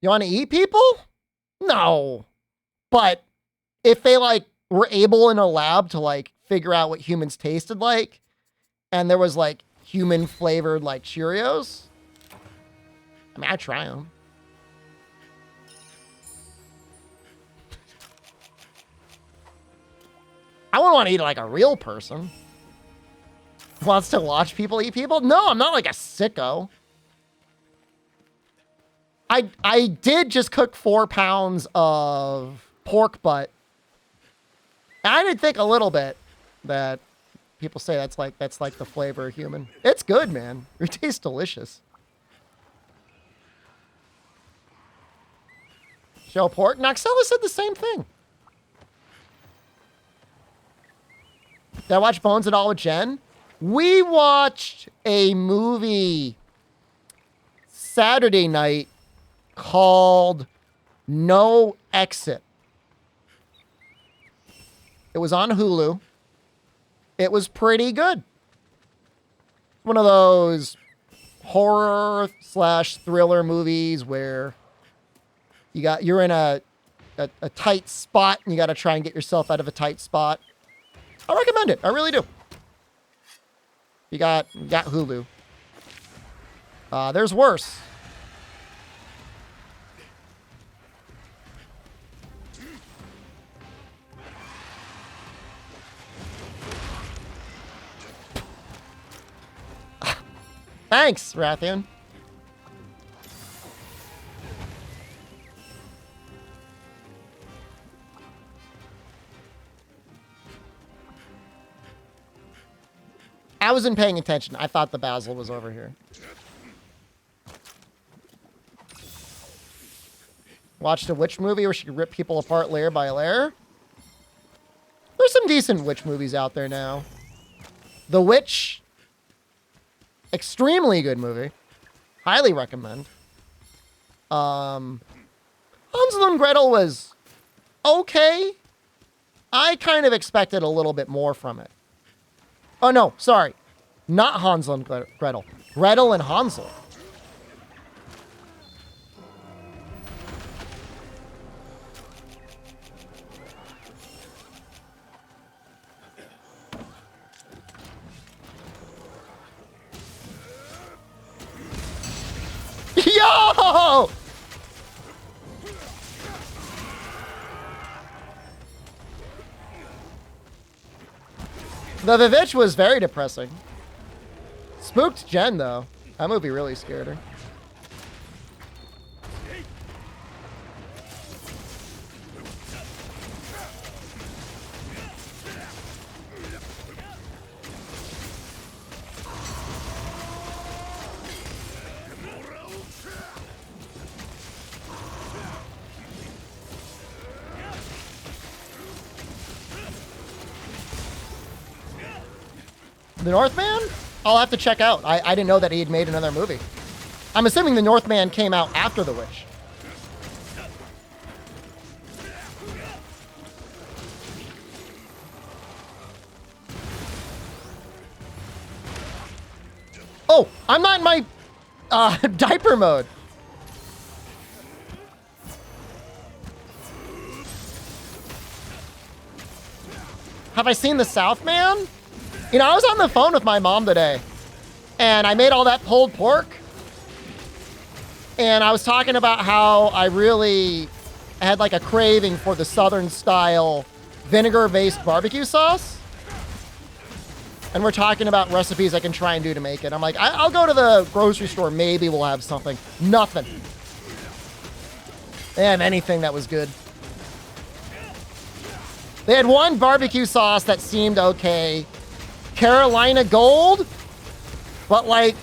You want to eat people? No. But if they like were able in a lab to like figure out what humans tasted like, and there was like human flavored like Cheerios, I mean, I'd try them. I wouldn't want to eat like a real person. Wants to watch people eat people? No, I'm not like a sicko. I did just cook 4 pounds of pork butt. I did think a little bit that people say that's like the flavor of human. It's good, man. It tastes delicious. Show pork. Noxella said the same thing. Did I watch Bones at all with Jen? We watched a movie Saturday night called No Exit. It was on Hulu. It was pretty good. One of those horror / thriller movies where you're in a tight spot and you got to try and get yourself out of a tight spot. I recommend it. I really do. You got Hulu. There's worse. Thanks, Rathian. I wasn't paying attention. I thought the basil was over here. Watched a witch movie where she could rip people apart layer by layer. There's some decent witch movies out there now. The Witch, extremely good movie. Highly recommend. Hansel and Gretel was okay. I kind of expected a little bit more from it. Oh, no, sorry. Not Hansel and Gretel. Gretel and Hansel. Yo! The Vivitch was very depressing. Spooked Jen, though. That movie really scared her. The Northman? I'll have to check out. I didn't know that he had made another movie. I'm assuming The Northman came out after The Witch. Oh, I'm not in my diaper mode. Have I seen The Southman? You know, I was on the phone with my mom today, and I made all that pulled pork, and I was talking about how I had like a craving for the Southern style vinegar-based barbecue sauce. And we're talking about recipes I can try and do to make it. I'm like, I'll go to the grocery store. Maybe we'll have something. Nothing. They have anything that was good. They had one barbecue sauce that seemed okay. Carolina Gold. But like,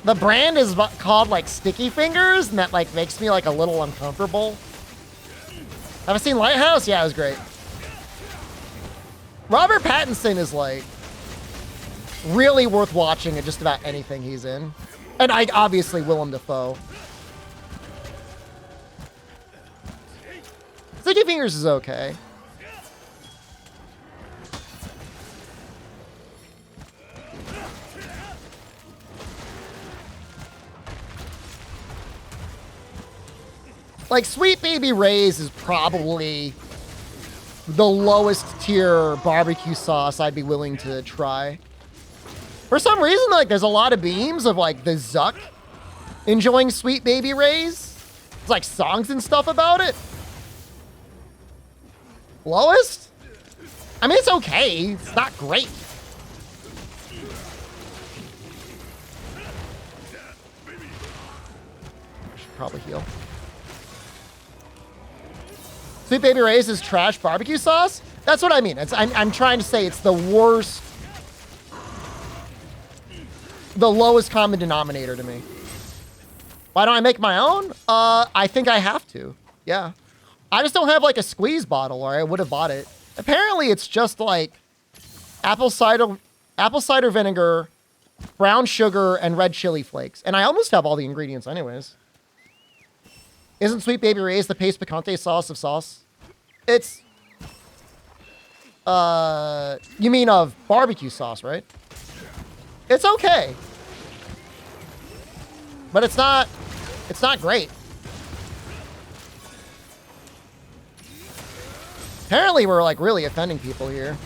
the brand is called like Sticky Fingers. And that like makes me like a little uncomfortable. Have I seen Lighthouse? Yeah, it was great. Robert Pattinson is like really worth watching at just about anything he's in. And I obviously Willem Dafoe. Sticky Fingers is okay. Like, Sweet Baby Ray's is probably the lowest tier barbecue sauce I'd be willing to try. For some reason, like, there's a lot of memes of, like, the Zuck enjoying Sweet Baby Ray's. There's, like, songs and stuff about it. Lowest? I mean, it's okay. It's not great. I should probably heal. Sweet Baby Ray's is trash barbecue sauce? That's what I mean. I'm trying to say it's the worst, the lowest common denominator to me. Why don't I make my own? I think I have to. Yeah. I just don't have like a squeeze bottle, or I would have bought it. Apparently it's just like apple cider vinegar, brown sugar, and red chili flakes. And I almost have all the ingredients anyways. Isn't Sweet Baby Ray's the paste picante sauce of sauce? It's, you mean of barbecue sauce, right? It's okay. But it's not great. Apparently we're like really offending people here.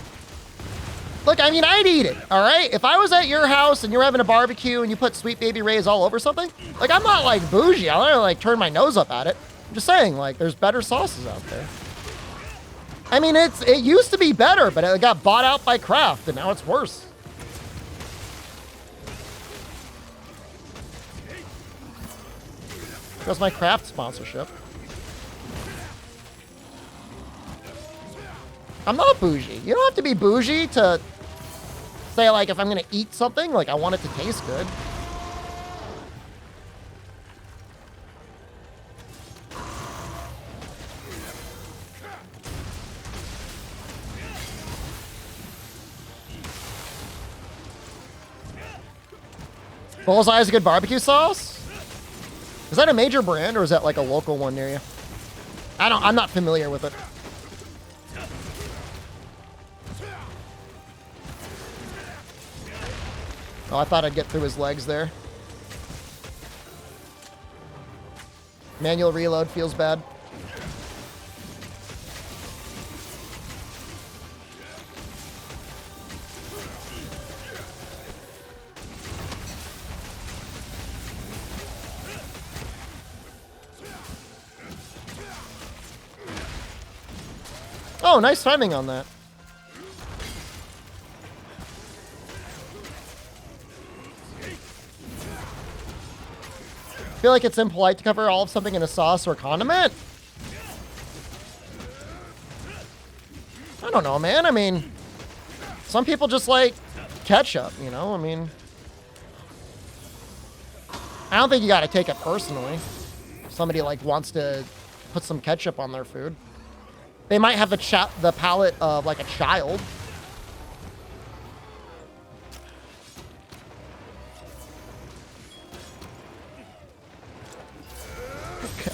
Look, I mean, I'd eat it, all right? If I was at your house and you're having a barbecue and you put Sweet Baby Ray's all over something, like, I'm not like bougie. I don't like turn my nose up at it. I'm just saying, like, there's better sauces out there. I mean, it used to be better, but it got bought out by Kraft, and now it's worse. That's my Kraft sponsorship. I'm not bougie. You don't have to be bougie to say, like, if I'm going to eat something, like, I want it to taste good. Bullseye is a good barbecue sauce? Is that a major brand, or is that like a local one near you? I'm not familiar with it. Oh, I thought I'd get through his legs there. Manual reload feels bad. Oh, nice timing on that. I feel like it's impolite to cover all of something in a sauce or condiment. I don't know, man. I mean, some people just like ketchup, you know? I mean, I don't think you got to take it personally. If somebody like wants to put some ketchup on their food. They might have the palate of like a child.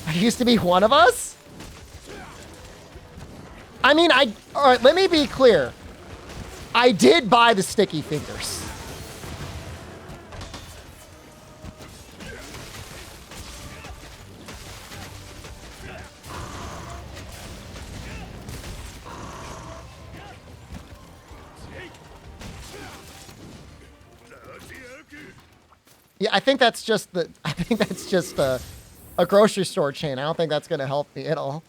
I used to be one of us? I mean, all right, let me be clear. I did buy the Sticky Fingers. Yeah, I think that's just a grocery store chain. I don't think that's going to help me at all.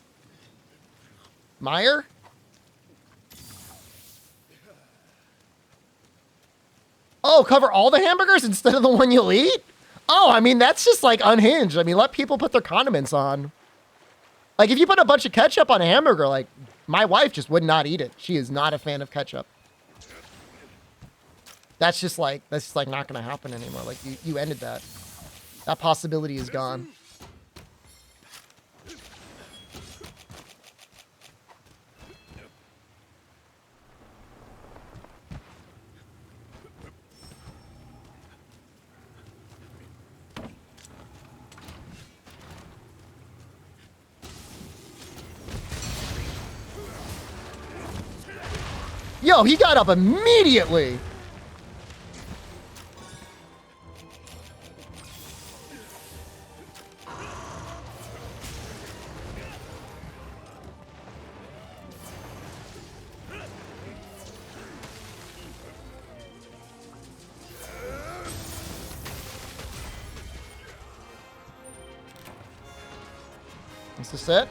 Meyer? Oh, cover all the hamburgers instead of the one you'll eat? Oh, I mean, that's just like unhinged. I mean, let people put their condiments on. Like if you put a bunch of ketchup on a hamburger, like my wife just would not eat it. She is not a fan of ketchup. That's just like not gonna happen anymore. Like you ended that. That possibility is gone. Yo, he got up immediately. Is this it?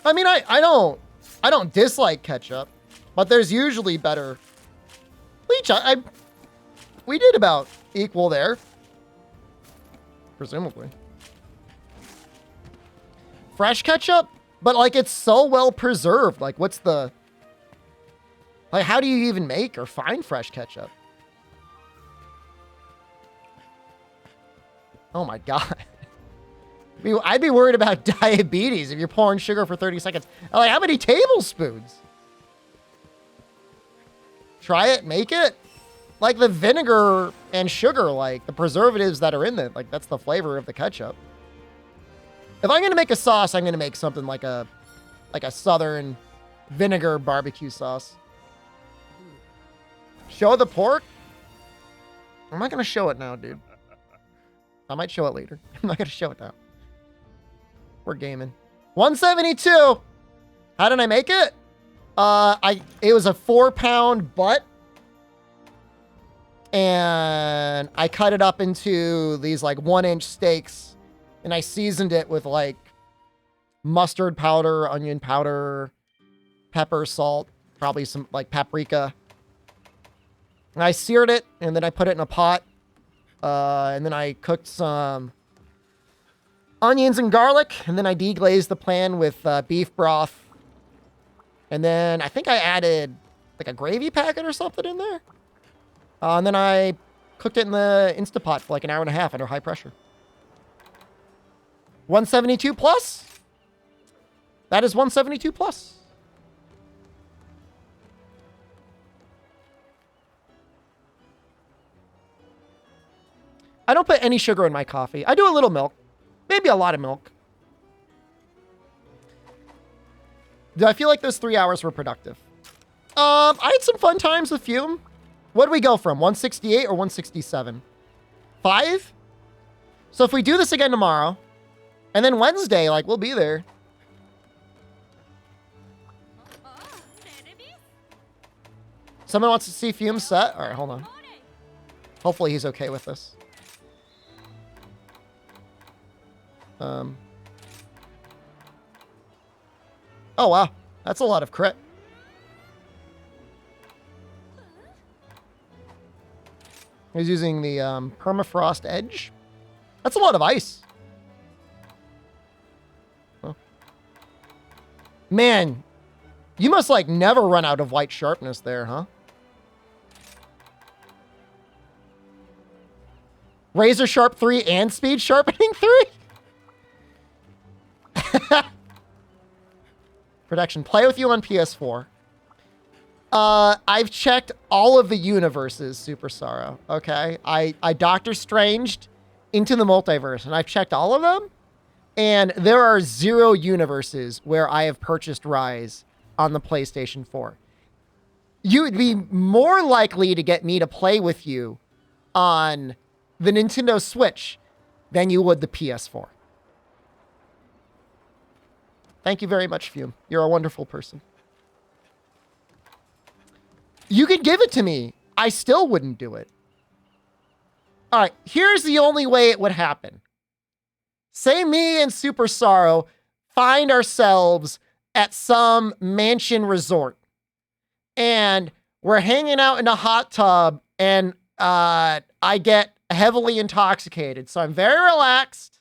I mean, I don't dislike ketchup, but there's usually better. Bleach, we did about equal there, presumably. Fresh ketchup, but like it's so well preserved. Like, what's the like? How do you even make or find fresh ketchup? Oh my god. I'd be worried about diabetes if you're pouring sugar for 30 seconds. Like, how many tablespoons? Try it, make it. Like the vinegar and sugar, like the preservatives that are in it, like that's the flavor of the ketchup. If I'm gonna make a sauce, I'm gonna make something like a southern vinegar barbecue sauce. Show the pork? I'm not gonna show it now, dude. I might show it later. I'm not gonna show it now. We're gaming. 172. How did I make it? It was a 4-pound butt. And I cut it up into these like 1-inch steaks. And I seasoned it with like mustard powder, onion powder, pepper, salt, probably some like paprika. And I seared it and then I put it in a pot. And then I cooked some onions and garlic, and then I deglazed the pan with beef broth. And then I think I added like a gravy packet or something in there. And then I cooked it in the Instapot for like an hour and a half under high pressure. 172 plus? That is 172 plus. I don't put any sugar in my coffee. I do a little milk. Maybe a lot of milk. Do I feel like those 3 hours were productive? I had some fun times with Fume. What do we go from? 168 or 167? 5? So if we do this again tomorrow, and then Wednesday, like, we'll be there. Someone wants to see Fume set? All right, hold on. Hopefully he's okay with this. Oh, wow. That's a lot of crit. He's using the Permafrost Edge. That's a lot of ice. Huh. Man, you must, like, never run out of white sharpness there, huh? Razor Sharp 3 and Speed Sharpening 3? Production. Play with you on PS4. I've checked all of the universes, Super Sorrow. Okay? I Doctor Stranged into the multiverse, and I've checked all of them. And there are 0 universes where I have purchased Rise on the PlayStation 4. You would be more likely to get me to play with you on the Nintendo Switch than you would the PS4. Thank you very much, Fume. You're a wonderful person. You could give it to me. I still wouldn't do it. All right, here's the only way it would happen. Say me and Super Sorrow find ourselves at some mansion resort. And we're hanging out in a hot tub, and I get heavily intoxicated. So I'm very relaxed.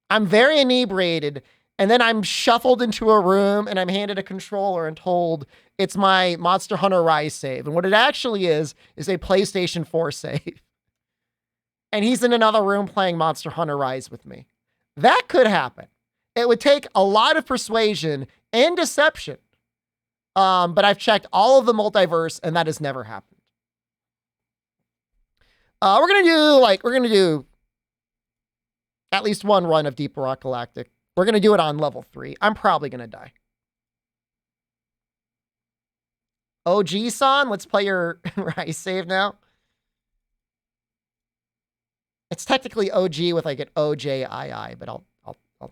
I'm very inebriated. And then I'm shuffled into a room, and I'm handed a controller and told it's my Monster Hunter Rise save. And what it actually is a PlayStation 4 save. And he's in another room playing Monster Hunter Rise with me. That could happen. It would take a lot of persuasion and deception. But I've checked all of the multiverse, and that has never happened. We're gonna do at least one run of Deep Rock Galactic. We're gonna do it on level 3. I'm probably gonna die. OG-san, let's play your Rise save now. It's technically OG with like an OJII, but I'll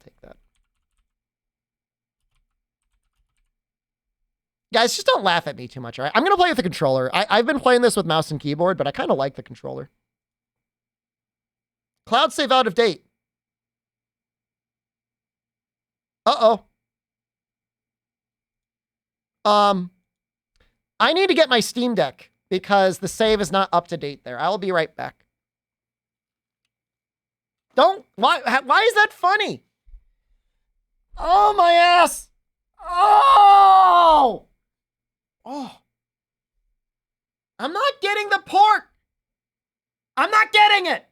take that. Guys, just don't laugh at me too much, all right? I'm going to play with the controller. I've been playing this with mouse and keyboard, but I kind of like the controller. Cloud save out of date. Uh-oh. I need to get my Steam Deck because the save is not up to date there. I'll be right back. Why is that funny? Oh, my ass. Oh! Oh. I'm not getting the pork. I'm not getting it.